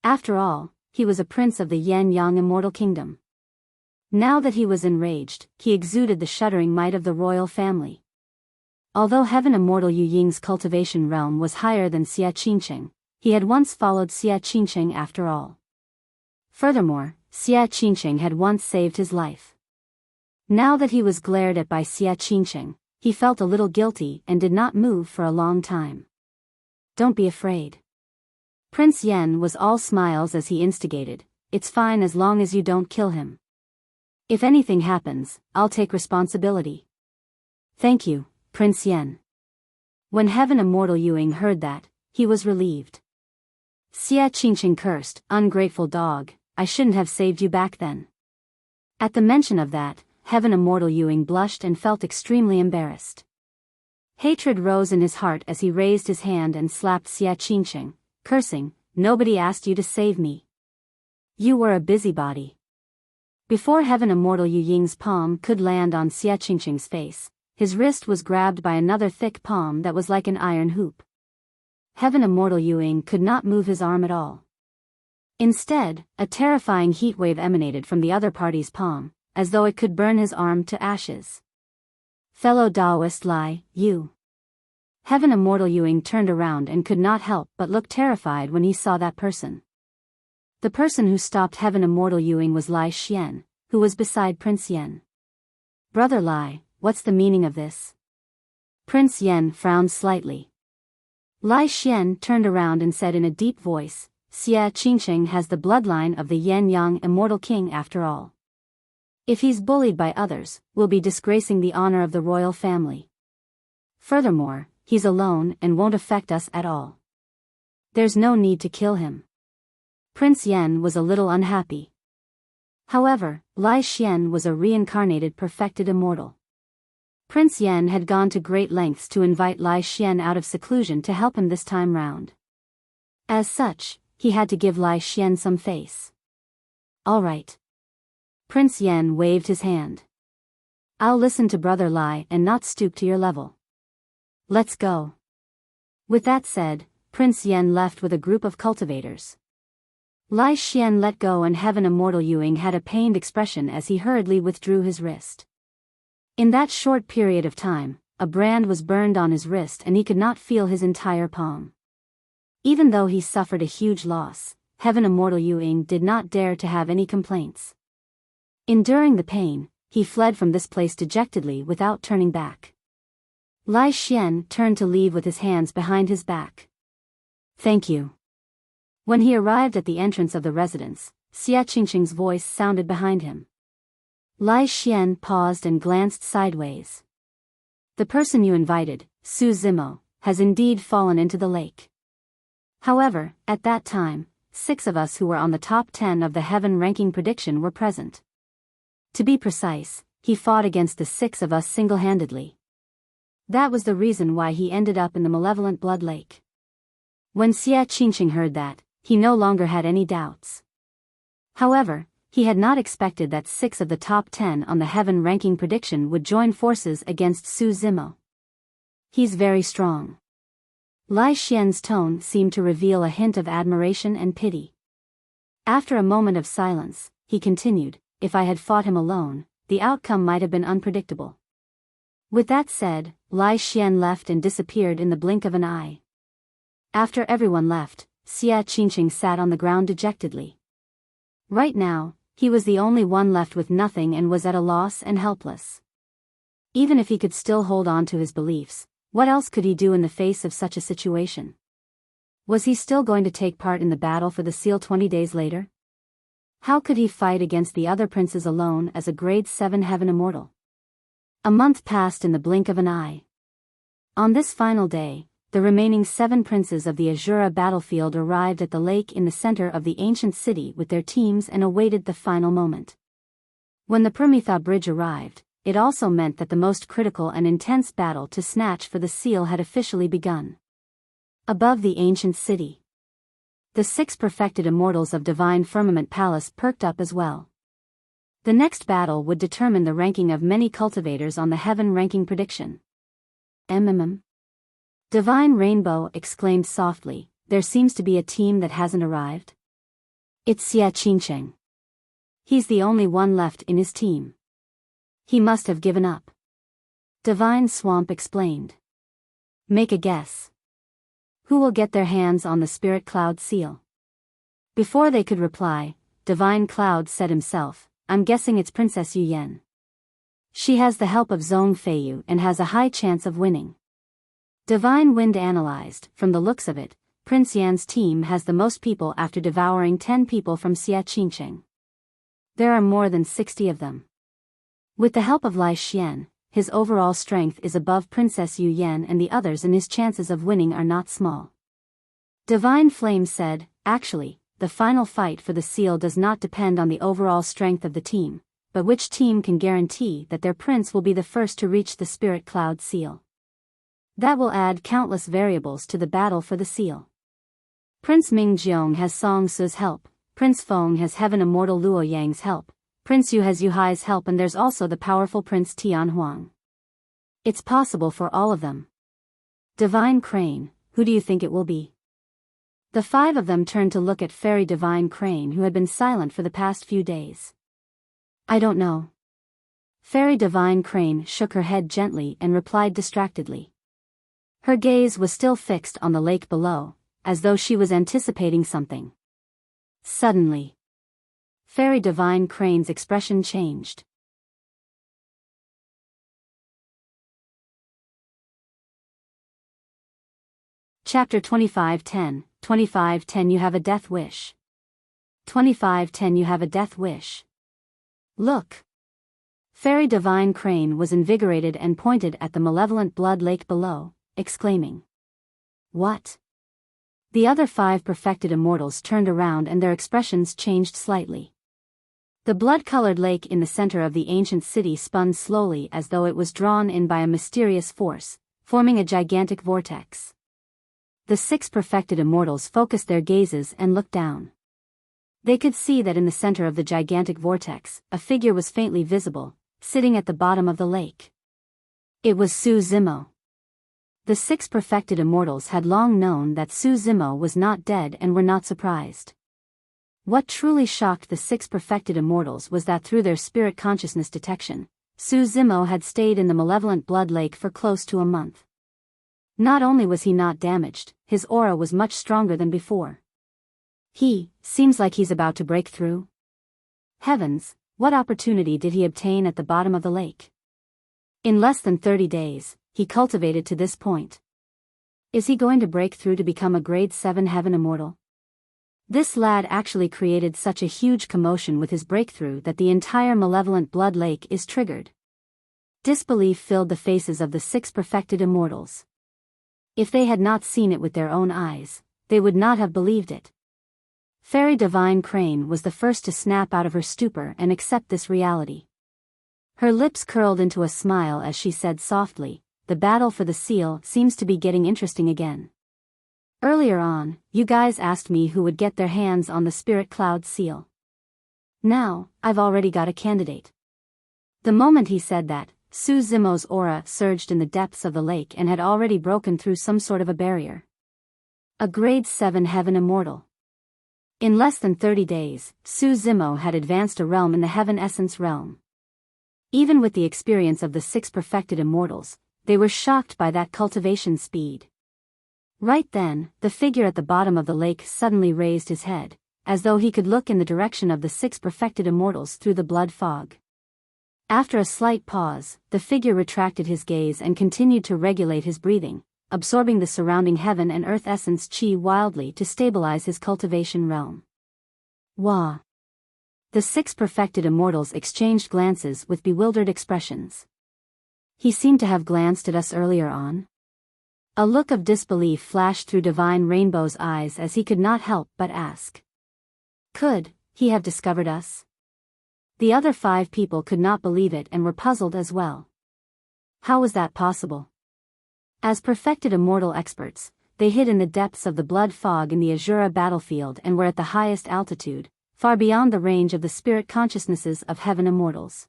After all, he was a prince of the Yan-Yang Immortal Kingdom. Now that he was enraged, he exuded the shuddering might of the royal family. Although Heaven Immortal Yu Ying's cultivation realm was higher than Xia Qingqing, he had once followed Xia Qingqing after all. Furthermore, Xia Qingqing had once saved his life. Now that he was glared at by Xia Qingqing, he felt a little guilty and did not move for a long time. "Don't be afraid." Prince Yan was all smiles as he instigated, "It's fine as long as you don't kill him. If anything happens, I'll take responsibility." "Thank you, Prince Yan." When Heaven Immortal Yuing heard that, he was relieved. Xia Qingqing cursed, "Ungrateful dog, I shouldn't have saved you back then." At the mention of that, Heaven Immortal Yuing blushed and felt extremely embarrassed. Hatred rose in his heart as he raised his hand and slapped Xia Qingqing, cursing, "Nobody asked you to save me. You were a busybody." Before Heaven Immortal Yu Ying's palm could land on Xia Qingqing's face, his wrist was grabbed by another thick palm that was like an iron hoop. Heaven Immortal Yu Ying could not move his arm at all. Instead, a terrifying heat wave emanated from the other party's palm, as though it could burn his arm to ashes. "Fellow Taoist Lai, you. Heaven Immortal Yuing turned around and could not help but look terrified when he saw that person. The person who stopped Heaven Immortal Yuing was Lai Xian, who was beside Prince Yen. "Brother Lai, what's the meaning of this?" Prince Yen frowned slightly. Lai Xian turned around and said in a deep voice, "Xia Qingsheng has the bloodline of the Yan Yang Immortal King after all. If he's bullied by others, we'll be disgracing the honor of the royal family. Furthermore, he's alone and won't affect us at all. There's no need to kill him." Prince Yen was a little unhappy. However, Lai Xian was a reincarnated perfected immortal. Prince Yen had gone to great lengths to invite Lai Xian out of seclusion to help him this time round. As such, he had to give Lai Xian some face. "All right." Prince Yen waved his hand. "I'll listen to Brother Lai and not stoop to your level. Let's go." With that said, Prince Yen left with a group of cultivators. Lai Xian let go and Heaven Immortal Yuing had a pained expression as he hurriedly withdrew his wrist. In that short period of time, a brand was burned on his wrist and he could not feel his entire palm. Even though he suffered a huge loss, Heaven Immortal Yuing did not dare to have any complaints. Enduring the pain, he fled from this place dejectedly without turning back. Lai Xian turned to leave with his hands behind his back. "Thank you." When he arrived at the entrance of the residence, Xia Qingsheng's voice sounded behind him. Lai Xian paused and glanced sideways. "The person you invited, Su Zimo, has indeed fallen into the lake." However, at that time, 6 of us who were on the top 10 of the heaven ranking prediction were present. To be precise, he fought against the 6 of us single-handedly. That was the reason why he ended up in the malevolent blood lake. When Xia Qingsheng heard that, he no longer had any doubts. However, he had not expected that 6 of the top 10 on the heaven ranking prediction would join forces against Su Zimo. "He's very strong." Lai Xian's tone seemed to reveal a hint of admiration and pity. After a moment of silence, he continued, "If I had fought him alone, the outcome might have been unpredictable." With that said, Lai Xian left and disappeared in the blink of an eye. After everyone left, Xia Qingsheng sat on the ground dejectedly. Right now, he was the only one left with nothing and was at a loss and helpless. Even if he could still hold on to his beliefs, what else could he do in the face of such a situation? Was he still going to take part in the battle for the seal 20 days later? How could he fight against the other princes alone as a grade 7 heaven immortal? A month passed in the blink of an eye. On this final day, the remaining 7 princes of the Azura battlefield arrived at the lake in the center of the ancient city with their teams and awaited the final moment. When the Permitha bridge arrived, it also meant that the most critical and intense battle to snatch for the seal had officially begun. Above the ancient city, the 6 perfected immortals of Divine Firmament Palace perked up as well. The next battle would determine the ranking of many cultivators on the heaven ranking prediction. Divine Rainbow exclaimed softly, "There seems to be a team that hasn't arrived." "It's Xia Qingsheng. He's the only one left in his team. He must have given up." Divine Swamp explained. "Make a guess. Who will get their hands on the Spirit Cloud seal?" Before they could reply, Divine Cloud said himself, "I'm guessing it's Princess Yu Yan. She has the help of Zhong Feiyu and has a high chance of winning." Divine Wind analyzed, "From the looks of it, Prince Yan's team has the most people after devouring 10 people from Xia Qingsheng. There are more than 60 of them. With the help of Lai Xian, his overall strength is above Princess Yu Yan and the others and his chances of winning are not small." Divine Flame said, "Actually, the final fight for the seal does not depend on the overall strength of the team, but which team can guarantee that their prince will be the first to reach the Spirit Cloud seal. That will add countless variables to the battle for the seal. Prince Ming Jiong has Song Su's help, Prince Feng has Heaven Immortal Luo Yang's help, Prince Yu has Yu Hai's help and there's also the powerful Prince Tian Huang. It's possible for all of them." Divine Crane, "Who do you think it will be?" The 5 of them turned to look at Fairy Divine Crane who had been silent for the past few days. "I don't know." Fairy Divine Crane shook her head gently and replied distractedly. Her gaze was still fixed on the lake below, as though she was anticipating something. Suddenly, Fairy Divine Crane's expression changed. Chapter 25:10, 25:10 You have a death wish. 25:10 You have a death wish. Look! Fairy Divine Crane was invigorated and pointed at the malevolent blood lake below, exclaiming. What? The other 5 perfected immortals turned around and their expressions changed slightly. The blood-colored lake in the center of the ancient city spun slowly as though it was drawn in by a mysterious force, forming a gigantic vortex. The 6 perfected immortals focused their gazes and looked down. They could see that in the center of the gigantic vortex, a figure was faintly visible, sitting at the bottom of the lake. It was Su Zimo. The 6 perfected immortals had long known that Su Zimo was not dead and were not surprised. What truly shocked the 6 perfected immortals was that through their spirit consciousness detection, Su Zimo had stayed in the malevolent blood lake for close to a month. Not only was he not damaged, his aura was much stronger than before. Seems like he's about to break through. Heavens, what opportunity did he obtain at the bottom of the lake? In less than 30 days, he cultivated to this point. Is he going to break through to become a grade 7 heaven immortal? This lad actually created such a huge commotion with his breakthrough that the entire malevolent blood lake is triggered. Disbelief filled the faces of the 6 perfected immortals. If they had not seen it with their own eyes, they would not have believed it. Fairy Divine Crane was the first to snap out of her stupor and accept this reality. Her lips curled into a smile as she said softly, "The battle for the seal seems to be getting interesting again. Earlier on, you guys asked me who would get their hands on the Spirit Cloud seal. Now, I've already got a candidate." The moment he said that, Su Zimo's aura surged in the depths of the lake and had already broken through some sort of a barrier. A grade 7 heaven immortal. In less than 30 days, Su Zimo had advanced a realm in the heaven essence realm. Even with the experience of the 6 perfected immortals, they were shocked by that cultivation speed. Right then, the figure at the bottom of the lake suddenly raised his head, as though he could look in the direction of the 6 perfected immortals through the blood fog. After a slight pause, the figure retracted his gaze and continued to regulate his breathing, absorbing the surrounding heaven and earth essence chi wildly to stabilize his cultivation realm. Wah! The 6 perfected immortals exchanged glances with bewildered expressions. He seemed to have glanced at us earlier on. A look of disbelief flashed through Divine Rainbow's eyes as he could not help but ask. Could he have discovered us? The other 5 people could not believe it and were puzzled as well. How was that possible? As perfected immortal experts, they hid in the depths of the blood fog in the Azura battlefield and were at the highest altitude, far beyond the range of the spirit consciousnesses of heaven immortals.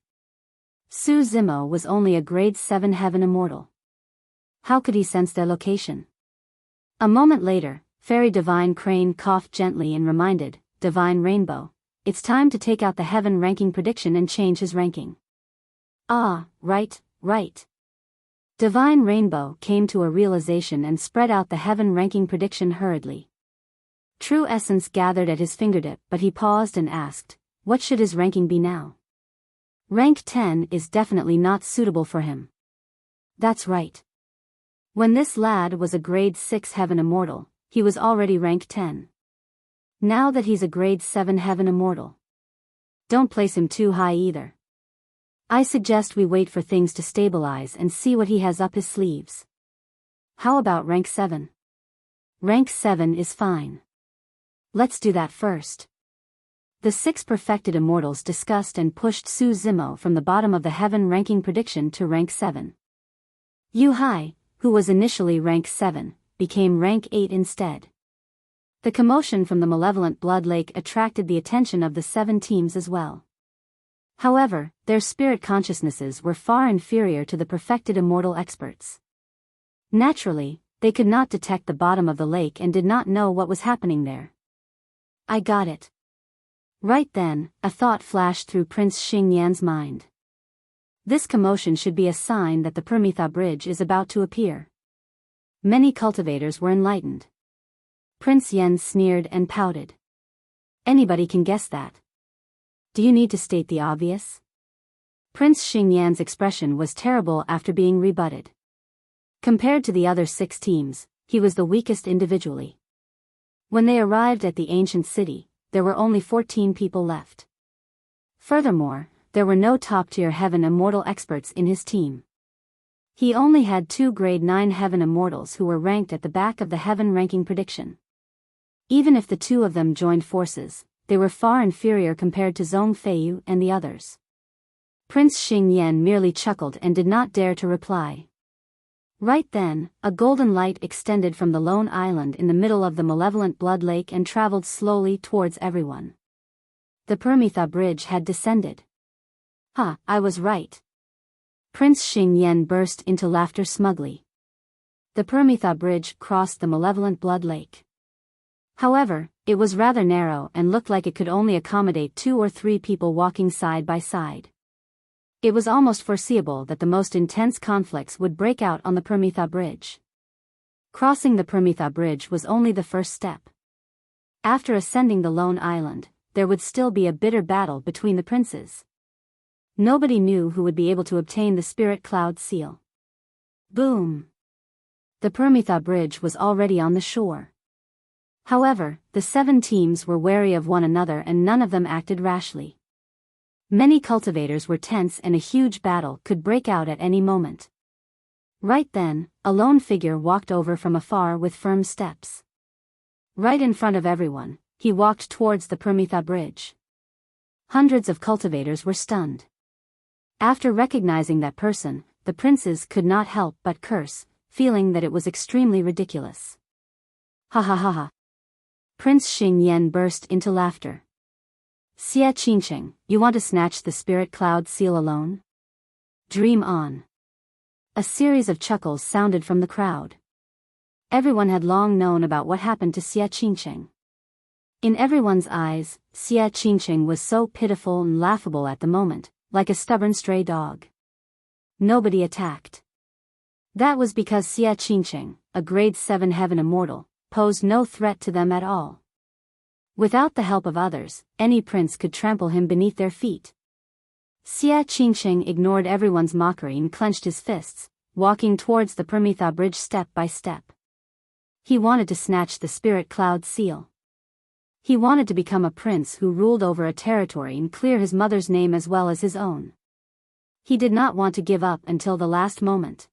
Su Zimo was only a grade 7 heaven immortal. How could he sense their location? A moment later, Fairy Divine Crane coughed gently and reminded Divine Rainbow, "It's time to take out the heaven ranking prediction and change his ranking." "Ah, right. Divine Rainbow came to a realization and spread out the heaven ranking prediction hurriedly. True Essence gathered at his fingertip, but he paused and asked, what should his ranking be now? Rank 10 is definitely not suitable for him. That's right. When this lad was a grade 6 heaven immortal, he was already rank 10. Now that he's a grade 7 heaven immortal, don't place him too high either. I suggest we wait for things to stabilize and see what he has up his sleeves. How about rank 7? Rank 7 is fine. Let's do that first. The 6 perfected immortals discussed and pushed Su Zimo from the bottom of the heaven ranking prediction to rank 7. Yu Hai, who was initially rank 7, became rank 8 instead. The commotion from the malevolent blood lake attracted the attention of the 7 teams as well. However, their spirit consciousnesses were far inferior to the perfected immortal experts. Naturally, they could not detect the bottom of the lake and did not know what was happening there. I got it. Right then, a thought flashed through Prince Xingyan's mind. This commotion should be a sign that the Permitha Bridge is about to appear. Many cultivators were enlightened. Prince Yen sneered and pouted. Anybody can guess that. Do you need to state the obvious? Prince Xingyan's expression was terrible after being rebutted. Compared to the other 6 teams, he was the weakest individually. When they arrived at the ancient city, there were only 14 people left. Furthermore, there were no top-tier Heaven Immortal experts in his team. He only had 2 Grade 9 Heaven Immortals who were ranked at the back of the Heaven ranking prediction. Even if the 2 of them joined forces, they were far inferior compared to Zhong Feiyu and the others. Prince Xingyan merely chuckled and did not dare to reply. Right then, a golden light extended from the lone island in the middle of the malevolent blood lake and traveled slowly towards everyone. The Permitha Bridge had descended. Ha, I was right. Prince Xingyan burst into laughter smugly. The Permitha Bridge crossed the malevolent blood lake. However, it was rather narrow and looked like it could only accommodate 2 or 3 people walking side by side. It was almost foreseeable that the most intense conflicts would break out on the Permitha Bridge. Crossing the Permitha Bridge was only the first step. After ascending the lone island, there would still be a bitter battle between the princes. Nobody knew who would be able to obtain the Spirit Cloud seal. Boom! The Permitha Bridge was already on the shore. However, the 7 teams were wary of one another and none of them acted rashly. Many cultivators were tense and a huge battle could break out at any moment. Right then, a lone figure walked over from afar with firm steps. Right in front of everyone, he walked towards the Permitha Bridge. Hundreds of cultivators were stunned. After recognizing that person, the princes could not help but curse, feeling that it was extremely ridiculous. Ha ha ha ha. Prince Xingyan burst into laughter. Xia Qingqing, you want to snatch the Spirit Cloud seal alone? Dream on. A series of chuckles sounded from the crowd. Everyone had long known about what happened to Xia Qingqing. In everyone's eyes, Xia Qingqing was so pitiful and laughable at the moment, like a stubborn stray dog. Nobody attacked. That was because Xia Qingqing, a grade 7 Heaven Immortal, posed no threat to them at all. Without the help of others, any prince could trample him beneath their feet. Xia Qingqing ignored everyone's mockery and clenched his fists, walking towards the Permitha Bridge step by step. He wanted to snatch the Spirit Cloud seal. He wanted to become a prince who ruled over a territory and clear his mother's name as well as his own. He did not want to give up until the last moment.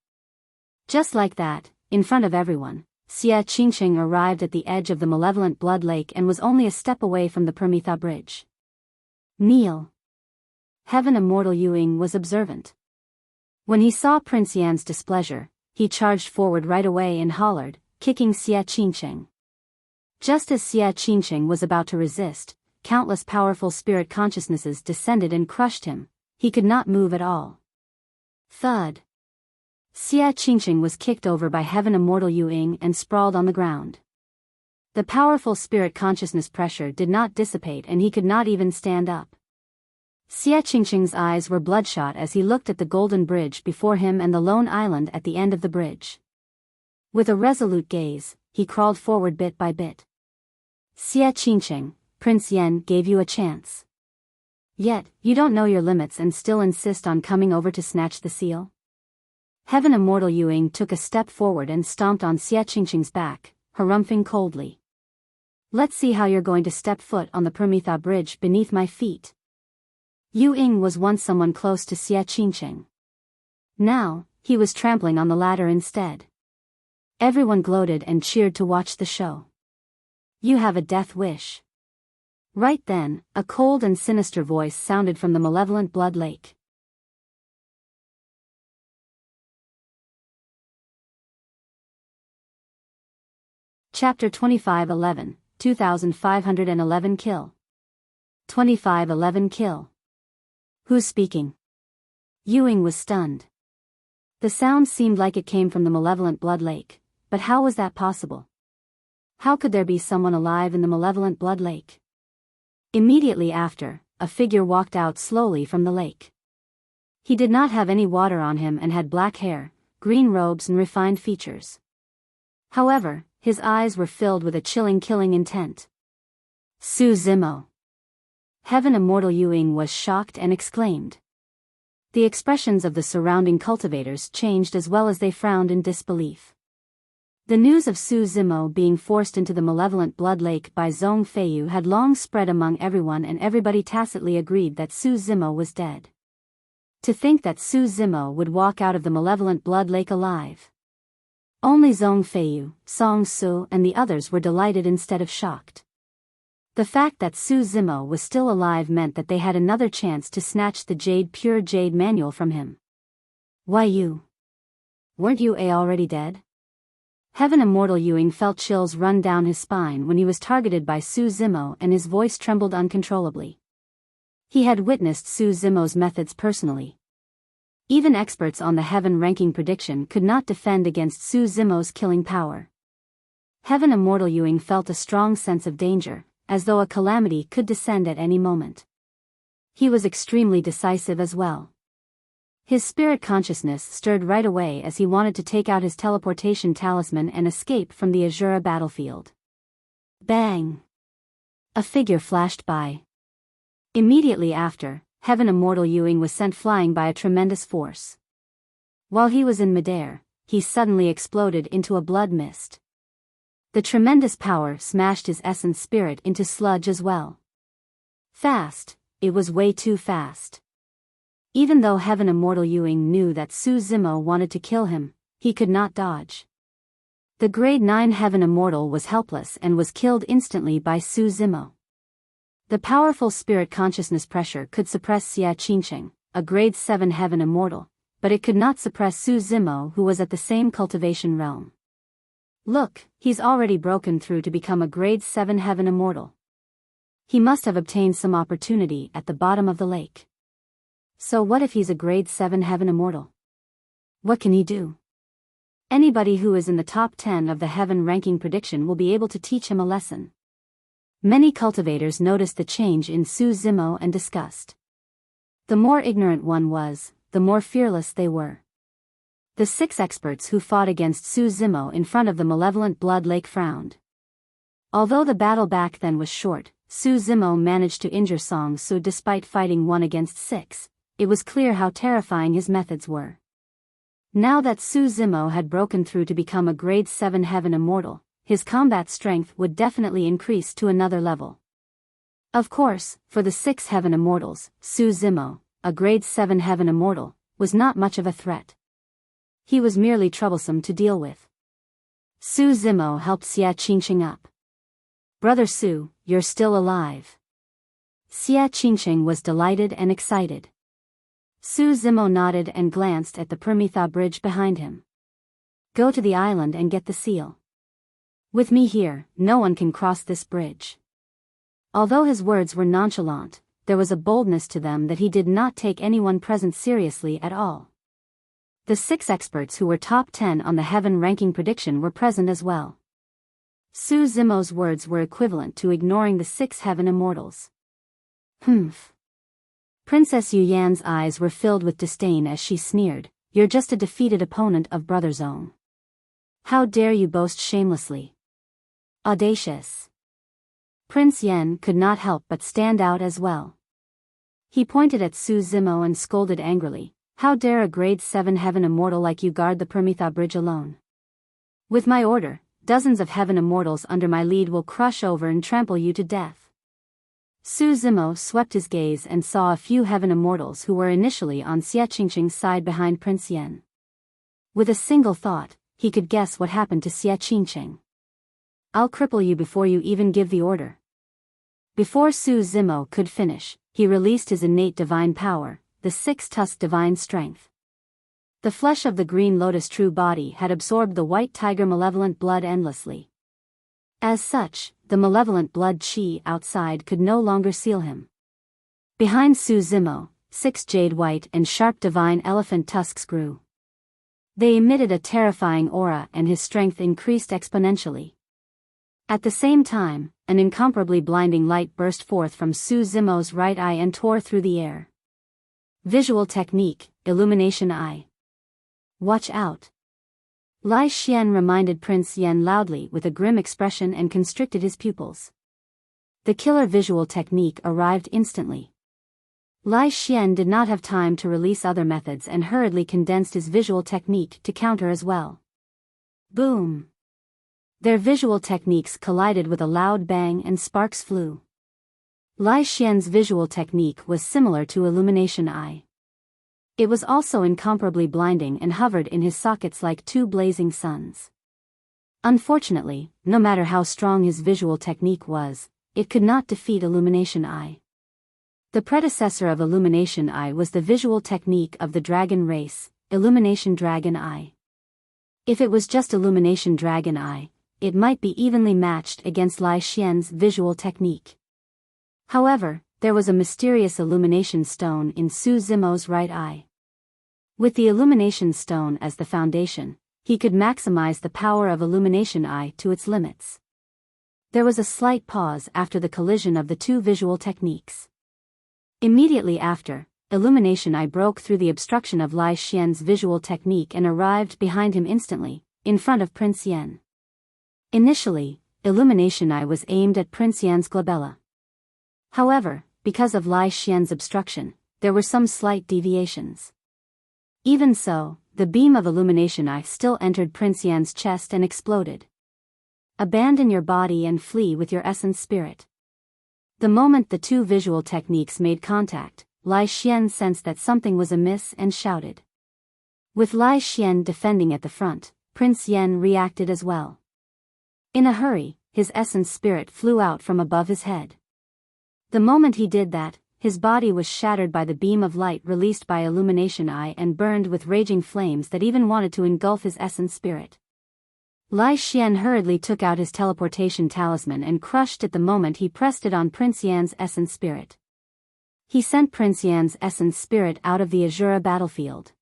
Just like that, in front of everyone, Xia Qingqing arrived at the edge of the malevolent blood lake and was only a step away from the Permitha Bridge. Kneel. Heaven Immortal Yuing was observant. When he saw Prince Yan's displeasure, he charged forward right away and hollered, kicking Xia Qingqing. Just as Xia Qingqing was about to resist, countless powerful spirit consciousnesses descended and crushed him. He could not move at all. Thud. Xia Qingqing was kicked over by Heaven Immortal Yuing and sprawled on the ground. The powerful spirit consciousness pressure did not dissipate and he could not even stand up. Xia Qingqing's eyes were bloodshot as he looked at the golden bridge before him and the lone island at the end of the bridge. With a resolute gaze, he crawled forward bit by bit. Xia Qingqing, Prince Yen gave you a chance. Yet, you don't know your limits and still insist on coming over to snatch the seal? Heaven Immortal Yuing took a step forward and stomped on Xia Qingqing's back, harumphing coldly. Let's see how you're going to step foot on the Permitha Bridge beneath my feet. Yuing was once someone close to Xia Qingqing. Now, he was trampling on the ladder instead. Everyone gloated and cheered to watch the show. You have a death wish. Right then, a cold and sinister voice sounded from the malevolent blood lake. Chapter 2511, 2511 Kill. 2511 Kill. Who's speaking? Yuing was stunned. The sound seemed like it came from the malevolent blood lake, but how was that possible? How could there be someone alive in the malevolent blood lake? Immediately after, a figure walked out slowly from the lake. He did not have any water on him and had black hair, green robes and refined features. However, his eyes were filled with a chilling killing intent. Su Zimo. Heaven Immortal Yuing was shocked and exclaimed. The expressions of the surrounding cultivators changed as well as they frowned in disbelief. The news of Su Zimo being forced into the malevolent blood lake by Zhong Feiyu had long spread among everyone, and everybody tacitly agreed that Su Zimo was dead. To think that Su Zimo would walk out of the malevolent blood lake alive. Only Zhong Feiyu, Song Su and the others were delighted instead of shocked. The fact that Su Zimo was still alive meant that they had another chance to snatch the pure jade manual from him. Why you? Weren't you already dead? Heaven Immortal Yuing felt chills run down his spine when he was targeted by Su Zimo, and his voice trembled uncontrollably. He had witnessed Su Zimo's methods personally. Even experts on the Heaven ranking prediction could not defend against Su Zimo's killing power. Heaven Immortal Yuing felt a strong sense of danger, as though a calamity could descend at any moment. He was extremely decisive as well. His spirit consciousness stirred right away as he wanted to take out his teleportation talisman and escape from the Azura battlefield. Bang! A figure flashed by. Immediately after, Heaven Immortal Yuing was sent flying by a tremendous force. While he was in midair, he suddenly exploded into a blood mist. The tremendous power smashed his essence spirit into sludge as well. Fast, it was way too fast. Even though Heaven Immortal Yuing knew that Su Zimo wanted to kill him, he could not dodge. The grade 9 Heaven Immortal was helpless and was killed instantly by Su Zimo. The powerful spirit consciousness pressure could suppress Xia Qingqing, a grade 7 Heaven Immortal, but it could not suppress Su Zimo, who was at the same cultivation realm. Look, he's already broken through to become a grade 7 Heaven Immortal. He must have obtained some opportunity at the bottom of the lake. So what if he's a grade 7 Heaven Immortal? What can he do? Anybody who is in the top 10 of the Heaven ranking prediction will be able to teach him a lesson. Many cultivators noticed the change in Su Zimo and discussed. The more ignorant one was, the more fearless they were. The 6 experts who fought against Su Zimo in front of the malevolent blood lake frowned. Although the battle back then was short, Su Zimo managed to injure Song Su despite fighting 1 against 6. It was clear how terrifying his methods were. Now that Su Zimo had broken through to become a grade 7 Heaven Immortal, his combat strength would definitely increase to another level. Of course, for the 6 Heaven Immortals, Su Zimo, a grade 7 Heaven Immortal, was not much of a threat. He was merely troublesome to deal with. Su Zimo helped Xia Qingqing up. Brother Su, you're still alive. Xia Qingqing was delighted and excited. Su Zimo nodded and glanced at the Permitha bridge behind him. Go to the island and get the seal. With me here, no one can cross this bridge. Although his words were nonchalant, there was a boldness to them that he did not take anyone present seriously at all. The 6 experts who were top 10 on the Heaven ranking prediction were present as well. Su Zimo's words were equivalent to ignoring the 6 Heaven Immortals. Humph. Princess Yuyan's eyes were filled with disdain as she sneered, "You're just a defeated opponent of Brother Zhong. How dare you boast shamelessly? Audacious." Prince Yen could not help but stand out as well. He pointed at Su Zimo and scolded angrily, "How dare a grade 7 Heaven Immortal like you guard the Permitha bridge alone? With my order, dozens of Heaven Immortals under my lead will crush over and trample you to death." Su Zimo swept his gaze and saw a few Heaven Immortals who were initially on Xia Qingqing's side behind Prince Yen. With a single thought, he could guess what happened to Xia Qingqing. "I'll cripple you before you even give the order." Before Su Zimo could finish, he released his innate divine power, the 6-tusk divine strength. The flesh of the green lotus true body had absorbed the white tiger malevolent blood endlessly. As such, the malevolent blood chi outside could no longer seal him. Behind Su Zimo, 6 jade white and sharp divine elephant tusks grew. They emitted a terrifying aura and his strength increased exponentially. At the same time, an incomparably blinding light burst forth from Su Zimo's right eye and tore through the air. Visual technique, illumination eye. Watch out. Lai Xian reminded Prince Yan loudly with a grim expression and constricted his pupils. The killer visual technique arrived instantly. Lai Xian did not have time to release other methods and hurriedly condensed his visual technique to counter as well. Boom! Their visual techniques collided with a loud bang and sparks flew. Lai Xian's visual technique was similar to Illumination Eye. It was also incomparably blinding and hovered in his sockets like two blazing suns. Unfortunately, no matter how strong his visual technique was, it could not defeat Illumination Eye. The predecessor of Illumination Eye was the visual technique of the dragon race, Illumination Dragon Eye. If it was just Illumination Dragon Eye, it might be evenly matched against Lai Xian's visual technique. However, there was a mysterious illumination stone in Su Zimo's right eye. With the illumination stone as the foundation, he could maximize the power of Illumination Eye to its limits. There was a slight pause after the collision of the two visual techniques. Immediately after, Illumination Eye broke through the obstruction of Lai Xian's visual technique and arrived behind him instantly, in front of Prince Yan. Initially, Illumination Eye was aimed at Prince Yan's glabella. However, because of Lai Xian's obstruction, there were some slight deviations. Even so, the beam of Illumination Eye still entered Prince Yan's chest and exploded. Abandon your body and flee with your essence spirit. The moment the two visual techniques made contact, Lai Xian sensed that something was amiss and shouted. With Lai Xian defending at the front, Prince Yan reacted as well. In a hurry, his essence spirit flew out from above his head. The moment he did that, his body was shattered by the beam of light released by Illumination Eye and burned with raging flames that even wanted to engulf his essence spirit. Lai Xian hurriedly took out his teleportation talisman and crushed it the moment he pressed it on Prince Yan's essence spirit. He sent Prince Yan's essence spirit out of the Azura battlefield.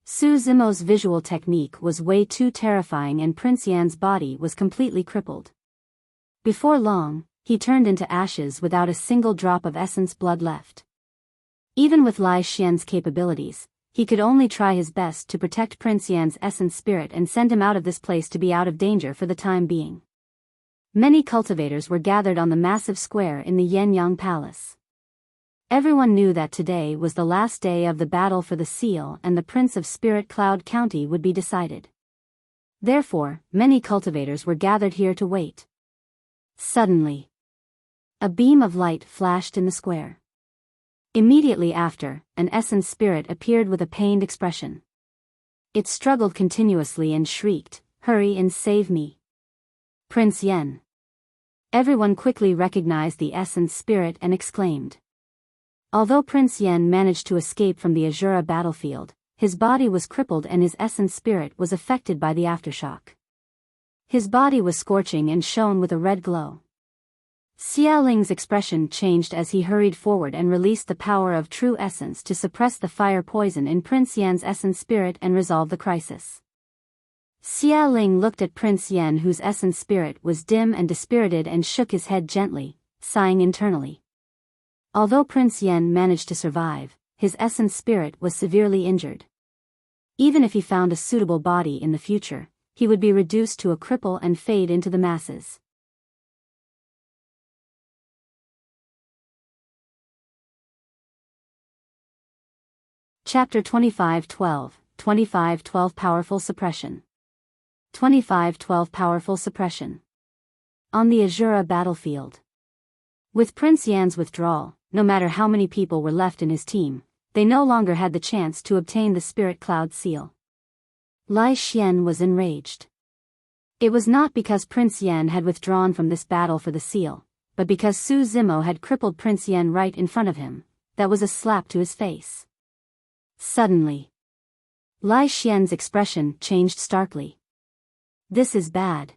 Su Zimo's visual technique was way too terrifying and Prince Yan's body was completely crippled. Before long, he turned into ashes without a single drop of essence blood left. Even with Lai Xian's capabilities, he could only try his best to protect Prince Yan's essence spirit and send him out of this place to be out of danger for the time being. Many cultivators were gathered on the massive square in the Yenyang Palace. Everyone knew that today was the last day of the battle for the seal and the Prince of Spirit Cloud County would be decided. Therefore, many cultivators were gathered here to wait. Suddenly, a beam of light flashed in the square. Immediately after, an essence spirit appeared with a pained expression. It struggled continuously and shrieked, "Hurry and save me, Prince Yan." Everyone quickly recognized the essence spirit and exclaimed. Although Prince Yan managed to escape from the Azura battlefield, his body was crippled and his essence spirit was affected by the aftershock. His body was scorching and shone with a red glow. Xia Ling's expression changed as he hurried forward and released the power of true essence to suppress the fire poison in Prince Yan's essence spirit and resolve the crisis. Xia Ling looked at Prince Yan whose essence spirit was dim and dispirited and shook his head gently, sighing internally. Although Prince Yan managed to survive, his essence spirit was severely injured. Even if he found a suitable body in the future, he would be reduced to a cripple and fade into the masses. Chapter 25:12, 25:12 Powerful Suppression. 25:12 Powerful Suppression. On the Azura battlefield. With Prince Yan's withdrawal, no matter how many people were left in his team, they no longer had the chance to obtain the Spirit Cloud seal. Lai Xian was enraged. It was not because Prince Yan had withdrawn from this battle for the seal, but because Su Zimo had crippled Prince Yan right in front of him. That was a slap to his face. Suddenly, Lai Xian's expression changed starkly. This is bad.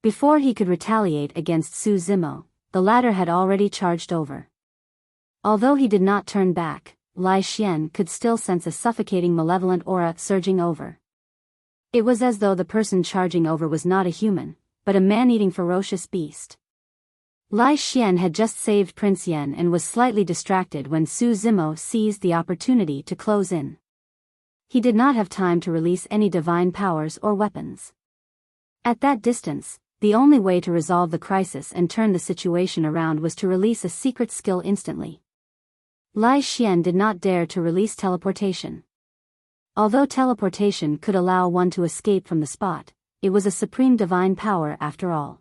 Before he could retaliate against Su Zimo, the latter had already charged over. Although he did not turn back, Lai Xian could still sense a suffocating malevolent aura surging over. It was as though the person charging over was not a human, but a man-eating ferocious beast. Lai Xian had just saved Prince Yan and was slightly distracted when Su Zimo seized the opportunity to close in. he did not have time to release any divine powers or weapons. At that distance, the only way to resolve the crisis and turn the situation around was to release a secret skill instantly. Lai Xian did not dare to release teleportation. Although teleportation could allow one to escape from the spot, it was a supreme divine power after all.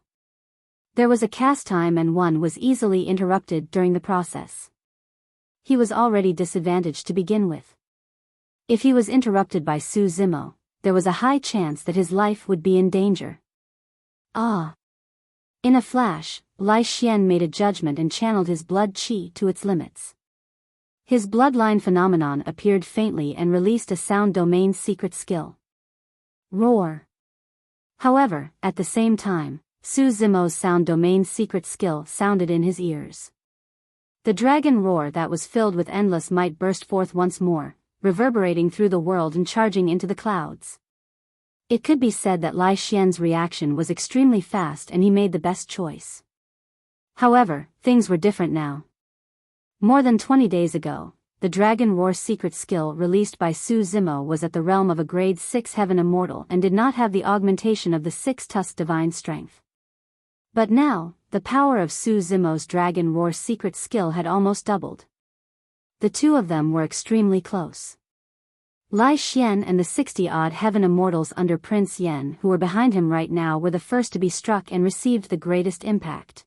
There was a cast time and one was easily interrupted during the process. He was already disadvantaged to begin with. If he was interrupted by Su Zimo, there was a high chance that his life would be in danger. Ah! In a flash, Lai Xian made a judgment and channeled his blood qi to its limits. His bloodline phenomenon appeared faintly and released a sound domain secret skill. Roar! However, at the same time, Su Zimo's sound domain secret skill sounded in his ears. The dragon roar that was filled with endless might burst forth once more, reverberating through the world and charging into the clouds. It could be said that Lai Xian's reaction was extremely fast and he made the best choice. However, things were different now. More than 20 days ago, the Dragon Roar secret skill released by Su Zimo was at the realm of a grade 6 heaven immortal and did not have the augmentation of the 6-tusk divine strength. But now, the power of Su Zimo's Dragon Roar secret skill had almost doubled. The two of them were extremely close. Lai Xian and the 60-odd heaven immortals under Prince Yan who were behind him right now were the first to be struck and received the greatest impact.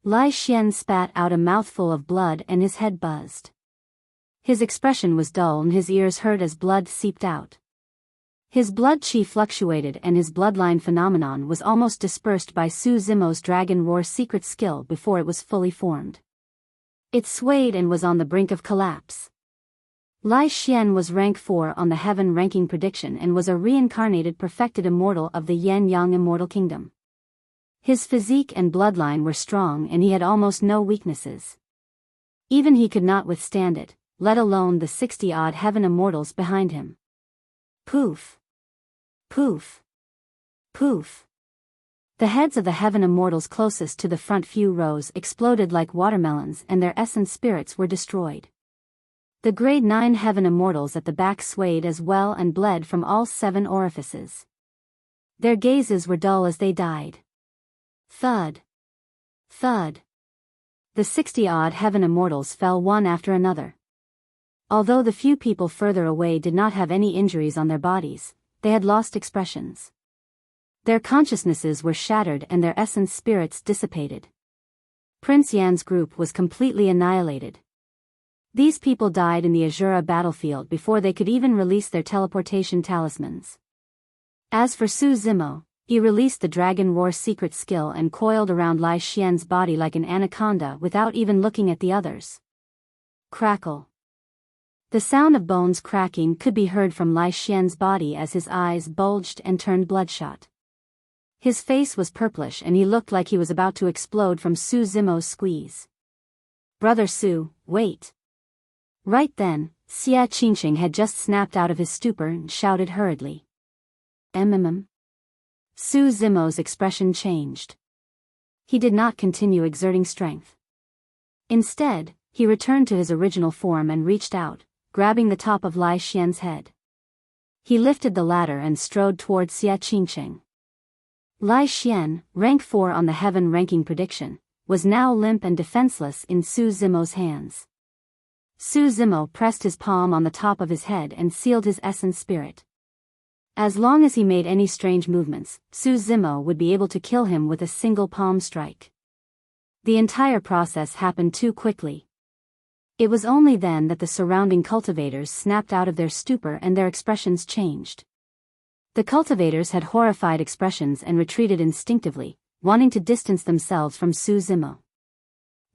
Lai Xian spat out a mouthful of blood and his head buzzed. His expression was dull and his ears hurt as blood seeped out. His blood qi fluctuated and his bloodline phenomenon was almost dispersed by Su Zimo's Dragon Roar secret skill before it was fully formed. It swayed and was on the brink of collapse. Lai Xian was rank 4 on the heaven ranking prediction and was a reincarnated perfected immortal of the Yan-Yang Immortal Kingdom. His physique and bloodline were strong and he had almost no weaknesses. Even he could not withstand it, let alone the 60-odd heaven immortals behind him. Poof! Poof! Poof! The heads of the heaven immortals closest to the front few rows exploded like watermelons and their essence spirits were destroyed. The grade 9 heaven immortals at the back swayed as well and bled from all 7 orifices. Their gazes were dull as they died. Thud! Thud! The 60-odd heaven immortals fell one after another. Although the few people further away did not have any injuries on their bodies, they had lost expressions. Their consciousnesses were shattered and their essence spirits dissipated. Prince Yan's group was completely annihilated. These people died in the Azura battlefield before they could even release their teleportation talismans. As for Su Zimo, he released the Dragon Roar secret skill and coiled around Lai Xian's body like an anaconda without even looking at the others. Crackle. The sound of bones cracking could be heard from Lai Xian's body as his eyes bulged and turned bloodshot. His face was purplish and he looked like he was about to explode from Su Zimo's squeeze. Brother Su, wait. Right then, Xia Qingqing had just snapped out of his stupor and shouted hurriedly. Su Zimo's expression changed. He did not continue exerting strength. Instead, he returned to his original form and reached out, grabbing the top of Lai Xian's head. He lifted the ladder and strode toward Xia Qingqing. Lai Xian, rank 4 on the heaven ranking prediction, was now limp and defenseless in Su Zimo's hands. Su Zimo pressed his palm on the top of his head and sealed his essence spirit. As long as he made any strange movements, Su Zimo would be able to kill him with a single palm strike. The entire process happened too quickly. It was only then that the surrounding cultivators snapped out of their stupor and their expressions changed. The cultivators had horrified expressions and retreated instinctively, wanting to distance themselves from Su Zimo.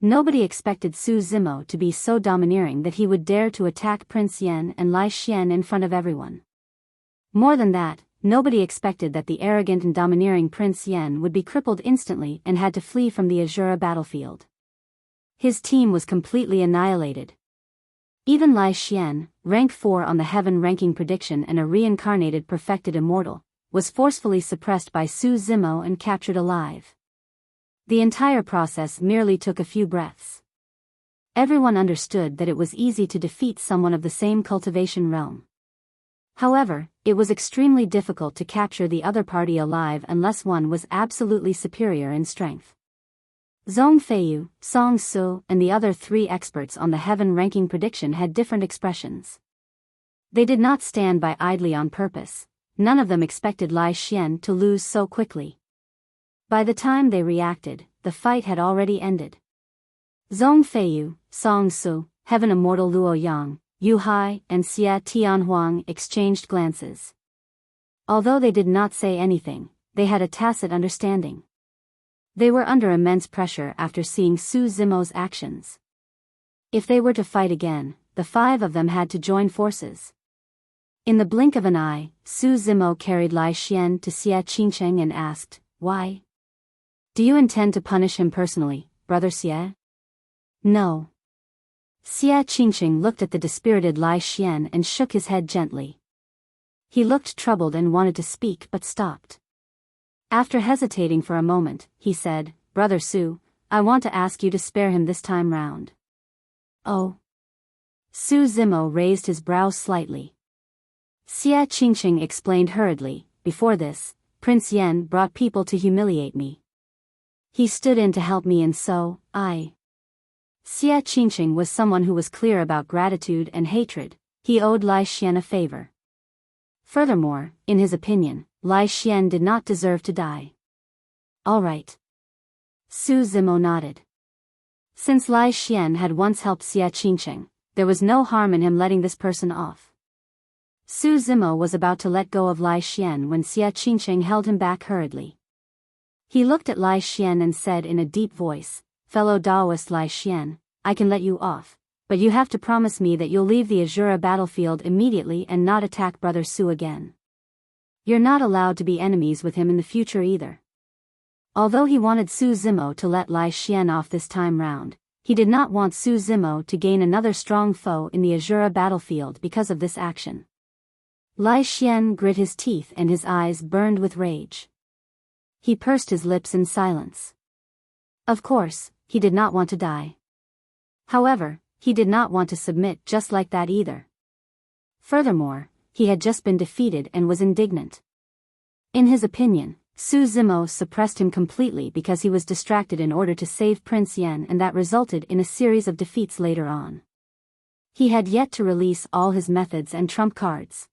Nobody expected Su Zimo to be so domineering that he would dare to attack Prince Yan and Lai Xian in front of everyone. More than that, nobody expected that the arrogant and domineering Prince Yan would be crippled instantly and had to flee from the Azura battlefield. His team was completely annihilated. Even Lai Xian, rank 4 on the heaven ranking prediction and a reincarnated perfected immortal, was forcefully suppressed by Su Zimo and captured alive. The entire process merely took a few breaths. Everyone understood that it was easy to defeat someone of the same cultivation realm. However, it was extremely difficult to capture the other party alive unless one was absolutely superior in strength. Zhong Feiyu, Song Su, and the other 3 experts on the heaven ranking prediction had different expressions. They did not stand by idly on purpose. None of them expected Lai Xian to lose so quickly. By the time they reacted, the fight had already ended. Zhong Feiyu, Song Su, Heaven Immortal Luo Yang, Yu Hai, and Xie Tianhuang exchanged glances. Although they did not say anything, they had a tacit understanding. They were under immense pressure after seeing Su Zimo's actions. If they were to fight again, the 5 of them had to join forces. In the blink of an eye, Su Zimo carried Lai Xian to Xie Qingcheng and asked, "Why? Do you intend to punish him personally, Brother Xie?" "No." Xie Qingcheng looked at the dispirited Lai Xian and shook his head gently. He looked troubled and wanted to speak but stopped. After hesitating for a moment, he said, "Brother Su, I want to ask you to spare him this time round." "Oh?" Su Zimo raised his brows slightly. Xie Qingcheng explained hurriedly, "Before this, Prince Yan brought people to humiliate me. He stood in to help me and so, I..." Xie Qingcheng was someone who was clear about gratitude and hatred. He owed Lai Xian a favor. Furthermore, in his opinion, Lai Xian did not deserve to die. "All right." Su Zimo nodded. Since Lai Xian had once helped Xie Qingcheng, there was no harm in him letting this person off. Su Zimo was about to let go of Lai Xian when Xie Qingcheng held him back hurriedly. He looked at Lai Xian and said in a deep voice, "Fellow Daoist Lai Xian, I can let you off, but you have to promise me that you'll leave the Azura battlefield immediately and not attack Brother Su again. You're not allowed to be enemies with him in the future either." Although he wanted Su Zimo to let Lai Xian off this time round, he did not want Su Zimo to gain another strong foe in the Azura battlefield because of this action. Lai Xian grit his teeth and his eyes burned with rage. He pursed his lips in silence. Of course, he did not want to die. However, he did not want to submit just like that either. Furthermore, he had just been defeated and was indignant. In his opinion, Su Zimo suppressed him completely because he was distracted in order to save Prince Yan, and that resulted in a series of defeats later on. He had yet to release all his methods and trump cards.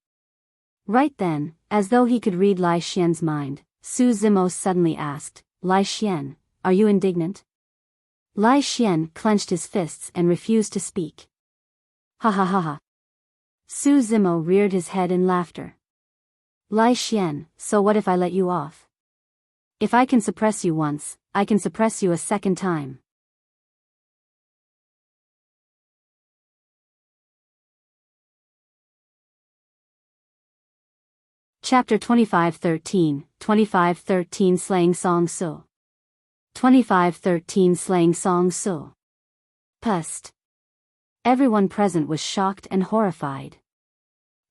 Right then, as though he could read Lai Xian's mind, Su Zimo suddenly asked, "Lai Xian, are you indignant?" Lai Xian clenched his fists and refused to speak. "Ha ha ha ha." Su Zimo reared his head in laughter. "Lai Xian, so what if I let you off? If I can suppress you once, I can suppress you a second time." Chapter 2513 Slaying Song Su. 2513 Slaying Song Su. Pust. Everyone present was shocked and horrified.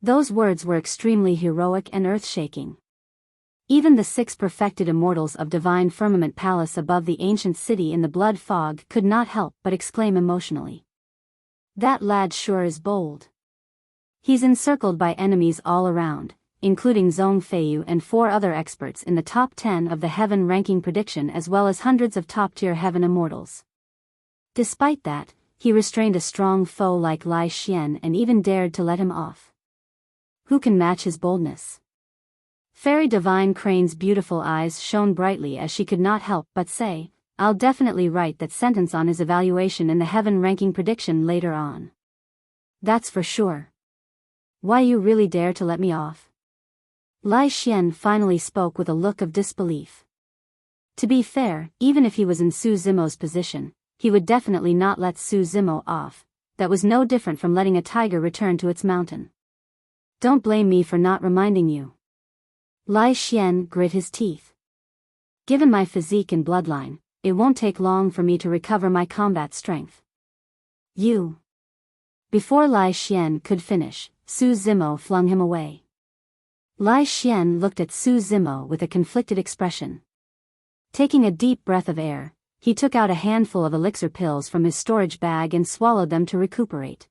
Those words were extremely heroic and earth-shaking. Even the 6 perfected immortals of Divine Firmament Palace above the ancient city in the blood fog could not help but exclaim emotionally. "That lad sure is bold. He's encircled by enemies all around, including Zhong Feiyu and 4 other experts in the top 10 of the heaven ranking prediction, as well as hundreds of top-tier heaven immortals. Despite that, he restrained a strong foe like Lai Xian and even dared to let him off. Who can match his boldness?" Fairy Divine Crane's beautiful eyes shone brightly as she could not help but say, "I'll definitely write that sentence on his evaluation in the heaven ranking prediction later on. That's for sure. Why, you really dare to let me off?" Lai Xian finally spoke with a look of disbelief. To be fair, even if he was in Su Zimo's position, he would definitely not let Su Zimo off. That was no different from letting a tiger return to its mountain. "Don't blame me for not reminding you." Lai Xian grit his teeth. "Given my physique and bloodline, it won't take long for me to recover my combat strength. You..." Before Lai Xian could finish, Su Zimo flung him away. Lai Xian looked at Su Zimo with a conflicted expression. Taking a deep breath of air, he took out a handful of elixir pills from his storage bag and swallowed them to recuperate.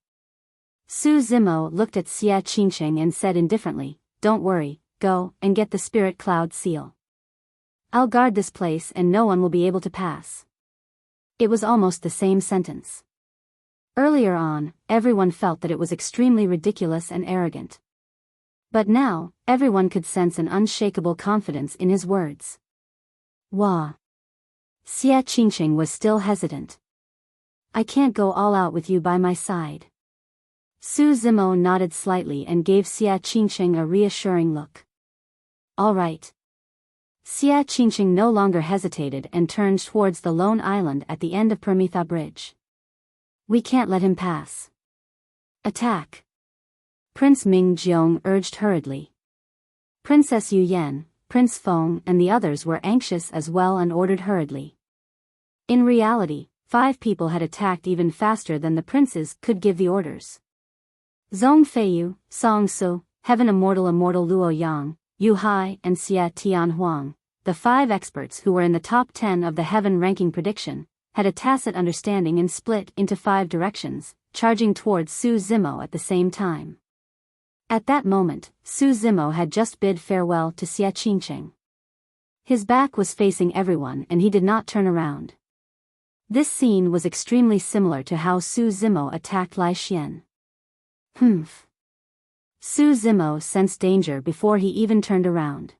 Su Zimo looked at Xia Qingqing and said indifferently, "Don't worry, go and get the spirit cloud seal. I'll guard this place and no one will be able to pass." It was almost the same sentence. Earlier on, everyone felt that it was extremely ridiculous and arrogant. But now, everyone could sense an unshakable confidence in his words. Wah! Xia Qingqing was still hesitant. "I can't go all out with you by my side." Su Zimo nodded slightly and gave Xia Qingqing a reassuring look. "All right." Xia Qingqing no longer hesitated and turned towards the lone island at the end of Permitha Bridge. "We can't let him pass. Attack!" Prince Ming Jiong urged hurriedly. Princess Yu Yan, Prince Feng and the others were anxious as well and ordered hurriedly. In reality, 5 people had attacked even faster than the princes could give the orders. Zhong Feiyu, Song Su, Heaven Immortal Luo Yang, Yu Hai and Xia Tian Huang, the 5 experts who were in the top 10 of the Heaven ranking prediction, had a tacit understanding and split into 5 directions, charging towards Su Zimo at the same time. At that moment, Su Zimo had just bid farewell to Xia Qingqing. His back was facing everyone and he did not turn around. This scene was extremely similar to how Su Zimo attacked Lai Xian. Humph. Su Zimo sensed danger before he even turned around.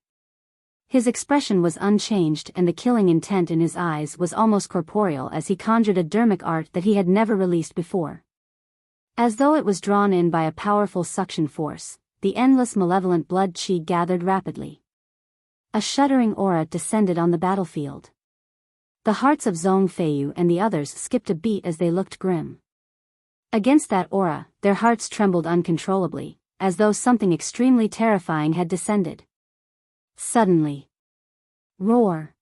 His expression was unchanged and the killing intent in his eyes was almost corporeal as he conjured a dermic art that he had never released before. As though it was drawn in by a powerful suction force, the endless malevolent blood qi gathered rapidly. A shuddering aura descended on the battlefield. The hearts of Zhong Feiyu and the others skipped a beat as they looked grim. Against that aura, their hearts trembled uncontrollably, as though something extremely terrifying had descended. Suddenly. Roar.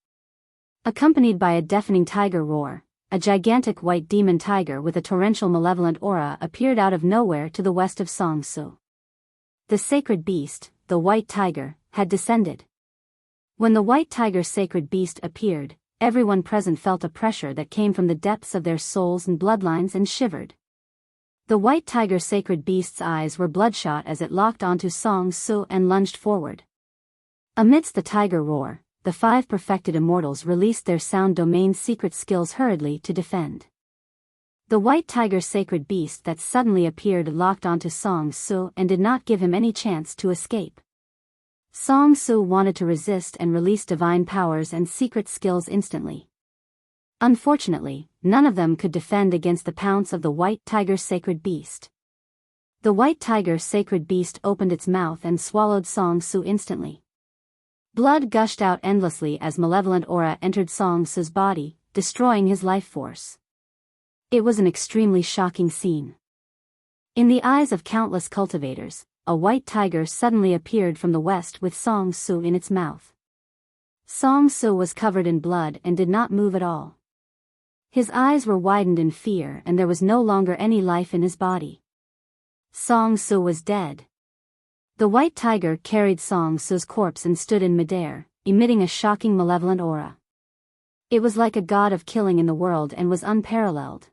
Accompanied by a deafening tiger roar, a gigantic white demon tiger with a torrential malevolent aura appeared out of nowhere to the west of Song Su. The sacred beast, the white tiger, had descended. When the white tiger sacred beast appeared, everyone present felt a pressure that came from the depths of their souls and bloodlines and shivered. The white tiger sacred beast's eyes were bloodshot as it locked onto Song Su and lunged forward. Amidst the tiger roar, the 5 perfected immortals released their sound domain secret skills hurriedly to defend. The white tiger sacred beast that suddenly appeared locked onto Song Su and did not give him any chance to escape. Song Su wanted to resist and release divine powers and secret skills instantly. Unfortunately, none of them could defend against the pounce of the white tiger sacred beast. The white tiger sacred beast opened its mouth and swallowed Song Su instantly. Blood gushed out endlessly as malevolent aura entered Song Su's body, destroying his life force. It was an extremely shocking scene. In the eyes of countless cultivators, a white tiger suddenly appeared from the west with Song Su in its mouth. Song Su was covered in blood and did not move at all. His eyes were widened in fear and there was no longer any life in his body. Song Su was dead. The white tiger carried Song Su's corpse and stood in midair, emitting a shocking malevolent aura. It was like a god of killing in the world and was unparalleled.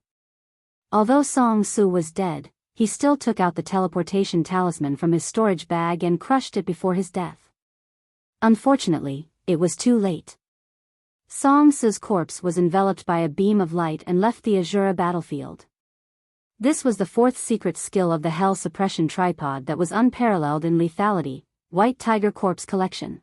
Although Song Su was dead, he still took out the teleportation talisman from his storage bag and crushed it before his death. Unfortunately, it was too late. Song Su's corpse was enveloped by a beam of light and left the Azura battlefield. This was the 4th secret skill of the Hell Suppression Tripod that was unparalleled in lethality, White Tiger Corpse Collection.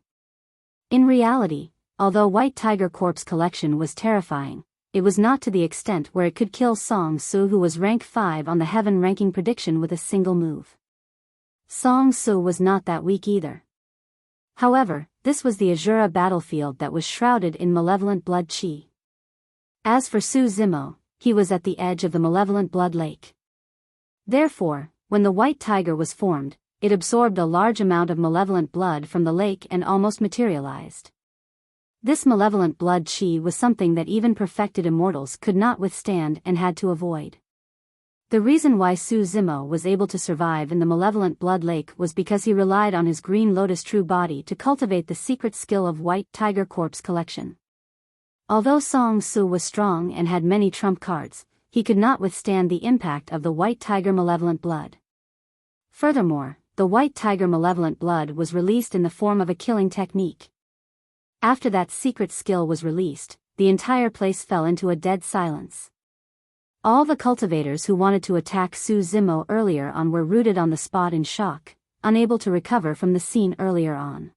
In reality, although White Tiger Corpse Collection was terrifying, it was not to the extent where it could kill Song Su, who was rank 5 on the Heaven ranking prediction with a single move. Song Su was not that weak either. However, this was the Azura battlefield that was shrouded in malevolent blood qi. As for Su Zimo, he was at the edge of the malevolent blood lake. Therefore, when the white tiger was formed, it absorbed a large amount of malevolent blood from the lake and almost materialized. This malevolent blood qi was something that even perfected immortals could not withstand and had to avoid. The reason why Su Zimo was able to survive in the malevolent blood lake was because he relied on his green lotus true body to cultivate the secret skill of White Tiger Corpse Collection. Although Song Su was strong and had many trump cards, he could not withstand the impact of the white tiger malevolent blood. Furthermore, the white tiger malevolent blood was released in the form of a killing technique. After that secret skill was released, the entire place fell into a dead silence. All the cultivators who wanted to attack Su Zimo earlier on were rooted on the spot in shock, unable to recover from the scene earlier on.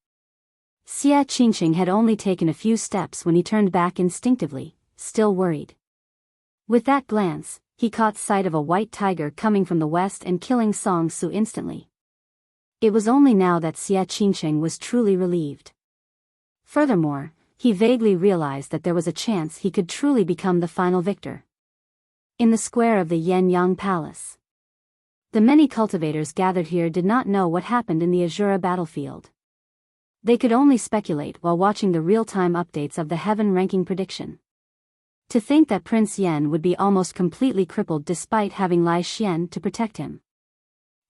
Xia Qingqing had only taken a few steps when he turned back instinctively, still worried. With that glance, he caught sight of a white tiger coming from the west and killing Song Su instantly. It was only now that Xia Qingqing was truly relieved. Furthermore, he vaguely realized that there was a chance he could truly become the final victor. In the square of the Yan-Yang Palace, the many cultivators gathered here did not know what happened in the Azura battlefield. They could only speculate while watching the real-time updates of the heaven ranking prediction. To think that Prince Yan would be almost completely crippled despite having Lai Xian to protect him.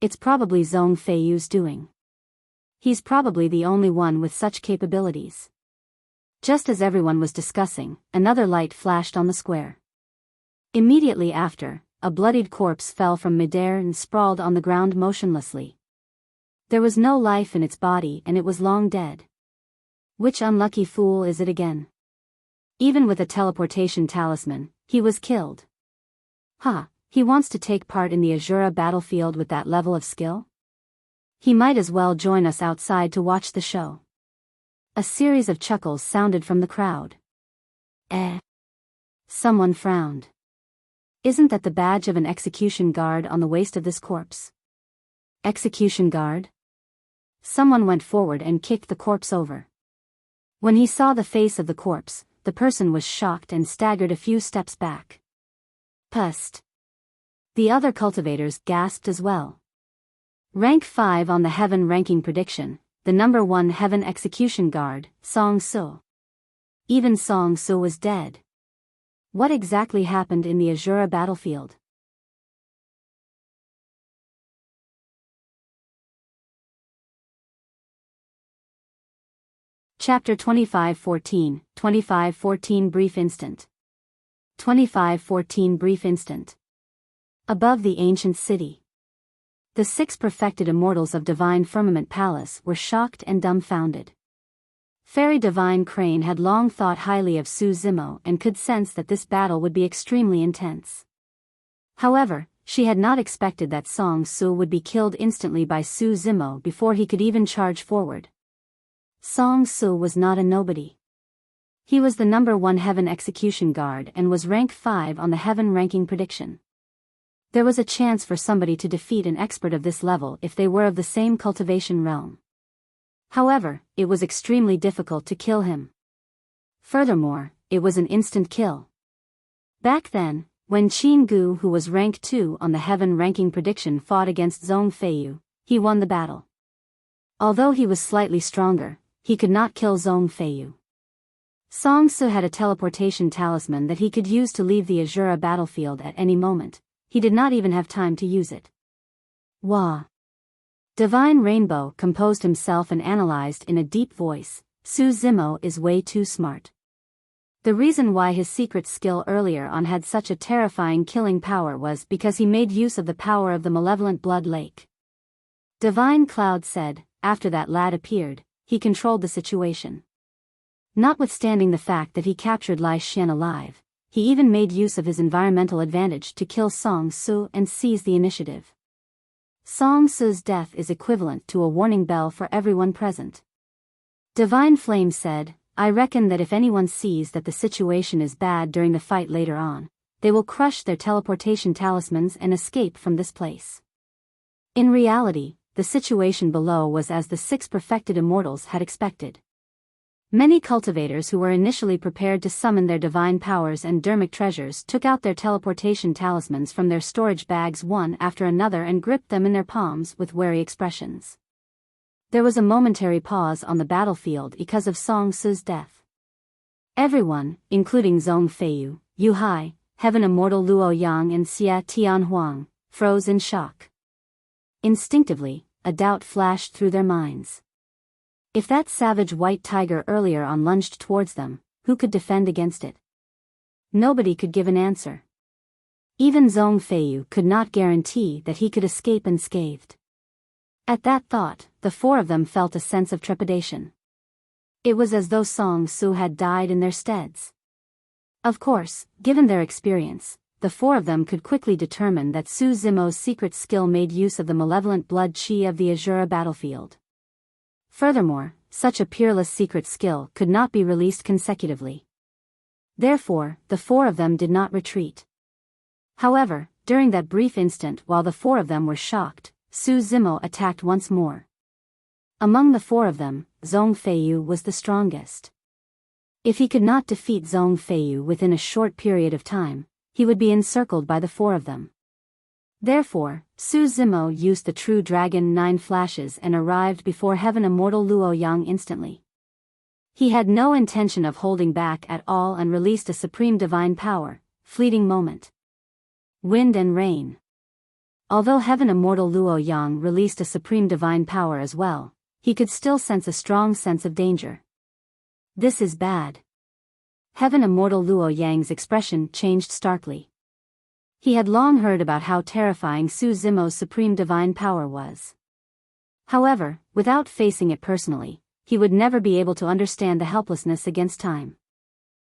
It's probably Zhong Feiyu's doing. He's probably the only one with such capabilities. Just as everyone was discussing, another light flashed on the square. Immediately after, a bloodied corpse fell from midair and sprawled on the ground motionlessly. There was no life in its body and it was long dead. Which unlucky fool is it again? Even with a teleportation talisman, he was killed. He wants to take part in the Azura battlefield with that level of skill? He might as well join us outside to watch the show. A series of chuckles sounded from the crowd. Someone frowned. Isn't that the badge of an execution guard on the waist of this corpse? Execution guard? Someone went forward and kicked the corpse over. When he saw the face of the corpse, the person was shocked and staggered a few steps back. Pust. The other cultivators gasped as well. Rank 5 on the heaven ranking prediction, the number 1 heaven execution guard, Song Su. Even Song Su was dead. What exactly happened in the Azura battlefield? Chapter 2514, 2514 Brief Instant. 2514 Brief Instant. Above the ancient city, the 6 perfected immortals of Divine Firmament Palace were shocked and dumbfounded. Fairy Divine Crane had long thought highly of Su Zimo and could sense that this battle would be extremely intense. However, she had not expected that Song Su would be killed instantly by Su Zimo before he could even charge forward. Song Su was not a nobody. He was the number 1 heaven execution guard and was rank 5 on the heaven ranking prediction. There was a chance for somebody to defeat an expert of this level if they were of the same cultivation realm. However, it was extremely difficult to kill him. Furthermore, it was an instant kill. Back then, when Qin Gu, who was rank 2 on the heaven ranking prediction, fought against Zhong Feiyu, he won the battle. Although he was slightly stronger, he could not kill Zhong Feiyu. Song Su had a teleportation talisman that he could use to leave the Azura battlefield at any moment. He did not even have time to use it. Wah! Divine Rainbow composed himself and analyzed in a deep voice, Su Zimo is way too smart. The reason why his secret skill earlier on had such a terrifying killing power was because he made use of the power of the malevolent blood lake. Divine Cloud said, after that lad appeared, he controlled the situation. Notwithstanding the fact that he captured Lai Xian alive, he even made use of his environmental advantage to kill Song Su and seize the initiative. Song Su's death is equivalent to a warning bell for everyone present. Divine Flame said, I reckon that if anyone sees that the situation is bad during the fight later on, they will crush their teleportation talismans and escape from this place. In reality, the situation below was as the 6 perfected immortals had expected. Many cultivators who were initially prepared to summon their divine powers and dermic treasures took out their teleportation talismans from their storage bags one after another and gripped them in their palms with wary expressions. There was a momentary pause on the battlefield because of Song Su's death. Everyone, including Zhong Feiyu, Yu Hai, Heaven Immortal Luo Yang and Xia Tian Huang, froze in shock. Instinctively, a doubt flashed through their minds. If that savage white tiger earlier on lunged towards them, who could defend against it? Nobody could give an answer. Even Zhong Feiyu could not guarantee that he could escape unscathed. At that thought, the four of them felt a sense of trepidation. It was as though Song Su had died in their steads. Of course, given their experience, the four of them could quickly determine that Su Zimo's secret skill made use of the malevolent blood qi of the Azura battlefield. Furthermore, such a peerless secret skill could not be released consecutively. Therefore, the four of them did not retreat. However, during that brief instant while the four of them were shocked, Su Zimo attacked once more. Among the four of them, Zhong Feiyu was the strongest. If he could not defeat Zhong Feiyu within a short period of time, he would be encircled by the four of them. Therefore, Su Zimo used the True Dragon 9 flashes and arrived before Heaven Immortal Luo Yang instantly. He had no intention of holding back at all and released a supreme divine power, Fleeting Moment. Wind and Rain. Although Heaven Immortal Luo Yang released a supreme divine power as well, he could still sense a strong sense of danger. This is bad. Heaven Immortal Luo Yang's expression changed starkly. He had long heard about how terrifying Su Zimo's supreme divine power was. However, without facing it personally, he would never be able to understand the helplessness against time.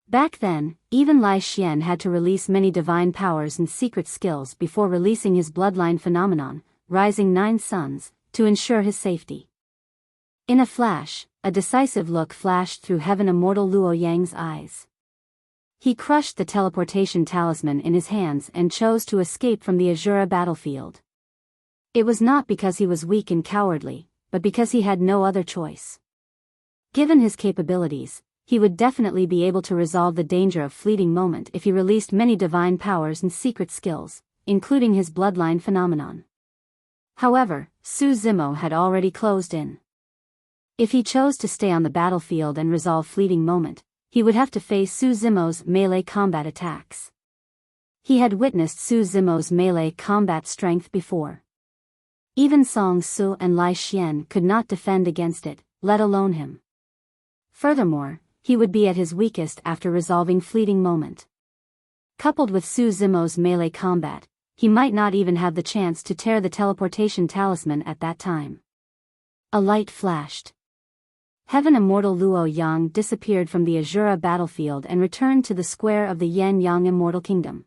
Back then, even Lai Xian had to release many divine powers and secret skills before releasing his bloodline phenomenon, Rising 9 Suns, to ensure his safety. In a flash, a decisive look flashed through Heaven Immortal Luo Yang's eyes. He crushed the teleportation talisman in his hands and chose to escape from the Azura battlefield. It was not because he was weak and cowardly, but because he had no other choice. Given his capabilities, he would definitely be able to resolve the danger of Fleeting Moment if he released many divine powers and secret skills, including his bloodline phenomenon. However, Su Zimo had already closed in. If he chose to stay on the battlefield and resolve Fleeting Moment, he would have to face Su Zimo's melee combat attacks. He had witnessed Su Zimo's melee combat strength before. Even Song Su and Lai Xian could not defend against it, let alone him. Furthermore, he would be at his weakest after resolving Fleeting Moment. Coupled with Su Zimo's melee combat, he might not even have the chance to tear the teleportation talisman at that time. A light flashed. Heaven Immortal Luo Yang disappeared from the Azura battlefield and returned to the square of the Yan Yang Immortal Kingdom.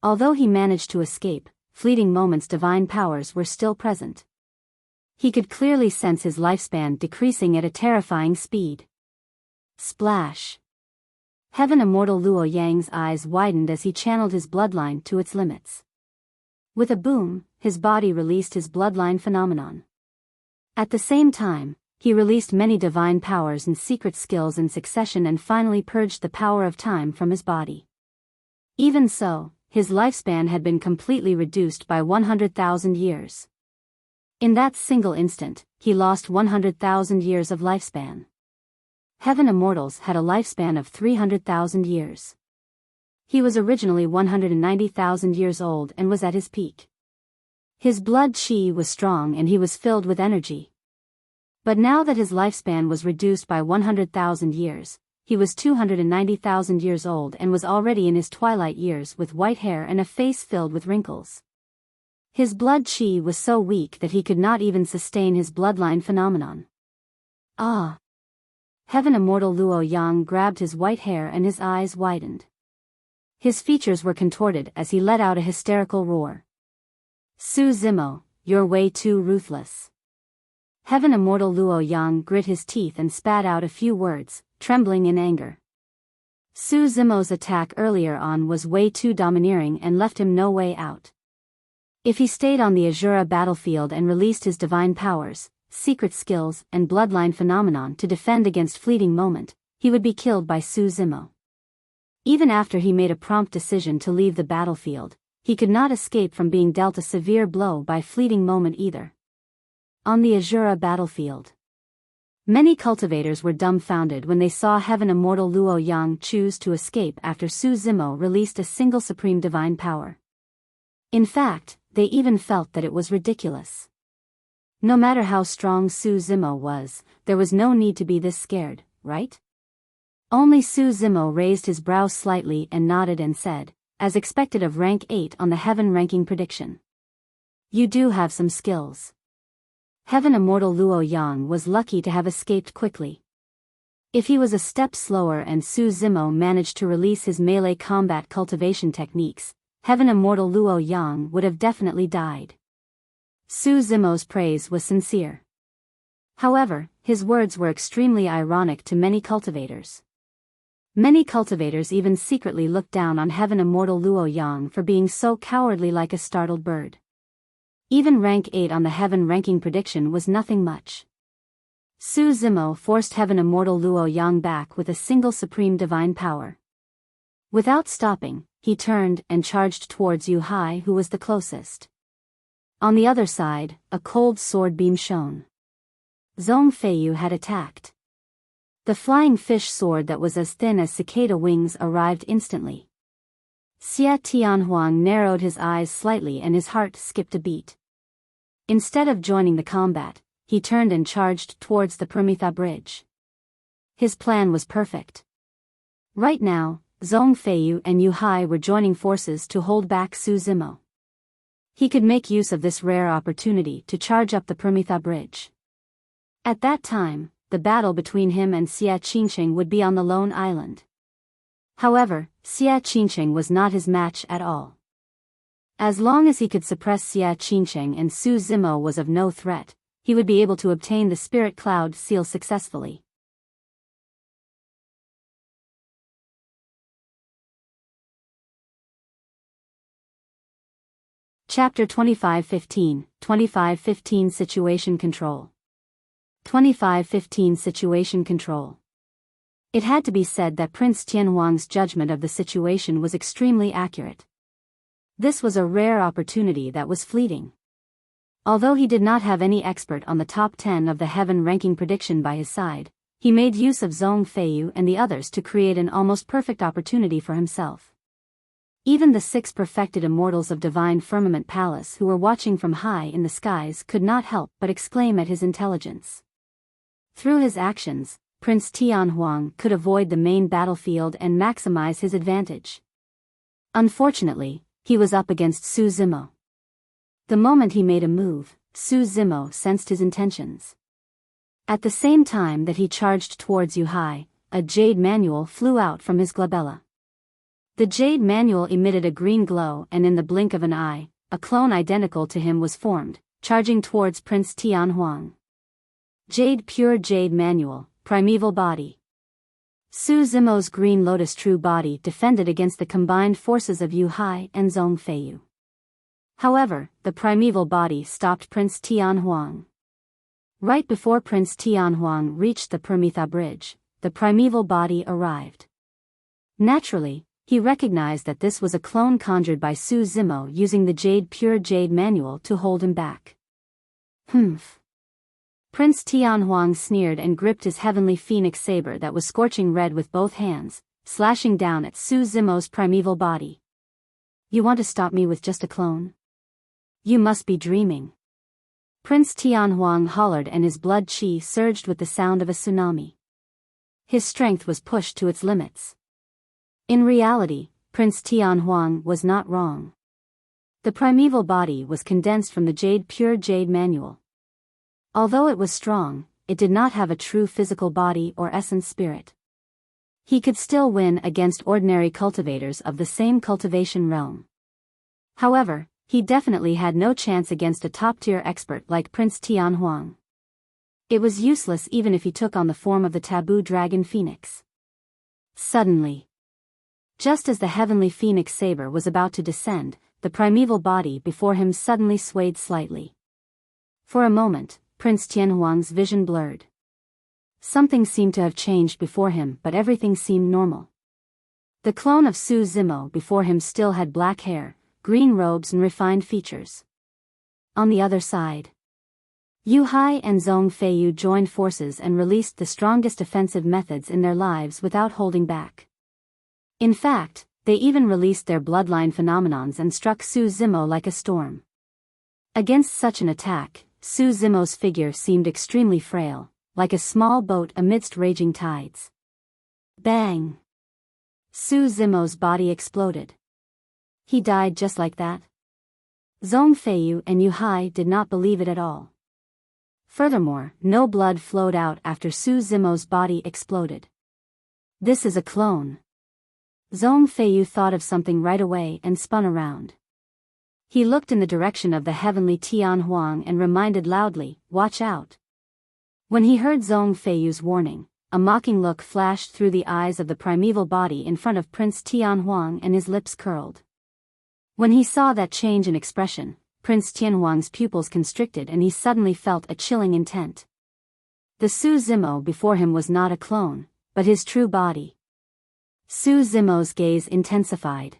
Although he managed to escape, Fleeting Moment's divine powers were still present. He could clearly sense his lifespan decreasing at a terrifying speed. Splash! Heaven Immortal Luo Yang's eyes widened as he channeled his bloodline to its limits. With a boom, his body released his bloodline phenomenon. At the same time, he released many divine powers and secret skills in succession and finally purged the power of time from his body. Even so, his lifespan had been completely reduced by 100,000 years. In that single instant, he lost 100,000 years of lifespan. Heaven Immortals had a lifespan of 300,000 years. He was originally 190,000 years old and was at his peak. His blood qi was strong and he was filled with energy. But now that his lifespan was reduced by 100,000 years, he was 290,000 years old and was already in his twilight years with white hair and a face filled with wrinkles. His blood qi was so weak that he could not even sustain his bloodline phenomenon. Ah! Heaven Immortal Luo Yang grabbed his white hair and his eyes widened. His features were contorted as he let out a hysterical roar. Su Zimo, you're way too ruthless. Heaven Immortal Luo Yang grit his teeth and spat out a few words, trembling in anger. Su Zimo's attack earlier on was way too domineering and left him no way out. If he stayed on the Azura battlefield and released his divine powers, secret skills, and bloodline phenomenon to defend against Fleeting Moment, he would be killed by Su Zimo. Even after he made a prompt decision to leave the battlefield, he could not escape from being dealt a severe blow by Fleeting Moment either. On the Azura battlefield, many cultivators were dumbfounded when they saw Heaven Immortal Luo Yang choose to escape after Su Zimo released a single supreme divine power. In fact, they even felt that it was ridiculous. No matter how strong Su Zimo was, there was no need to be this scared, right? Only Su Zimo raised his brows slightly and nodded and said, as expected of rank 8 on the Heaven ranking prediction. You do have some skills. Heaven Immortal Luo Yang was lucky to have escaped quickly. If he was a step slower and Su Zimo managed to release his melee combat cultivation techniques, Heaven Immortal Luo Yang would have definitely died. Su Zimo's praise was sincere. However, his words were extremely ironic to many cultivators. Many cultivators even secretly looked down on Heaven Immortal Luo Yang for being so cowardly like a startled bird. Even rank 8 on the Heaven ranking prediction was nothing much. Su Zimo forced Heaven Immortal Luo Yang back with a single supreme divine power. Without stopping, he turned and charged towards Yu Hai, who was the closest. On the other side, a cold sword beam shone. Zhong Feiyu had attacked. The flying fish sword that was as thin as cicada wings arrived instantly. Xia Tianhuang narrowed his eyes slightly and his heart skipped a beat. Instead of joining the combat, he turned and charged towards the Permitha Bridge. His plan was perfect. Right now, Zhong Feiyu and Yu Hai were joining forces to hold back Su Zimo. He could make use of this rare opportunity to charge up the Permitha Bridge. At that time, the battle between him and Xia Qingcheng would be on the lone island. However, Xia Qingcheng was not his match at all. As long as he could suppress Xia Qingcheng and Su Zimo was of no threat, he would be able to obtain the Spirit Cloud seal successfully. Chapter 2515 Situation Control. 2515 Situation Control. It had to be said that Prince Tianhuang's judgment of the situation was extremely accurate. This was a rare opportunity that was fleeting. Although he did not have any expert on the top 10 of the Heaven ranking prediction by his side, he made use of Zhong Feiyu and the others to create an almost perfect opportunity for himself. Even the 6 perfected immortals of Divine Firmament Palace who were watching from high in the skies could not help but exclaim at his intelligence. Through his actions, Prince Tianhuang could avoid the main battlefield and maximize his advantage. Unfortunately, he was up against Su Zimo. The moment he made a move, Su Zimo sensed his intentions. At the same time that he charged towards Yu Hai, a jade manual flew out from his glabella. The jade manual emitted a green glow and in the blink of an eye, a clone identical to him was formed, charging towards Prince Tianhuang. Jade Pure Jade Manual, Primeval Body. Su Zimo's Green Lotus True Body defended against the combined forces of Yu Hai and Zhong Feiyu. However, the primeval body stopped Prince Tianhuang. Right before Prince Tianhuang reached the Permitha Bridge, the primeval body arrived. Naturally, he recognized that this was a clone conjured by Su Zimo using the Jade Pure Jade Manual to hold him back. Humph. Prince Tianhuang sneered and gripped his heavenly phoenix saber that was scorching red with both hands, slashing down at Su Zimo's primeval body. You want to stop me with just a clone? You must be dreaming. Prince Tianhuang hollered and his blood qi surged with the sound of a tsunami. His strength was pushed to its limits. In reality, Prince Tianhuang was not wrong. The primeval body was condensed from the Jade Pure Jade Manual. Although it was strong, it did not have a true physical body or essence spirit. He could still win against ordinary cultivators of the same cultivation realm. However, he definitely had no chance against a top-tier expert like Prince Tianhuang. It was useless even if he took on the form of the taboo dragon phoenix. Suddenly, just as the heavenly phoenix saber was about to descend, the primeval body before him suddenly swayed slightly. For a moment, Prince Tianhuang's vision blurred. Something seemed to have changed before him, but everything seemed normal. The clone of Su Zimo before him still had black hair, green robes and refined features. On the other side, Yu Hai and Zhong Feiyu joined forces and released the strongest offensive methods in their lives without holding back. In fact, they even released their bloodline phenomenons and struck Su Zimo like a storm. Against such an attack, Su Zimo's figure seemed extremely frail, like a small boat amidst raging tides. Bang! Su Zimo's body exploded. He died just like that. Zhong Feiyu and Yu Hai did not believe it at all. Furthermore, no blood flowed out after Su Zimo's body exploded. This is a clone. Zhong Feiyu thought of something right away and spun around. He looked in the direction of the heavenly Tian Huang and reminded loudly, "Watch out." When he heard Zhong Feiyu's warning, a mocking look flashed through the eyes of the primeval body in front of Prince Tian Huang and his lips curled. When he saw that change in expression, Prince Tianhuang's pupils constricted and he suddenly felt a chilling intent. The Su Zimo before him was not a clone, but his true body. Su Zimo's gaze intensified.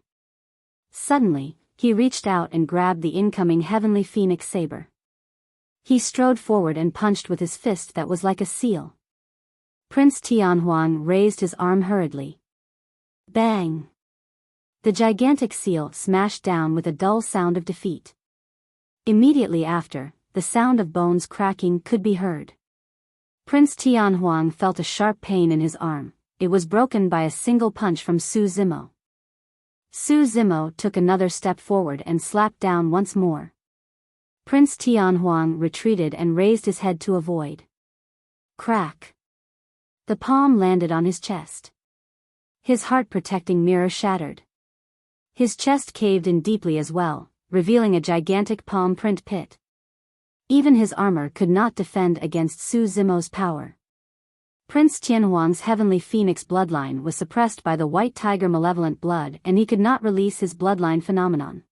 Suddenly, he reached out and grabbed the incoming heavenly phoenix saber. He strode forward and punched with his fist that was like a seal. Prince Tianhuang raised his arm hurriedly. Bang! The gigantic seal smashed down with a dull sound of defeat. Immediately after, the sound of bones cracking could be heard. Prince Tianhuang felt a sharp pain in his arm. It was broken by a single punch from Su Zimo. Su Zimo took another step forward and slapped down once more. Prince Tianhuang retreated and raised his head to avoid. Crack! The palm landed on his chest. His heart-protecting mirror shattered. His chest caved in deeply as well, revealing a gigantic palm print pit. Even his armor could not defend against Su Zimo's power. Prince Tianhuang's heavenly phoenix bloodline was suppressed by the white tiger malevolent blood and he could not release his bloodline phenomenon.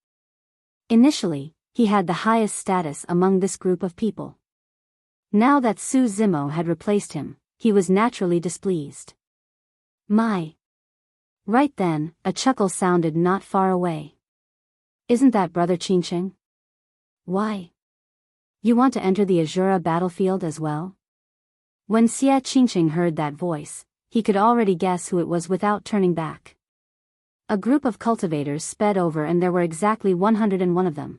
Initially, he had the highest status among this group of people. Now that Su Zimo had replaced him, he was naturally displeased. My! Right then, a chuckle sounded not far away. Isn't that Brother Qingqing? Why? You want to enter the Azura battlefield as well? When Xie Qingqing heard that voice, he could already guess who it was without turning back. A group of cultivators sped over and there were exactly 101 of them.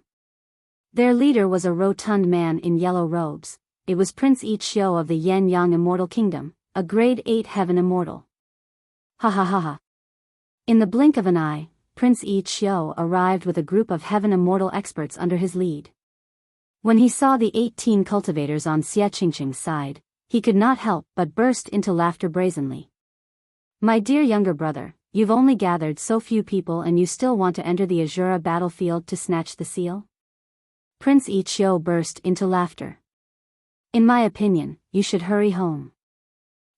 Their leader was a rotund man in yellow robes. It was Prince Yi Xiu of the Yan-Yang Immortal Kingdom, a grade 8 heaven immortal. Ha ha ha ha. In the blink of an eye, Prince Yi Xiu arrived with a group of heaven immortal experts under his lead. When he saw the 18 cultivators on Xie Qingqing's side, he could not help but burst into laughter brazenly. My dear younger brother, you've only gathered so few people and you still want to enter the Azura battlefield to snatch the seal? Prince Yi Xiu burst into laughter. In my opinion, you should hurry home.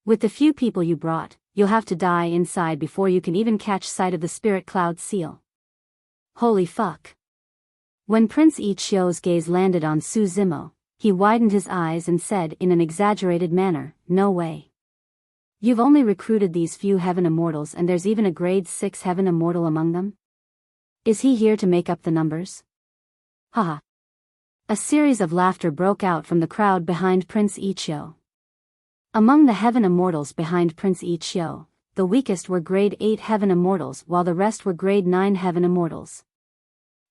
With the few people you brought, you'll have to die inside before you can even catch sight of the spirit cloud seal. Holy fuck. When Prince Yi Xiu's gaze landed on Su Zimo, he widened his eyes and said in an exaggerated manner, "No way. You've only recruited these few heaven immortals and there's even a grade 6 heaven immortal among them? Is he here to make up the numbers?" Haha. A series of laughter broke out from the crowd behind Prince Yi Xiu. Among the heaven immortals behind Prince Yi Xiu, the weakest were grade 8 heaven immortals while the rest were grade 9 heaven immortals.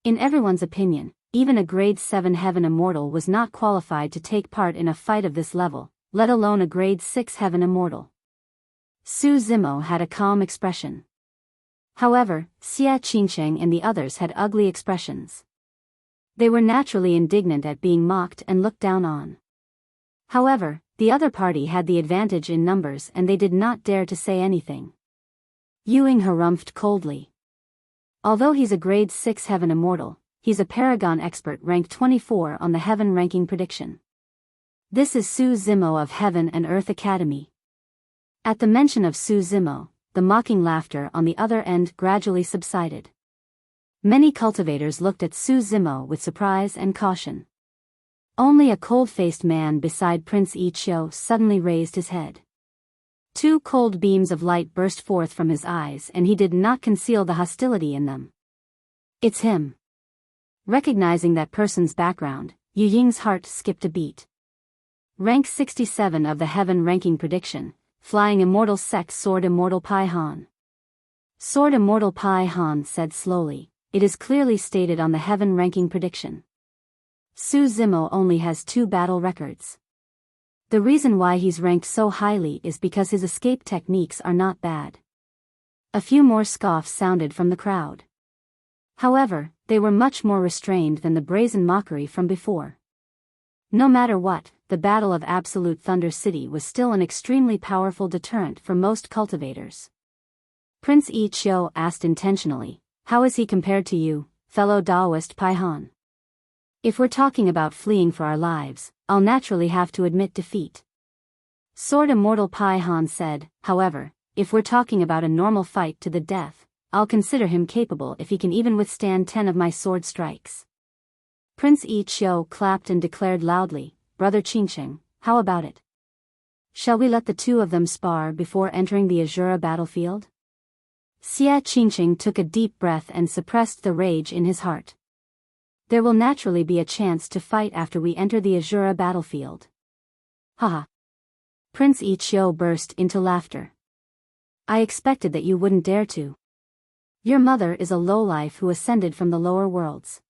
In everyone's opinion, even a grade 7 heaven immortal was not qualified to take part in a fight of this level, let alone a grade 6 heaven immortal. Su Zimo had a calm expression. However, Xie Qingqing and the others had ugly expressions. They were naturally indignant at being mocked and looked down on. However, the other party had the advantage in numbers and they did not dare to say anything. Ewing harumphed coldly. Although he's a grade 6 heaven immortal, he's a paragon expert ranked 24 on the heaven ranking prediction. This is Su Zimo of Heaven and Earth Academy. At the mention of Su Zimo, the mocking laughter on the other end gradually subsided. Many cultivators looked at Su Zimo with surprise and caution. Only a cold-faced man beside Prince Yi Xiu suddenly raised his head. 2 cold beams of light burst forth from his eyes and he did not conceal the hostility in them. It's him. Recognizing that person's background, Yu Ying's heart skipped a beat. Rank 67 of the heaven ranking prediction, Flying Immortal Sect Sword Immortal Pai Han. Sword Immortal Pai Han said slowly, it is clearly stated on the heaven ranking prediction. Su Zimo only has 2 battle records. The reason why he's ranked so highly is because his escape techniques are not bad. A few more scoffs sounded from the crowd. However, they were much more restrained than the brazen mockery from before. No matter what, the Battle of Absolute Thunder City was still an extremely powerful deterrent for most cultivators. Prince Yi Qiu asked intentionally, "How is he compared to you, fellow Daoist Pai Han?" "If we're talking about fleeing for our lives, I'll naturally have to admit defeat." Sword Immortal Pai Han said, "However, if we're talking about a normal fight to the death, I'll consider him capable if he can even withstand 10 of my sword strikes." Prince Yi Qiu clapped and declared loudly, "Brother Qingqing, how about it? Shall we let the two of them spar before entering the Azura battlefield?" Xia Qingqing took a deep breath and suppressed the rage in his heart. "There will naturally be a chance to fight after we enter the Azura battlefield." Haha. Prince Yi Qiu burst into laughter. "I expected that you wouldn't dare to. Your mother is a lowlife who ascended from the lower worlds.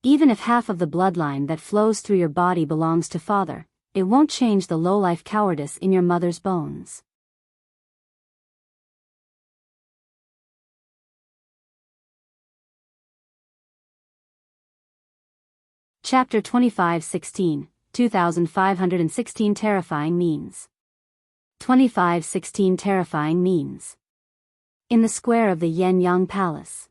Even if half of the bloodline that flows through your body belongs to father, it won't change the lowlife cowardice in your mother's bones." Chapter 2516, 2516 Terrifying Means. 2516 Terrifying Means. In the square of the Yan-Yang Palace,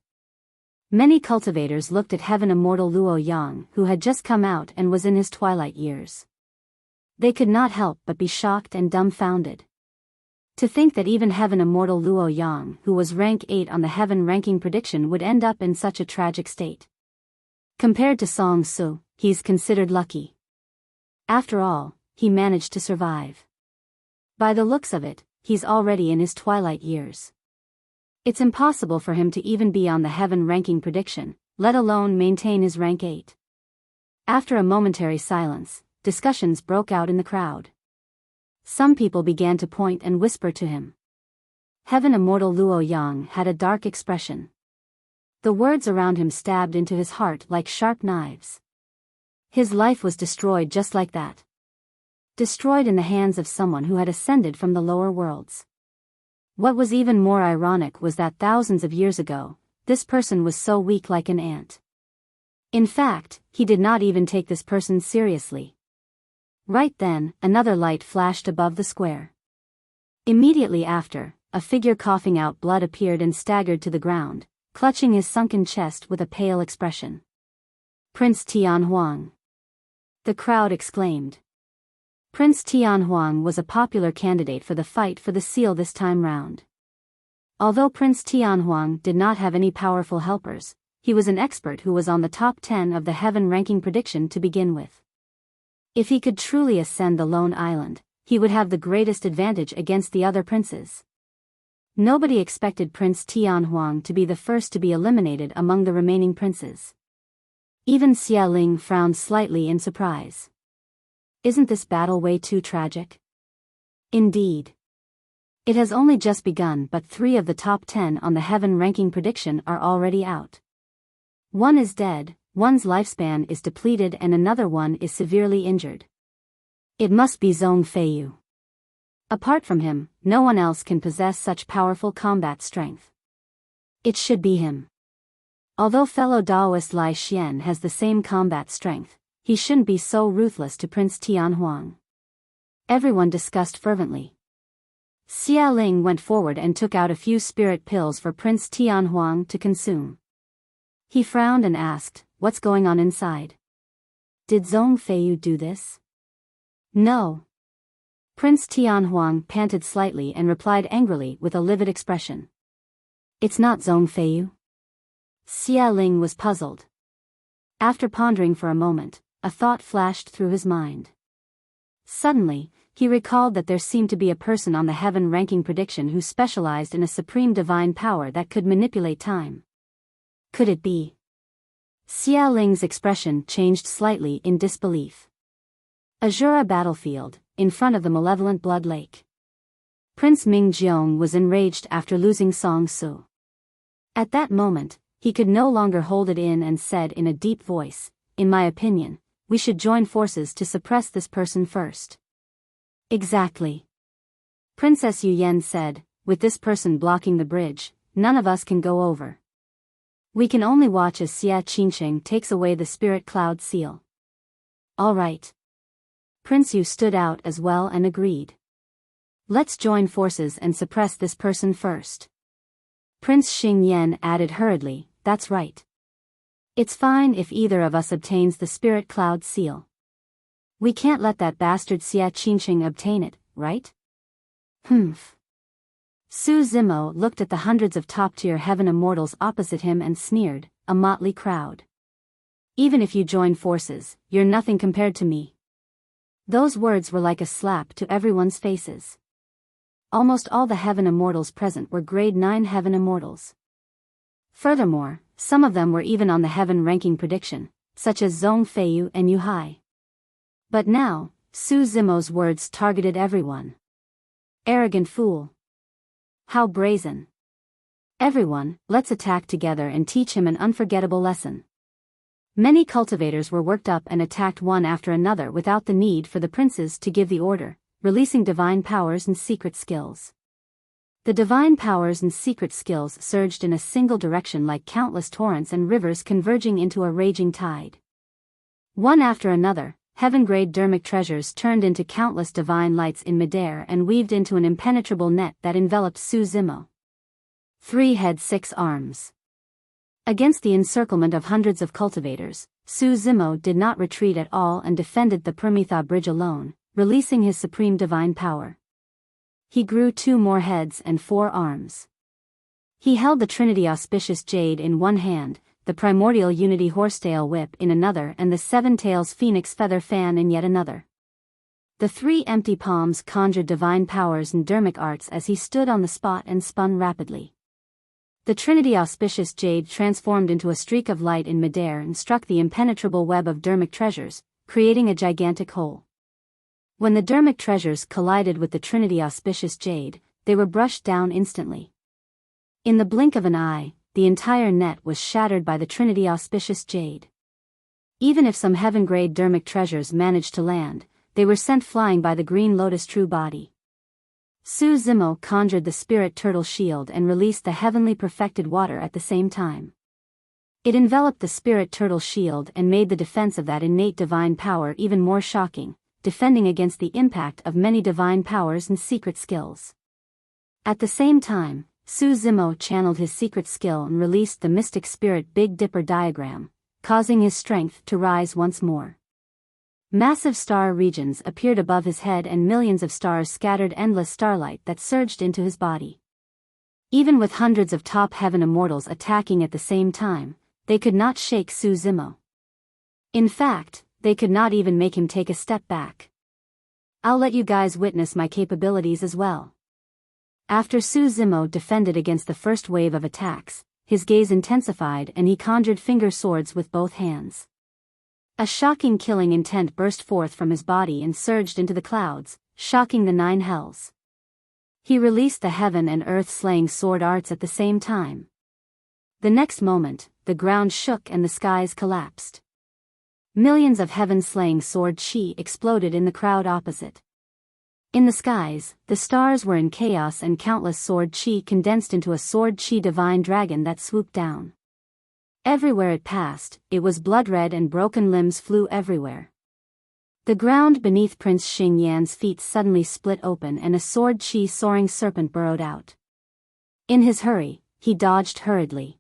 many cultivators looked at Heaven Immortal Luo Yang, who had just come out and was in his twilight years. They could not help but be shocked and dumbfounded. To think that even Heaven Immortal Luo Yang, who was rank 8 on the Heaven ranking prediction, would end up in such a tragic state. Compared to Song Su, he's considered lucky. After all, he managed to survive. By the looks of it, he's already in his twilight years. It's impossible for him to even be on the Heaven ranking prediction, let alone maintain his rank 8. After a momentary silence, discussions broke out in the crowd. Some people began to point and whisper to him. Heaven Immortal Luo Yang had a dark expression. The words around him stabbed into his heart like sharp knives. His life was destroyed just like that. Destroyed in the hands of someone who had ascended from the lower worlds. What was even more ironic was that thousands of years ago, this person was so weak like an ant. In fact, he did not even take this person seriously. Right then, another light flashed above the square. Immediately after, a figure coughing out blood appeared and staggered to the ground, clutching his sunken chest with a pale expression. Prince Tianhuang. The crowd exclaimed. Prince Tianhuang was a popular candidate for the fight for the seal this time round. Although Prince Tianhuang did not have any powerful helpers, he was an expert who was on the top 10 of the Heaven ranking prediction to begin with. If he could truly ascend the Lone Island, he would have the greatest advantage against the other princes. Nobody expected Prince Tianhuang to be the first to be eliminated among the remaining princes. Even Xia Ling frowned slightly in surprise. Isn't this battle way too tragic? Indeed. It has only just begun, but 3 of the top 10 on the Heaven ranking prediction are already out. One is dead, one's lifespan is depleted, and another one is severely injured. It must be Zhong Feiyu. Apart from him, no one else can possess such powerful combat strength. It should be him. Although fellow Daoist Lai Xian has the same combat strength, he shouldn't be so ruthless to Prince Tianhuang. Everyone discussed fervently. Xia Ling went forward and took out a few spirit pills for Prince Tianhuang to consume. He frowned and asked, "What's going on inside? Did Zhong Feiyu do this?" "No." Prince Tianhuang panted slightly and replied angrily with a livid expression. "It's not Zhong Feiyu." Xia Ling was puzzled. After pondering for a moment, a thought flashed through his mind. Suddenly, he recalled that there seemed to be a person on the Heaven ranking prediction who specialized in a supreme divine power that could manipulate time. Could it be? Xia Ling's expression changed slightly in disbelief. Azura battlefield, in front of the malevolent blood lake. Prince Mingjiong was enraged after losing Song Su. At that moment, he could no longer hold it in and said in a deep voice, "In my opinion, we should join forces to suppress this person first." "Exactly." Princess Yuyen said, "With this person blocking the bridge, none of us can go over. We can only watch as Xia Qingqing takes away the spirit cloud seal." "All right." Prince Yu stood out as well and agreed. Let's join forces and suppress this person first. Prince Xing Yan added hurriedly, that's right. It's fine if either of us obtains the spirit cloud seal. We can't let that bastard Xia Qingqing obtain it, right? Humph. Su Zimo looked at the hundreds of top-tier heaven immortals opposite him and sneered, a motley crowd. Even if you join forces, you're nothing compared to me. Those words were like a slap to everyone's faces. Almost all the heaven immortals present were grade 9 heaven immortals. Furthermore, some of them were even on the heaven ranking prediction, such as Zhong Feiyu and Yu Hai. But now, Su Zimo's words targeted everyone. Arrogant fool. How brazen. Everyone, let's attack together and teach him an unforgettable lesson. Many cultivators were worked up and attacked one after another without the need for the princes to give the order, releasing divine powers and secret skills. The divine powers and secret skills surged in a single direction like countless torrents and rivers converging into a raging tide. One after another, heaven-grade dermic treasures turned into countless divine lights in midair and weaved into an impenetrable net that enveloped Su Zimo. 3 heads 6 arms. Against the encirclement of hundreds of cultivators, Su Zimo did not retreat at all and defended the Permitha bridge alone, releasing his supreme divine power. He grew 2 more heads and 4 arms. He held the Trinity Auspicious Jade in one hand, the Primordial Unity Horsetail Whip in another and the 7 Tails Phoenix Feather Fan in yet another. The 3 empty palms conjured divine powers and dermic arts as he stood on the spot and spun rapidly. The Trinity Auspicious Jade transformed into a streak of light in midair and struck the impenetrable web of dermic treasures, creating a gigantic hole. When the dermic treasures collided with the Trinity Auspicious Jade, they were brushed down instantly. In the blink of an eye, the entire net was shattered by the Trinity Auspicious Jade. Even if some heaven-grade dermic treasures managed to land, they were sent flying by the Green Lotus True Body. Su Zimo conjured the Spirit Turtle Shield and released the heavenly perfected water at the same time. It enveloped the Spirit Turtle Shield and made the defense of that innate divine power even more shocking, defending against the impact of many divine powers and secret skills. At the same time, Su Zimo channeled his secret skill and released the Mystic Spirit Big Dipper diagram, causing his strength to rise once more. Massive star regions appeared above his head and millions of stars scattered endless starlight that surged into his body. Even with hundreds of top heaven immortals attacking at the same time, they could not shake Su Zimo. In fact, they could not even make him take a step back. I'll let you guys witness my capabilities as well. After Su Zimo defended against the first wave of attacks, his gaze intensified and he conjured finger swords with both hands. A shocking killing intent burst forth from his body and surged into the clouds, shocking the 9 hells. He released the heaven and earth slaying sword arts at the same time. The next moment, the ground shook and the skies collapsed. Millions of heaven-slaying sword chi exploded in the crowd opposite. In the skies, the stars were in chaos and countless sword chi condensed into a sword chi divine dragon that swooped down. Everywhere it passed, it was blood-red and broken limbs flew everywhere. The ground beneath Prince Xing Yan's feet suddenly split open and a sword chi soaring serpent burrowed out. In his hurry, he dodged hurriedly.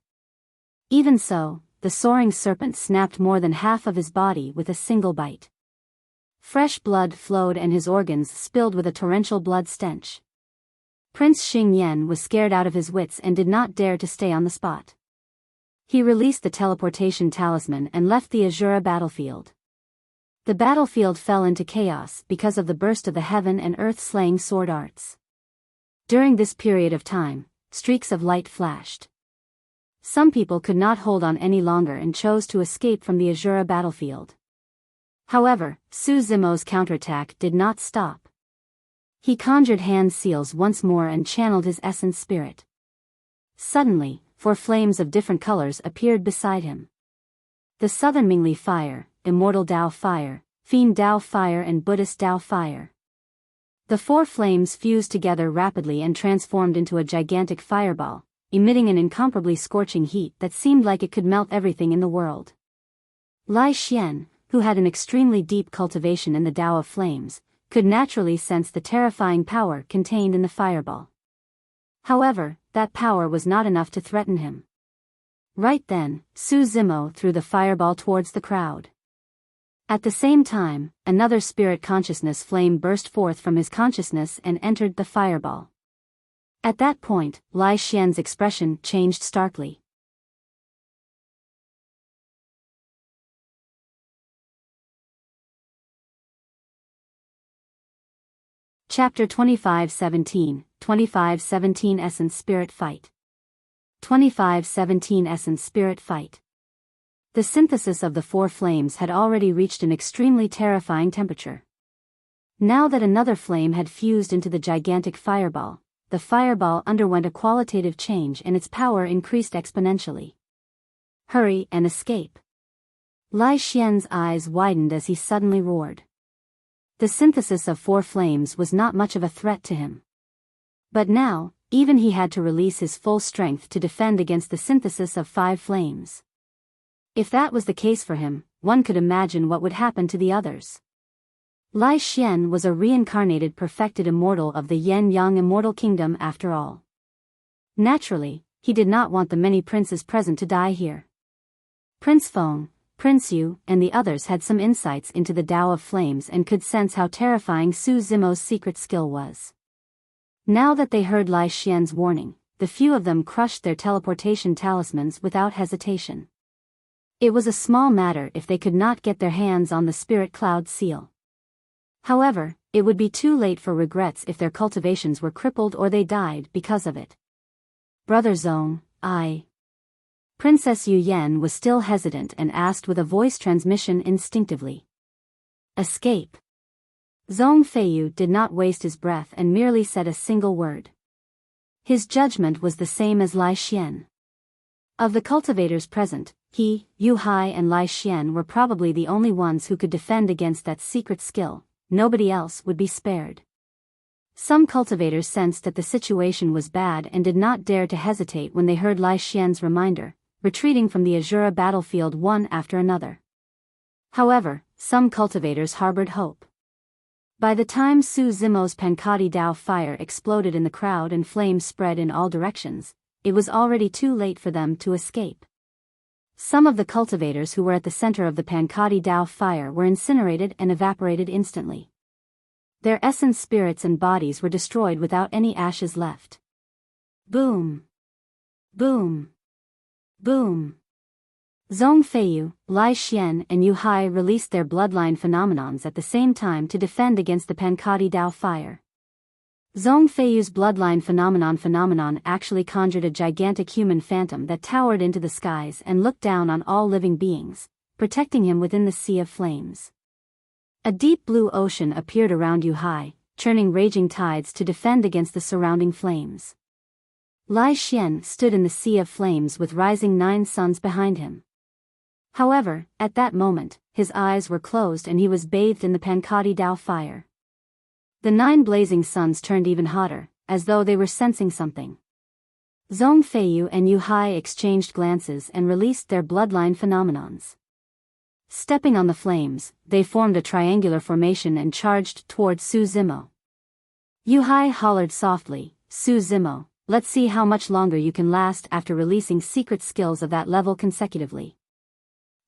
Even so, the soaring serpent snapped more than half of his body with a single bite. Fresh blood flowed and his organs spilled with a torrential blood stench. Prince Xing Yan was scared out of his wits and did not dare to stay on the spot. He released the teleportation talisman and left the Azura battlefield. The battlefield fell into chaos because of the burst of the heaven and earth slaying sword arts. During this period of time, streaks of light flashed. Some people could not hold on any longer and chose to escape from the Azura battlefield. However, Su Zimo's counterattack did not stop. He conjured hand seals once more and channeled his essence spirit. Suddenly, 4 flames of different colors appeared beside him. The Southern Mingli Fire, Immortal Tao Fire, Fiend Tao Fire and Buddhist Tao Fire. The 4 flames fused together rapidly and transformed into a gigantic fireball, emitting an incomparably scorching heat that seemed like it could melt everything in the world. Lai Xian, who had an extremely deep cultivation in the Tao of Flames, could naturally sense the terrifying power contained in the fireball. However, that power was not enough to threaten him. Right then, Su Zimo threw the fireball towards the crowd. At the same time, another spirit consciousness flame burst forth from his consciousness and entered the fireball. At that point, Lai Xian's expression changed starkly. Chapter 2517, 2517 Essence Spirit Fight. 2517 Essence Spirit Fight. The synthesis of the four flames had already reached an extremely terrifying temperature. Now that another flame had fused into the gigantic fireball, the fireball underwent a qualitative change and its power increased exponentially. Hurry and escape. Lai Xian's eyes widened as he suddenly roared. The synthesis of four flames was not much of a threat to him. But now, even he had to release his full strength to defend against the synthesis of 5 flames. If that was the case for him, one could imagine what would happen to the others. Lai Xian was a reincarnated perfected immortal of the Yin-Yang Immortal Kingdom after all. Naturally, he did not want the many princes present to die here. Prince Feng, Prince Yu, and the others had some insights into the Tao of Flames and could sense how terrifying Su Zimo's secret skill was. Now that they heard Lai Xian's warning, the few of them crushed their teleportation talismans without hesitation. It was a small matter if they could not get their hands on the Spirit Cloud seal. However, it would be too late for regrets if their cultivations were crippled or they died because of it. Brother Zong, Princess Yu Yan was still hesitant and asked with a voice transmission instinctively. Escape. Zong Feiyu did not waste his breath and merely said a single word. His judgment was the same as Lai Xian. Of the cultivators present, he, Yu Hai and Lai Xian were probably the only ones who could defend against that secret skill. Nobody else would be spared. Some cultivators sensed that the situation was bad and did not dare to hesitate when they heard Lai Xian's reminder, retreating from the Azura battlefield one after another. However, some cultivators harbored hope. By the time Su Zimo's Pankati Dao fire exploded in the crowd and flames spread in all directions, it was already too late for them to escape. Some of the cultivators who were at the center of the Pankati Dao fire were incinerated and evaporated instantly. Their essence spirits and bodies were destroyed without any ashes left. Boom! Boom! Boom! Zong Feiyu, Lai Xian and Yu Hai released their bloodline phenomenons at the same time to defend against the Pankati Dao fire. Zong Feiyu's bloodline phenomenon actually conjured a gigantic human phantom that towered into the skies and looked down on all living beings, protecting him within the sea of flames. A deep blue ocean appeared around Yu Hai, churning raging tides to defend against the surrounding flames. Lai Xian stood in the sea of flames with rising 9 suns behind him. However, at that moment, his eyes were closed and he was bathed in the Pankati Dao fire. The 9 blazing suns turned even hotter, as though they were sensing something. Zong Feiyu and Yu Hai exchanged glances and released their bloodline phenomenons. Stepping on the flames, they formed a triangular formation and charged towards Su Zimo. Yu Hai hollered softly, "Su Zimo, let's see how much longer you can last after releasing secret skills of that level consecutively."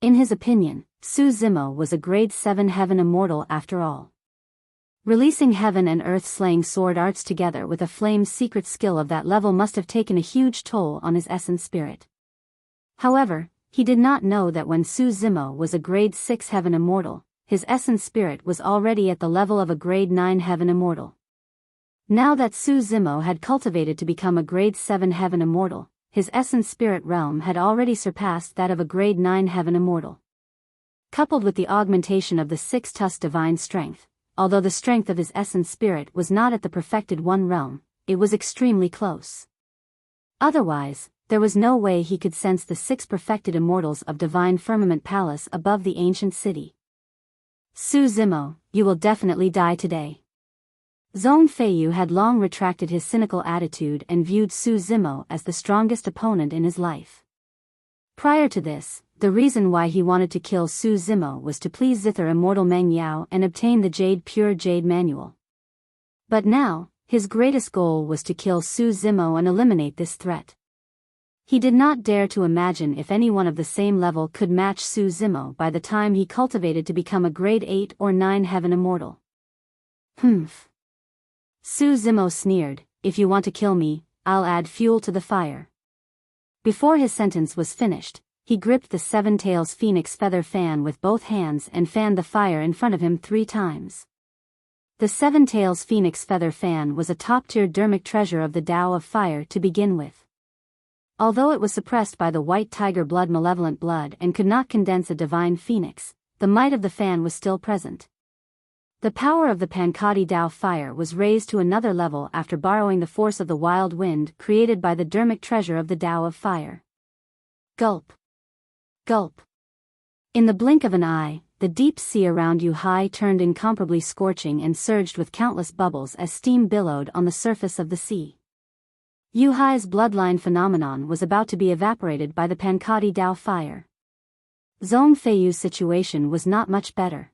In his opinion, Su Zimo was a grade 7 heaven immortal after all. Releasing heaven and earth slaying sword arts together with a flame's secret skill of that level must have taken a huge toll on his essence spirit. However, he did not know that when Su Zimo was a grade 6 heaven immortal, his essence spirit was already at the level of a grade 9 heaven immortal. Now that Su Zimo had cultivated to become a grade 7 heaven immortal, his essence spirit realm had already surpassed that of a grade 9 heaven immortal. Coupled with the augmentation of the 6-tusk divine strength, although the strength of his essence spirit was not at the perfected 1 realm, it was extremely close. Otherwise, there was no way he could sense the 6 perfected immortals of Divine Firmament Palace above the ancient city. Su Zimo, you will definitely die today. Zong Feiyu had long retracted his cynical attitude and viewed Su Zimo as the strongest opponent in his life. Prior to this, the reason why he wanted to kill Su Zimo was to please zither immortal Meng Yao and obtain the pure jade manual. But now, his greatest goal was to kill Su Zimo and eliminate this threat. He did not dare to imagine if anyone of the same level could match Su Zimo by the time he cultivated to become a grade 8 or 9 heaven immortal. Humph. Su Zimo sneered, "If you want to kill me, I'll add fuel to the fire." Before his sentence was finished, he gripped the Seven Tails Phoenix feather fan with both hands and fanned the fire in front of him 3 times. The Seven Tails Phoenix feather fan was a top-tier dermic treasure of the Tao of Fire to begin with. Although it was suppressed by the white tiger blood malevolent blood and could not condense a divine phoenix, the might of the fan was still present. The power of the Pankati Tao fire was raised to another level after borrowing the force of the wild wind created by the dermic treasure of the Tao of Fire. Gulp. Gulp. In the blink of an eye, the deep sea around Yu Hai turned incomparably scorching and surged with countless bubbles as steam billowed on the surface of the sea. Yu Hai's bloodline phenomenon was about to be evaporated by the Pankati Tao fire. Zhong Feiyu's situation was not much better.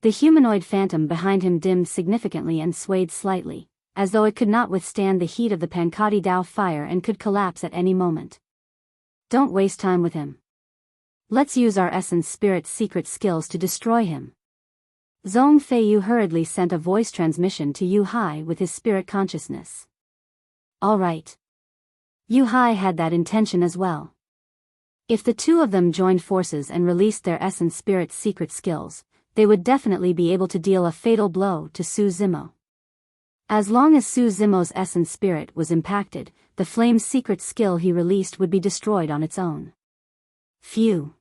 The humanoid phantom behind him dimmed significantly and swayed slightly, as though it could not withstand the heat of the Pankati Tao fire and could collapse at any moment. Don't waste time with him. Let's use our essence spirit secret skills to destroy him. Zhong Feiyu hurriedly sent a voice transmission to Yu Hai with his spirit consciousness. All right. Yu Hai had that intention as well. If the two of them joined forces and released their essence spirit secret skills, they would definitely be able to deal a fatal blow to Su Zimo. As long as Su Zimo's essence spirit was impacted, the flame secret skill he released would be destroyed on its own. Phew.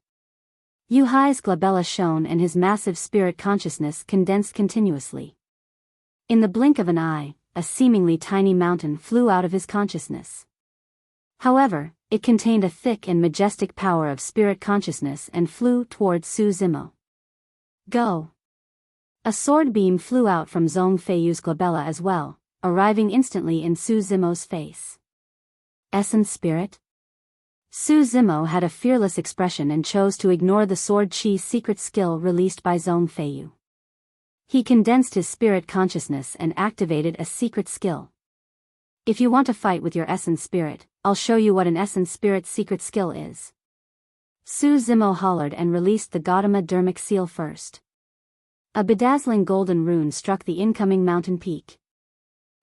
Yu Hai's glabella shone and his massive spirit consciousness condensed continuously. In the blink of an eye, a seemingly tiny mountain flew out of his consciousness. However, it contained a thick and majestic power of spirit consciousness and flew towards Su Zimo. Go! A sword beam flew out from Zhong Feiyu's glabella as well, arriving instantly in Su Zimo's face. Essence spirit? Su Zimo had a fearless expression and chose to ignore the sword chi secret skill released by Zhong Feiyu. He condensed his spirit consciousness and activated a secret skill. If you want to fight with your essence spirit, I'll show you what an essence spirit secret skill is. Su Zimo hollered and released the Gautama dermic seal first. A bedazzling golden rune struck the incoming mountain peak.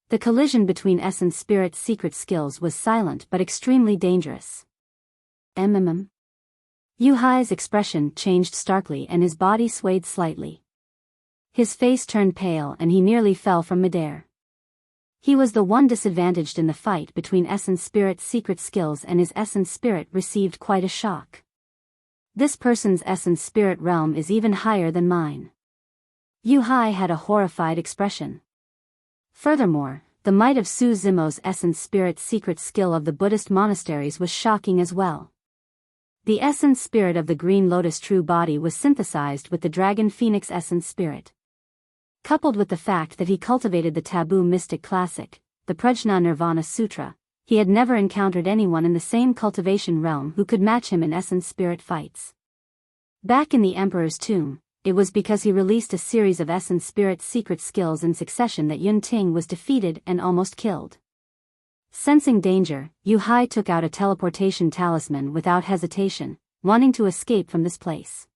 The collision between essence spirit secret skills was silent but extremely dangerous. Yu Hai's expression changed starkly and his body swayed slightly. His face turned pale and he nearly fell from midair. He was the one disadvantaged in the fight between essence spirit secret skills, and his essence spirit received quite a shock. This person's essence spirit realm is even higher than mine. Yu Hai had a horrified expression. Furthermore, the might of Su Zimo's essence spirit secret skill of the Buddhist monasteries was shocking as well. The essence spirit of the Green Lotus true body was synthesized with the Dragon Phoenix essence spirit. Coupled with the fact that he cultivated the taboo mystic classic, the Prajna Nirvana Sutra, he had never encountered anyone in the same cultivation realm who could match him in essence spirit fights. Back in the Emperor's tomb, it was because he released a series of essence spirit secret skills in succession that Yun Ting was defeated and almost killed. Sensing danger, Yu Hai took out a teleportation talisman without hesitation, wanting to escape from this place.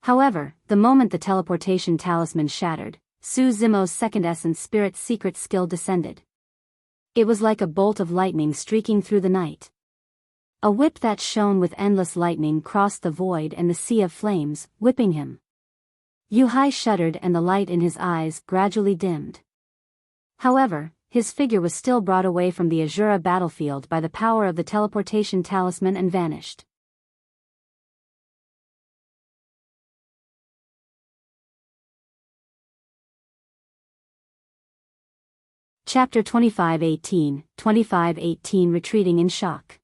However, the moment the teleportation talisman shattered, Su Zimo's second essence spirit secret skill descended. It was like a bolt of lightning streaking through the night. A whip that shone with endless lightning crossed the void and the sea of flames, whipping him. Yu Hai shuddered and the light in his eyes gradually dimmed. However, his figure was still brought away from the Azura battlefield by the power of the teleportation talisman and vanished. Chapter 2518 Retreating in Shock.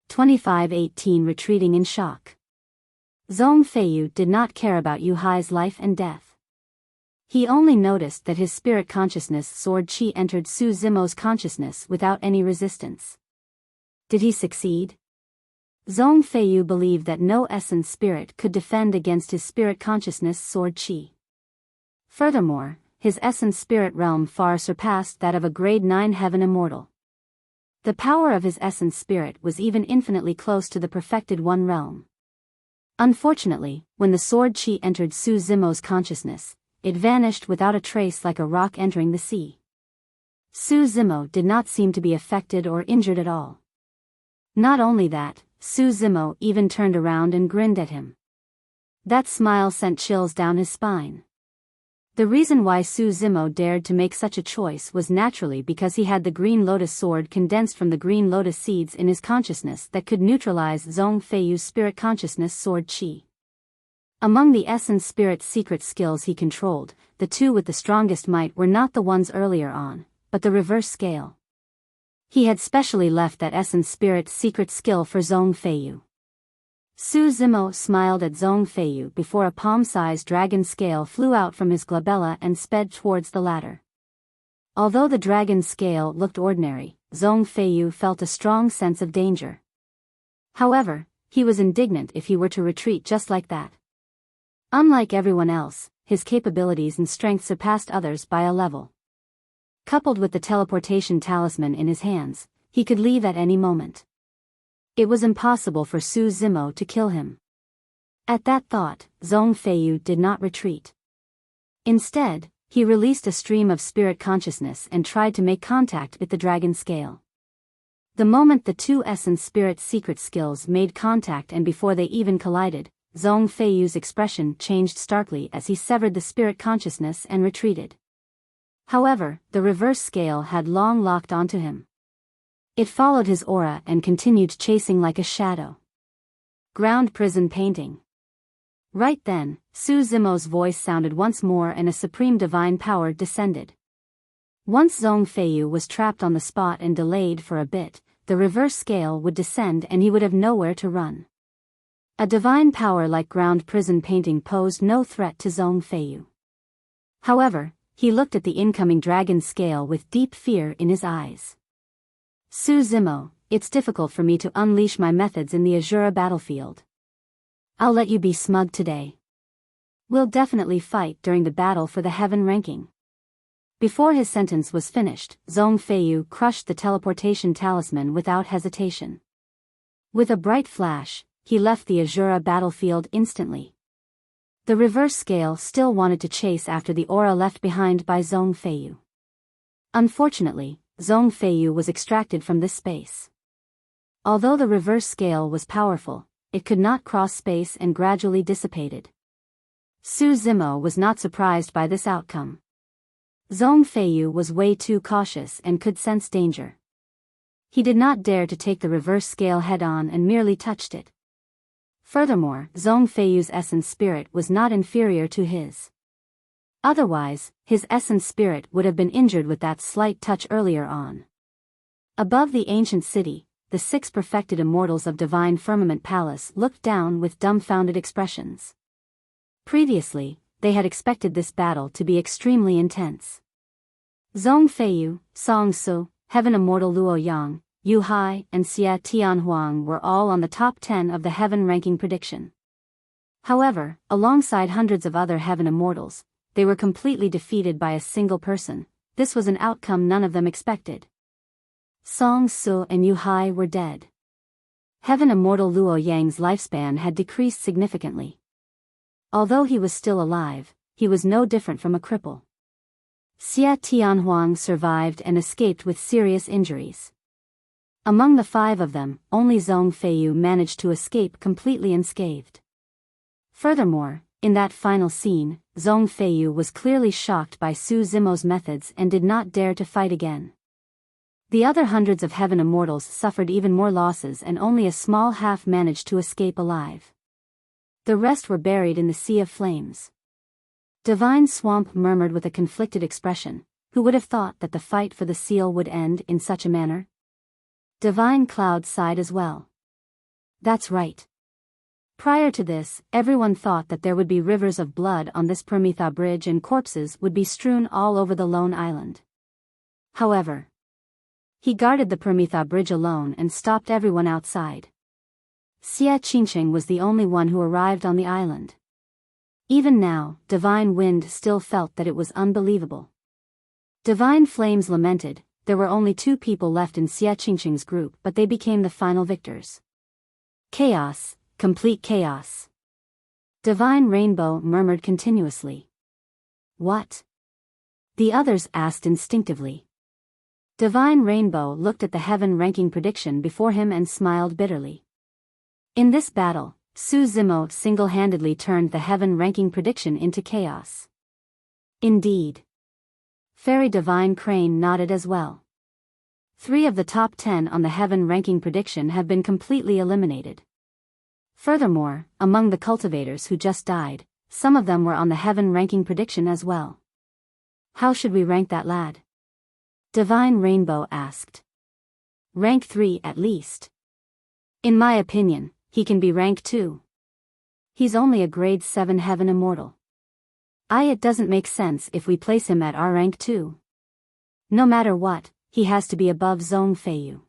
2518 Retreating in Shock. Zhong Feiyu did not care about Yu Hai's life and death. He only noticed that his spirit consciousness sword chi entered Su Zimo's consciousness without any resistance. Did he succeed? Zhong Feiyu believed that no essence spirit could defend against his spirit consciousness sword qi. Furthermore, his essence spirit realm far surpassed that of a grade 9 heaven immortal. The power of his essence spirit was even infinitely close to the perfected one realm. Unfortunately, when the sword qi entered Su Zimo's consciousness, it vanished without a trace like a rock entering the sea. Su Zimo did not seem to be affected or injured at all. Not only that, Su Zimo even turned around and grinned at him. That smile sent chills down his spine. The reason why Su Zimo dared to make such a choice was naturally because he had the Green Lotus sword condensed from the Green Lotus seeds in his consciousness that could neutralize Zhong Feiyu's spirit consciousness sword qi. Among the essence spirit secret skills he controlled, the two with the strongest might were not the ones earlier on, but the reverse scale. He had specially left that essence spirit secret skill for Zhong Feiyu. Su Zimo smiled at Zhong Feiyu before a palm-sized dragon scale flew out from his glabella and sped towards the latter. Although the dragon scale looked ordinary, Zhong Feiyu felt a strong sense of danger. However, he was indignant if he were to retreat just like that. Unlike everyone else, his capabilities and strength surpassed others by a level. Coupled with the teleportation talisman in his hands, he could leave at any moment. It was impossible for Su Zimo to kill him. At that thought, Zhong Feiyu did not retreat. Instead, he released a stream of spirit consciousness and tried to make contact with the dragon scale. The moment the two essence spirit secret skills made contact and before they even collided, Zhong Feiyu's expression changed starkly as he severed the spirit consciousness and retreated. However, the reverse scale had long locked onto him. It followed his aura and continued chasing like a shadow. Ground prison painting. Right then, Su Zimo's voice sounded once more and a supreme divine power descended. Once Zhong Feiyu was trapped on the spot and delayed for a bit, the reverse scale would descend and he would have nowhere to run. A divine power like ground prison painting posed no threat to Zhong Feiyu. However, he looked at the incoming dragon scale with deep fear in his eyes. Su Zimo, it's difficult for me to unleash my methods in the Azura battlefield. I'll let you be smug today. We'll definitely fight during the battle for the heaven ranking. Before his sentence was finished, Zhong Feiyu crushed the teleportation talisman without hesitation. With a bright flash, he left the Azura battlefield instantly. The reverse scale still wanted to chase after the aura left behind by Zhong Feiyu. Unfortunately, Zhong Feiyu was extracted from this space. Although the reverse scale was powerful, it could not cross space and gradually dissipated. Su Zimo was not surprised by this outcome. Zhong Feiyu was way too cautious and could sense danger. He did not dare to take the reverse scale head-on and merely touched it. Furthermore, Zhong Feiyu's essence spirit was not inferior to his. Otherwise, his essence spirit would have been injured with that slight touch earlier on. Above the ancient city, the 6 perfected immortals of Divine Firmament Palace looked down with dumbfounded expressions. Previously, they had expected this battle to be extremely intense. Zhong Feiyu, Song Su, Heaven Immortal Luo Yang, Yu Hai, and Xia Tianhuang were all on the top 10 of the heaven ranking prediction. However, alongside hundreds of other heaven immortals, they were completely defeated by a single person. This was an outcome none of them expected. Song Su and Yu Hai were dead. Heaven Immortal Luo Yang's lifespan had decreased significantly. Although he was still alive, he was no different from a cripple. Xia Tianhuang survived and escaped with serious injuries. Among the 5 of them, only Zhong Feiyu managed to escape completely unscathed. Furthermore, in that final scene, Zhong Feiyu was clearly shocked by Su Zimo's methods and did not dare to fight again. The other hundreds of heaven immortals suffered even more losses and only a small half managed to escape alive. The rest were buried in the sea of flames. Divine Swamp murmured with a conflicted expression, who would have thought that the fight for the seal would end in such a manner? Divine Cloud sighed as well. That's right. Prior to this, everyone thought that there would be rivers of blood on this Permitha bridge and corpses would be strewn all over the lone island. However, he guarded the Permitha bridge alone and stopped everyone outside. Xie Qingqing was the only one who arrived on the island. Even now, Divine Wind still felt that it was unbelievable. Divine Flames lamented, there were only 2 people left in Xie Qingqing's group, but they became the final victors. Chaos, complete chaos. Divine Rainbow murmured continuously. What? The others asked instinctively. Divine Rainbow looked at the heaven ranking prediction before him and smiled bitterly. In this battle, Su Zimo single-handedly turned the heaven ranking prediction into chaos. Indeed. Fairy Divine Crane nodded as well. 3 of the top 10 on the heaven ranking prediction have been completely eliminated. Furthermore, among the cultivators who just died, some of them were on the heaven ranking prediction as well. How should we rank that lad? Divine Rainbow asked. Rank 3 at least. In my opinion, he can be rank 2. He's only a grade 7 heaven immortal. It doesn't make sense if we place him at our rank 2. No matter what, he has to be above Zhong Feiyu.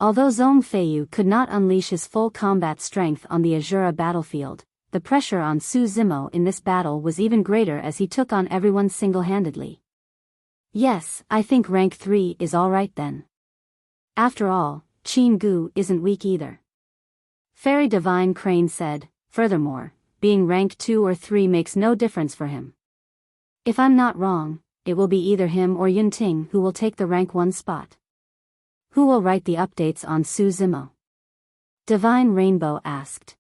Although Zhong Feiyu could not unleash his full combat strength on the Azura battlefield, the pressure on Su Zimo in this battle was even greater as he took on everyone single-handedly. Yes, I think rank 3 is alright then. After all, Qin Gu isn't weak either. Fairy Divine Crane said, furthermore, being rank 2 or 3 makes no difference for him. If I'm not wrong, it will be either him or Yun Ting who will take the rank 1 spot. Who will write the updates on Su Zimo? Divine Rainbow asked.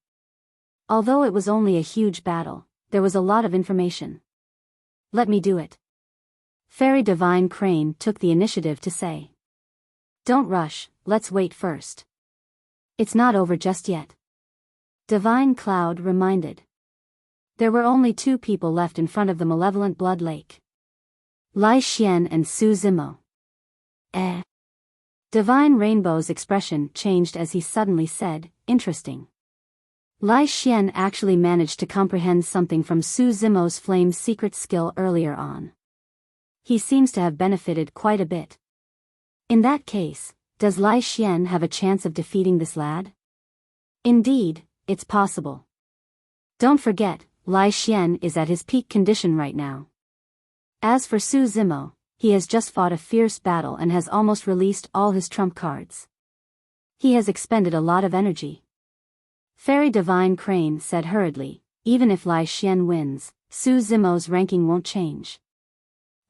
Although it was only a huge battle, there was a lot of information. Let me do it. Fairy Divine Crane took the initiative to say. Don't rush, let's wait first. It's not over just yet. Divine Cloud reminded. There were only 2 people left in front of the malevolent blood lake. Lai Xian and Su Zimo. Divine Rainbow's expression changed as he suddenly said, interesting. Lai Xian actually managed to comprehend something from Su Zimo's flame's secret skill earlier on. He seems to have benefited quite a bit. In that case, does Lai Xian have a chance of defeating this lad? Indeed, it's possible. Don't forget, Lai Xian is at his peak condition right now. As for Su Zimo, he has just fought a fierce battle and has almost released all his trump cards. He has expended a lot of energy. Fairy Divine Crane said hurriedly, even if Lai Xian wins, Su Zimo's ranking won't change.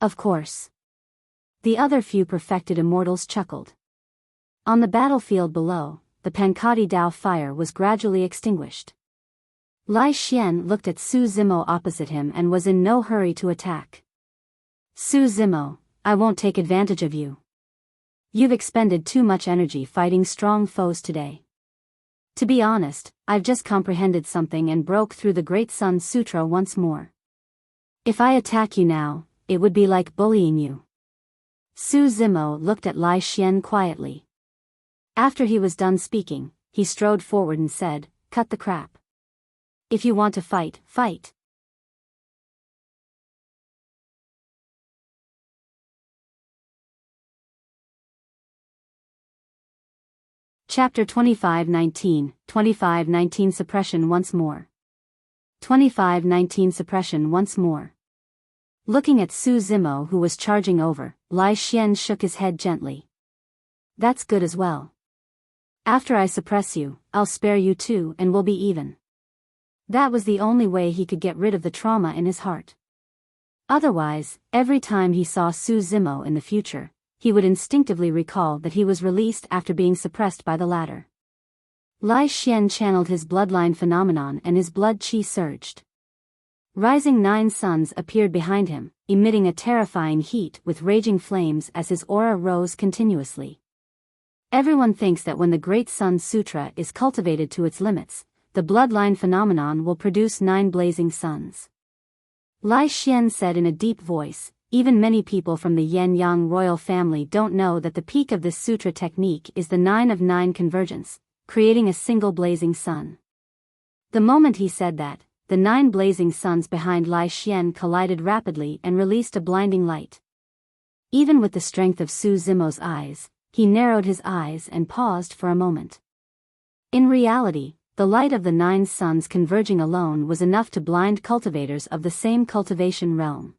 Of course. The other few perfected immortals chuckled. On the battlefield below, the Pankati Dao fire was gradually extinguished. Lai Xian looked at Su Zimo opposite him and was in no hurry to attack. Su Zimo, I won't take advantage of you. You've expended too much energy fighting strong foes today. To be honest, I've just comprehended something and broke through the Great Sun Sutra once more. If I attack you now, it would be like bullying you. Su Zimo looked at Lai Xian quietly. After he was done speaking, he strode forward and said, cut the crap. If you want to fight, fight. Chapter 2519 Suppression once more. 2519 Suppression once more. Looking at Su Zimo who was charging over, Lai Xian shook his head gently. That's good as well. After I suppress you, I'll spare you too and we'll be even. That was the only way he could get rid of the trauma in his heart. Otherwise, every time he saw Su Zimo in the future, he would instinctively recall that he was released after being suppressed by the latter. Lai Xian channeled his bloodline phenomenon and his blood qi surged. Rising 9 suns appeared behind him, emitting a terrifying heat with raging flames as his aura rose continuously. Everyone thinks that when the Great Sun Sutra is cultivated to its limits, the bloodline phenomenon will produce 9 blazing suns. Lai Xian said in a deep voice, even many people from the Yan-Yang royal family don't know that the peak of this sutra technique is the 9 of 9 convergence, creating a single blazing sun. The moment he said that, the 9 blazing suns behind Lai Xian collided rapidly and released a blinding light. Even with the strength of Su Zimo's eyes, he narrowed his eyes and paused for a moment. In reality, the light of the 9 suns converging alone was enough to blind cultivators of the same cultivation realm.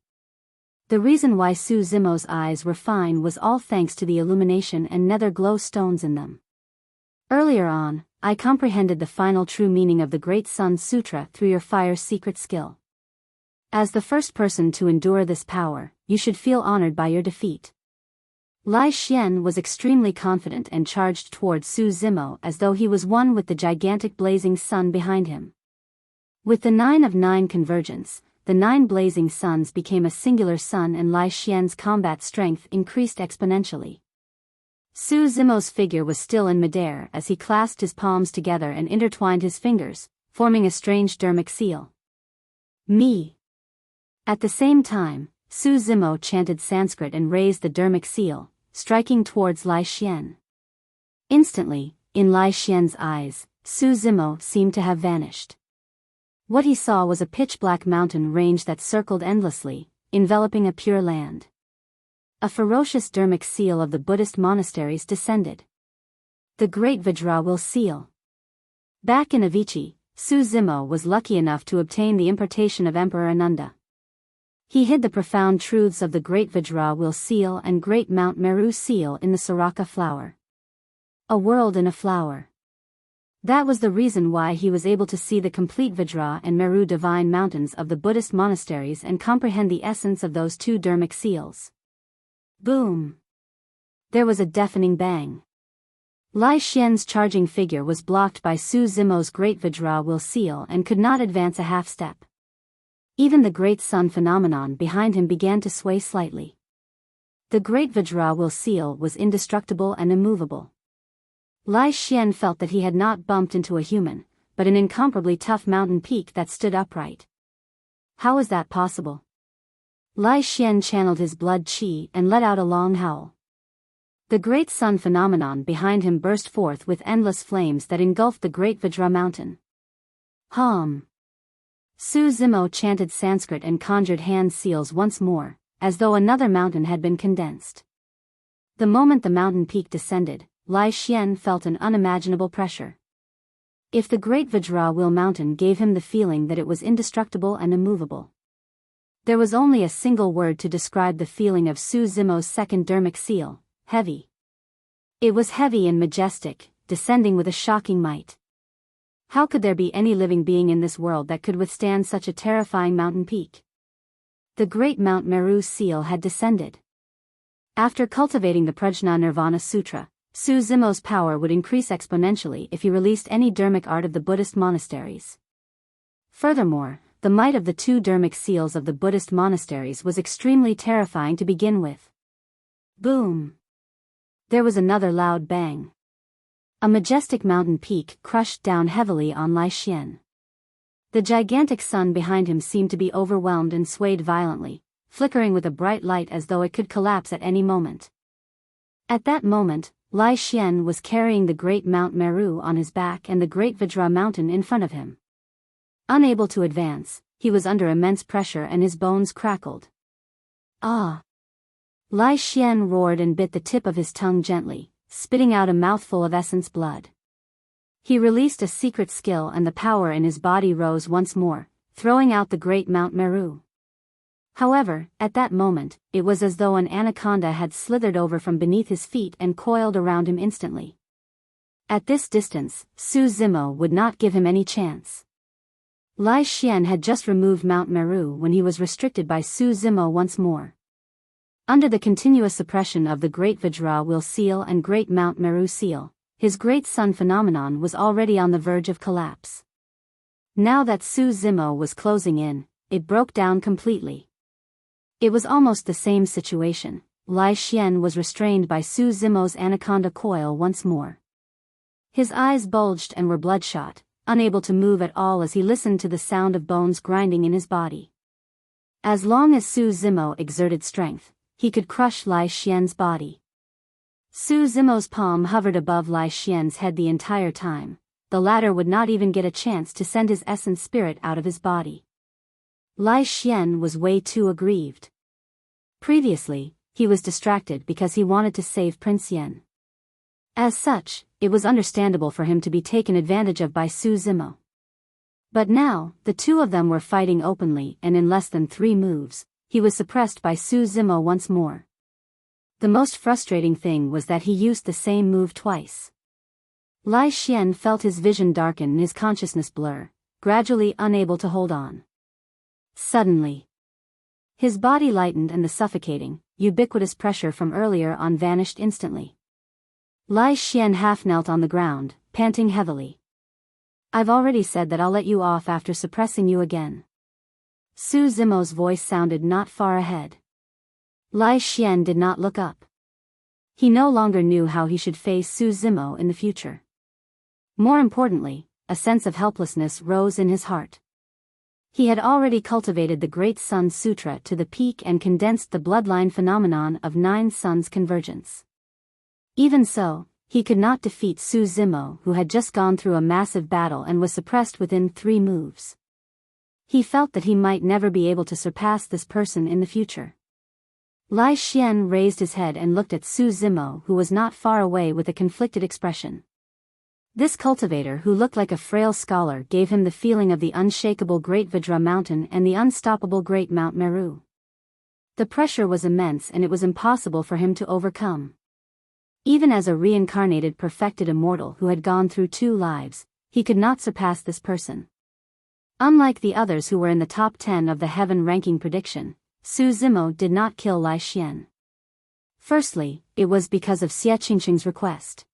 The reason why Su Zimo's eyes were fine was all thanks to the illumination and nether glow stones in them. Earlier on, I comprehended the final true meaning of the Great Sun Sutra through your fire's secret skill. As the first person to endure this power, you should feel honored by your defeat. Lai Xian was extremely confident and charged towards Su Zimo as though he was one with the gigantic blazing sun behind him. With the 9 of 9 convergence, the 9 blazing suns became a singular sun and Lai Xian's combat strength increased exponentially. Su Zimo's figure was still in midair as he clasped his palms together and intertwined his fingers, forming a strange dermic seal. Me. At the same time, Su Zimo chanted Sanskrit and raised the dermic seal, striking towards Lai Xian. Instantly, in Lai Xian's eyes, Su Zimo seemed to have vanished. What he saw was a pitch-black mountain range that circled endlessly, enveloping a pure land. A ferocious dermic seal of the Buddhist monasteries descended. The Great Vajra seal. Back in Avicii, Su Zimo was lucky enough to obtain the impartation of Emperor Ananda. He hid the profound truths of the Great Vajra seal and Great Mount Meru seal in the Saraka flower. A world in a flower. That was the reason why he was able to see the complete Vajra and Meru divine mountains of the Buddhist monasteries and comprehend the essence of those 2 dermic seals. Boom! There was a deafening bang. Lai Xian's charging figure was blocked by Su Zimo's Great Vajra seal and could not advance a half step. Even the Great Sun phenomenon behind him began to sway slightly. The Great Vajra seal was indestructible and immovable. Lai Xian felt that he had not bumped into a human, but an incomparably tough mountain peak that stood upright. How was that possible? Lai Xian channeled his blood qi and let out a long howl. The Great Sun phenomenon behind him burst forth with endless flames that engulfed the Great Vajra mountain. Hum. Su Zimo chanted Sanskrit and conjured hand seals once more, as though another mountain had been condensed. The moment the mountain peak descended, Lai Xian felt an unimaginable pressure. If the Great Vajra mountain gave him the feeling that it was indestructible and immovable. There was only a single word to describe the feeling of Su Zimo's second dermic seal: heavy. It was heavy and majestic, descending with a shocking might. How could there be any living being in this world that could withstand such a terrifying mountain peak? The Great Mount Meru seal had descended. After cultivating the Prajna Nirvana Sutra, Su Zimo's power would increase exponentially if he released any dermic art of the Buddhist monasteries. Furthermore, the might of the 2 dermic seals of the Buddhist monasteries was extremely terrifying to begin with. Boom! There was another loud bang. A majestic mountain peak crushed down heavily on Lai Xian. The gigantic sun behind him seemed to be overwhelmed and swayed violently, flickering with a bright light as though it could collapse at any moment. At that moment, Lai Xian was carrying the Great Mount Meru on his back and the Great Vajra mountain in front of him. Unable to advance, he was under immense pressure and his bones crackled. Ah! Lai Xian roared and bit the tip of his tongue gently, spitting out a mouthful of essence blood. He released a secret skill and the power in his body rose once more, throwing out the Great Mount Meru. However, at that moment, it was as though an anaconda had slithered over from beneath his feet and coiled around him instantly. At this distance, Su Zimo would not give him any chance. Lai Xian had just removed Mount Meru when he was restricted by Su Zimo once more. Under the continuous suppression of the Great Vajra seal and Great Mount Meru seal, his Great Sun phenomenon was already on the verge of collapse. Now that Su Zimo was closing in, it broke down completely. It was almost the same situation. Lai Xian was restrained by Su Zimo's anaconda coil once more. His eyes bulged and were bloodshot, unable to move at all as he listened to the sound of bones grinding in his body. As long as Su Zimo exerted strength, he could crush Lai Xian's body. Su Zimo's palm hovered above Lai Xian's head the entire time. The latter would not even get a chance to send his essence spirit out of his body. Lai Xian was way too aggrieved. Previously, he was distracted because he wanted to save Prince Yen. As such, it was understandable for him to be taken advantage of by Su Zimo. But now, the two of them were fighting openly, and in less than 3 moves, he was suppressed by Su Zimo once more. The most frustrating thing was that he used the same move twice. Lai Xian felt his vision darken and his consciousness blur, gradually unable to hold on. Suddenly, his body lightened and the suffocating, ubiquitous pressure from earlier on vanished instantly. Lai Xian half knelt on the ground, panting heavily. "I've already said that I'll let you off after suppressing you again." Su Zimo's voice sounded not far ahead. Lai Xian did not look up. He no longer knew how he should face Su Zimo in the future. More importantly, a sense of helplessness rose in his heart. He had already cultivated the Great Sun Sutra to the peak and condensed the bloodline phenomenon of 9 suns convergence. Even so, he could not defeat Su Zimo, who had just gone through a massive battle and was suppressed within 3 moves. He felt that he might never be able to surpass this person in the future. Lai Xian raised his head and looked at Su Zimo, who was not far away, with a conflicted expression. This cultivator, who looked like a frail scholar, gave him the feeling of the unshakable Great Vajra Mountain and the unstoppable Great Mount Meru. The pressure was immense and it was impossible for him to overcome. Even as a reincarnated perfected immortal who had gone through 2 lives, he could not surpass this person. Unlike the others who were in the top 10 of the heaven ranking prediction, Su Zimo did not kill Lai Xian. Firstly, it was because of Xie Qingqing's request.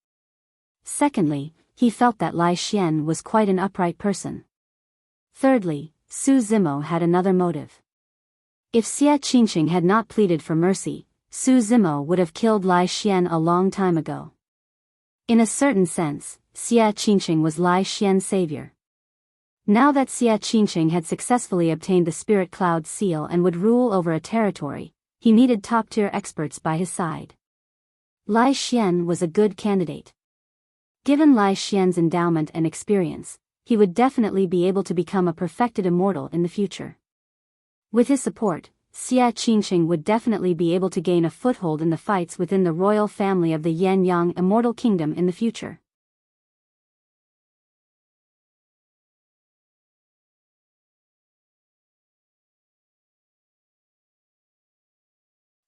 Secondly, he felt that Lai Xian was quite an upright person. Thirdly, Su Zimo had another motive. If Xie Qingqing had not pleaded for mercy, Su Zimo would have killed Lai Xian a long time ago. In a certain sense, Xie Qingqing was Lai Xian's savior. Now that Xie Qingqing had successfully obtained the Spirit Cloud seal and would rule over a territory, he needed top-tier experts by his side. Lai Xian was a good candidate. Given Lai Xian's endowment and experience, he would definitely be able to become a perfected immortal in the future. With his support, Xie Qingqing would definitely be able to gain a foothold in the fights within the royal family of the Yan-Yang Immortal Kingdom in the future.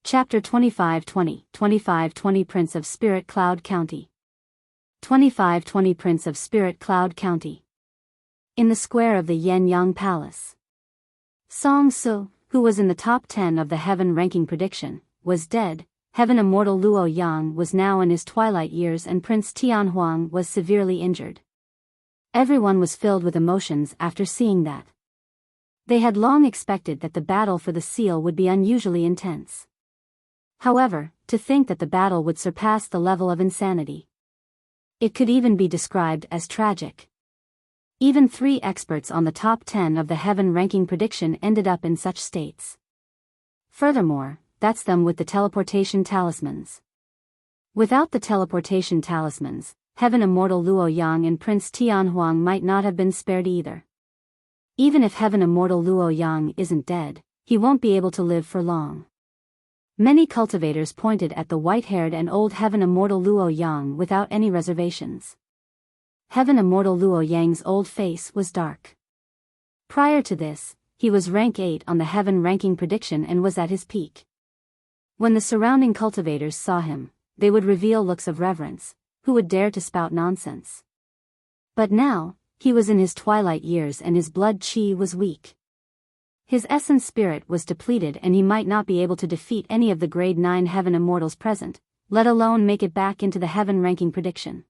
Chapter 2520, 2520 Prince of Spirit Cloud County. 2520 Prince of Spirit Cloud County. In the square of the Yan-Yang Palace, Song Su, who was in the top 10 of the heaven ranking prediction, was dead. Heaven immortal Luo Yang was now in his twilight years and Prince Tianhuang was severely injured. Everyone was filled with emotions after seeing that. They had long expected that the battle for the seal would be unusually intense. However, to think that the battle would surpass the level of insanity. It could even be described as tragic. Even 3 experts on the top 10 of the heaven ranking prediction ended up in such states. Furthermore, that's them with the teleportation talismans. Without the teleportation talismans, heaven immortal Luo Yang and Prince Tianhuang might not have been spared either. Even if heaven immortal Luo Yang isn't dead, he won't be able to live for long. Many cultivators pointed at the white-haired and old heaven immortal Luo Yang without any reservations. Heaven immortal Luo Yang's old face was dark. Prior to this, he was rank 8 on the heaven ranking prediction and was at his peak. When the surrounding cultivators saw him, they would reveal looks of reverence. Who would dare to spout nonsense? But now, he was in his twilight years and his blood chi was weak. His essence spirit was depleted and he might not be able to defeat any of the grade 9 heaven immortals present, let alone make it back into the heaven ranking prediction.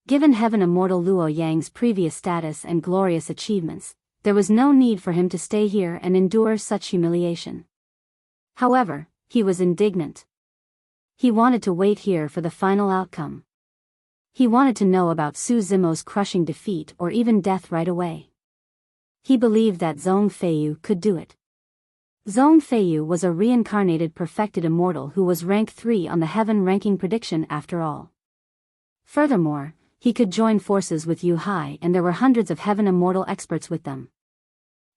Given heaven immortal Luo Yang's previous status and glorious achievements, there was no need for him to stay here and endure such humiliation. However, he was indignant. He wanted to wait here for the final outcome. He wanted to know about Su Zimo's crushing defeat or even death right away. He believed that Zhong Feiyu could do it. Zhong Feiyu was a reincarnated perfected immortal who was rank 3 on the heaven ranking prediction after all. Furthermore, he could join forces with Yu Hai and there were hundreds of heaven immortal experts with them.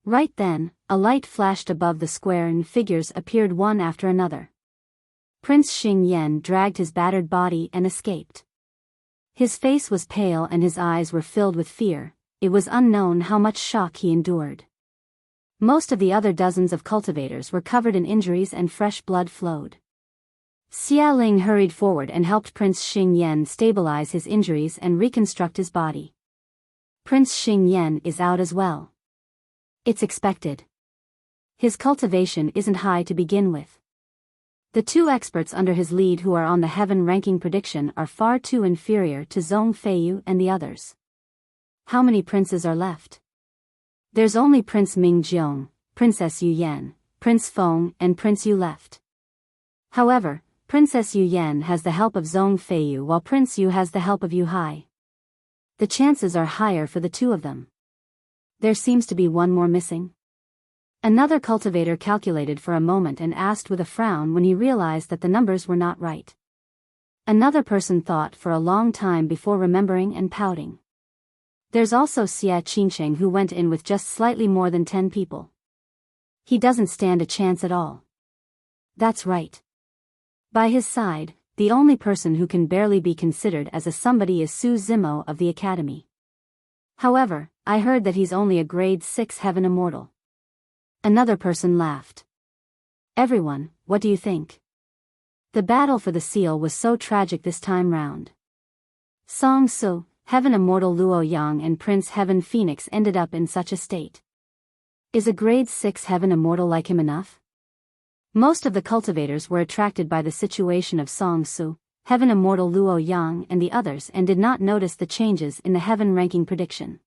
Right then, a light flashed above the square and figures appeared one after another. Prince Xing Yan dragged his battered body and escaped. His face was pale and his eyes were filled with fear. It was unknown how much shock he endured. Most of the other dozens of cultivators were covered in injuries and fresh blood flowed. Xia Ling hurried forward and helped Prince Xing Yan stabilize his injuries and reconstruct his body. Prince Xing Yan is out as well. It's expected. His cultivation isn't high to begin with. The two experts under his lead who are on the heaven ranking prediction are far too inferior to Zhong Feiyu and the others. How many princes are left? There's only Prince Mingjiong, Princess Yu Yan, Prince Feng and Prince Yu left. However, Princess Yu Yan has the help of Zhong Feiyu while Prince Yu has the help of Yu Hai. The chances are higher for the two of them. There seems to be one more missing. Another cultivator calculated for a moment and asked with a frown when he realized that the numbers were not right. Another person thought for a long time before remembering and pouting. There's also Xia Qingsheng who went in with just slightly more than 10 people. He doesn't stand a chance at all. That's right. By his side, the only person who can barely be considered as a somebody is Su Zimo of the Academy. However, I heard that he's only a grade 6 heaven immortal. Another person laughed. Everyone, what do you think? The battle for the seal was so tragic this time round. Song Su, Heaven Immortal Luo Yang and Prince Heaven Phoenix ended up in such a state. Is a grade 6 heaven immortal like him enough? Most of the cultivators were attracted by the situation of Song Su, Heaven Immortal Luo Yang and the others and did not notice the changes in the heaven ranking prediction.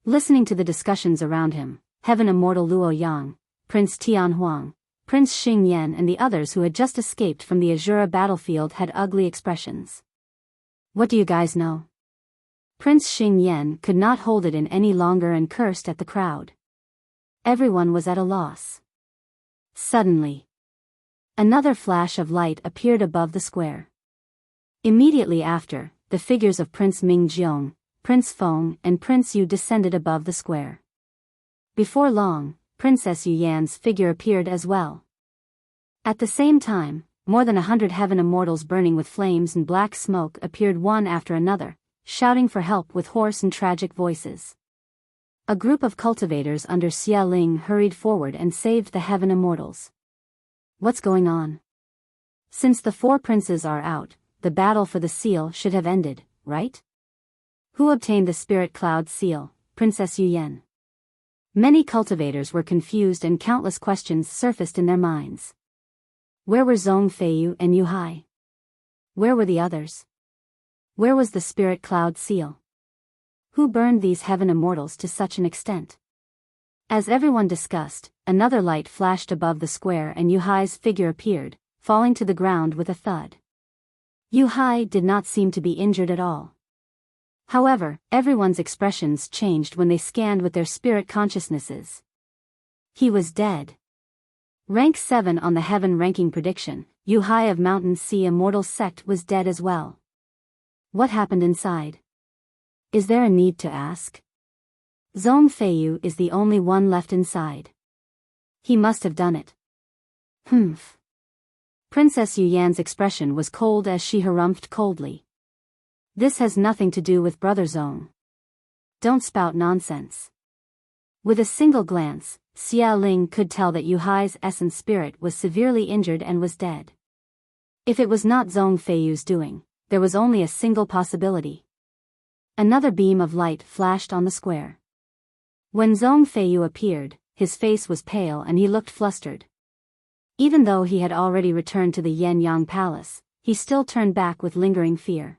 Listening to the discussions around him, Heaven Immortal Luo Yang, Prince Tian Huang, Prince Xing Yan and the others who had just escaped from the Azura battlefield had ugly expressions. What do you guys know? Prince Xing Yan could not hold it in any longer and cursed at the crowd. Everyone was at a loss. Suddenly, another flash of light appeared above the square. Immediately after, the figures of Prince Mingjiong, Prince Feng and Prince Yu descended above the square. Before long, Princess Yu Yan's figure appeared as well. At the same time, more than 100 heaven immortals burning with flames and black smoke appeared one after another, shouting for help with hoarse and tragic voices. A group of cultivators under Xia Ling hurried forward and saved the heaven immortals. What's going on? Since the 4 princes are out, the battle for the seal should have ended, right? Who obtained the spirit cloud seal, Princess Yu Yan? Many cultivators were confused and countless questions surfaced in their minds. Where were Zhong Feiyu and Yu Hai? Where were the others? Where was the spirit cloud seal? Who burned these heaven immortals to such an extent? As everyone discussed, another light flashed above the square and Yu Hai's figure appeared, falling to the ground with a thud. Yu Hai did not seem to be injured at all. However, everyone's expressions changed when they scanned with their spirit consciousnesses. He was dead. Rank 7 on the heaven ranking prediction, Yu Hai of Mountain Sea Immortal Sect was dead as well. What happened inside? Is there a need to ask? Zhong Feiyu is the only one left inside. He must have done it. Humph. Princess Yu Yan's expression was cold as she harumphed coldly. This has nothing to do with Brother Zhong. Don't spout nonsense. With a single glance, Xia Ling could tell that Yu Hai's essence spirit was severely injured and was dead. If it was not Zhong Feiyu's doing, there was only a single possibility. Another beam of light flashed on the square. When Zhong Feiyu appeared, his face was pale and he looked flustered. Even though he had already returned to the Yan-Yang Palace, he still turned back with lingering fear.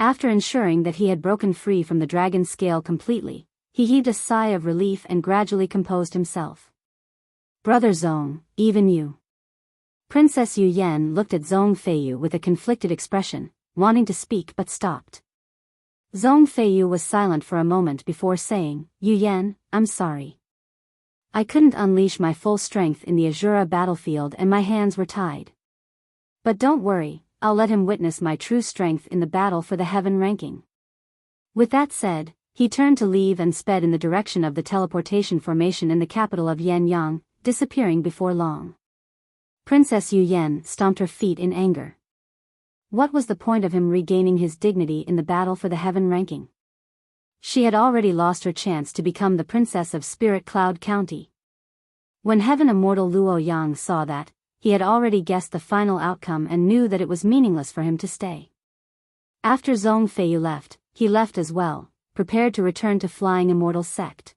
After ensuring that he had broken free from the dragon scale completely, he heaved a sigh of relief and gradually composed himself. Brother Zhong, even you. Princess Yu Yan looked at Zhong Feiyu with a conflicted expression, wanting to speak but stopped. Zhong Feiyu was silent for a moment before saying, Yu Yan, I'm sorry. I couldn't unleash my full strength in the Azura battlefield and my hands were tied. But don't worry, I'll let him witness my true strength in the battle for the heaven ranking. With that said, he turned to leave and sped in the direction of the teleportation formation in the capital of Yan-Yang, disappearing before long. Princess Yu Yan stomped her feet in anger. What was the point of him regaining his dignity in the battle for the heaven ranking? She had already lost her chance to become the princess of Spirit Cloud County. When Heaven Immortal Luo Yang saw that, he had already guessed the final outcome and knew that it was meaningless for him to stay. After Zhong Feiyu left, he left as well, prepared to return to Flying Immortal Sect.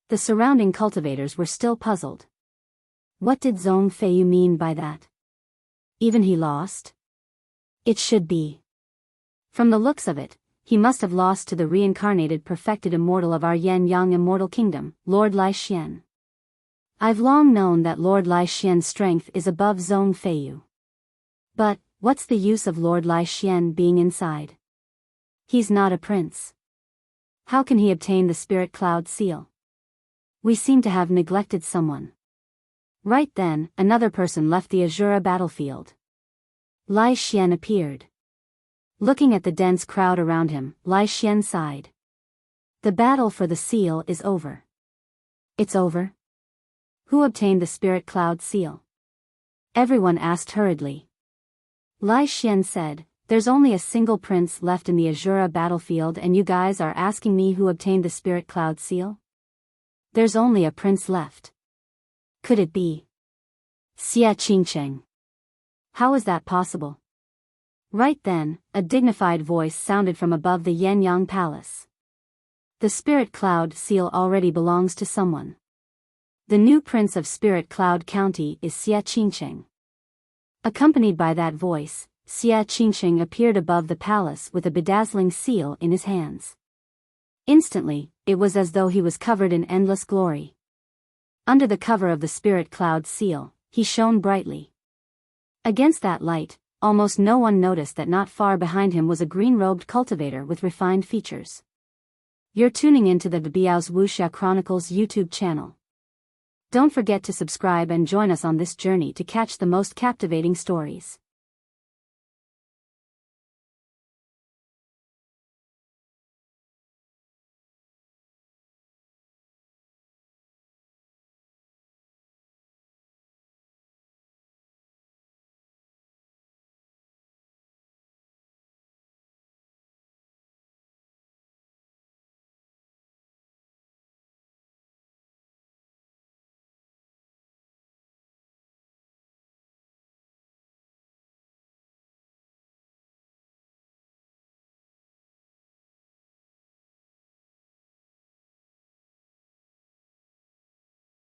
The surrounding cultivators were still puzzled. What did Zhong Feiyu mean by that? Even he lost? It should be. From the looks of it, he must have lost to the reincarnated perfected immortal of our Yen-Yang Immortal Kingdom, Lord Lai Xian. I've long known that Lord Lai Xian's strength is above Zhong Feiyu. But, what's the use of Lord Lai Xian being inside? He's not a prince. How can he obtain the Spirit Cloud seal? We seem to have neglected someone. Right then, another person left the Azura battlefield. Lai Xian appeared. Looking at the dense crowd around him, Lai Xian sighed. The battle for the seal is over. It's over? Who obtained the Spirit Cloud seal? Everyone asked hurriedly. Lai Xian said, there's only a single prince left in the Azura battlefield and you guys are asking me who obtained the Spirit Cloud seal? There's only a prince left. Could it be Xia Qingcheng? How is that possible? Right then, a dignified voice sounded from above the Yen-Yang Palace. The Spirit Cloud seal already belongs to someone. The new prince of Spirit Cloud County is Xia Qingcheng. Accompanied by that voice, Xia Qingcheng appeared above the palace with a bedazzling seal in his hands. Instantly, it was as though he was covered in endless glory. Under the cover of the Spirit Cloud seal, he shone brightly. Against that light, almost no one noticed that not far behind him was a green-robed cultivator with refined features. You're tuning into the Biyao's Wuxia Chronicles YouTube channel. Don't forget to subscribe and join us on this journey to catch the most captivating stories.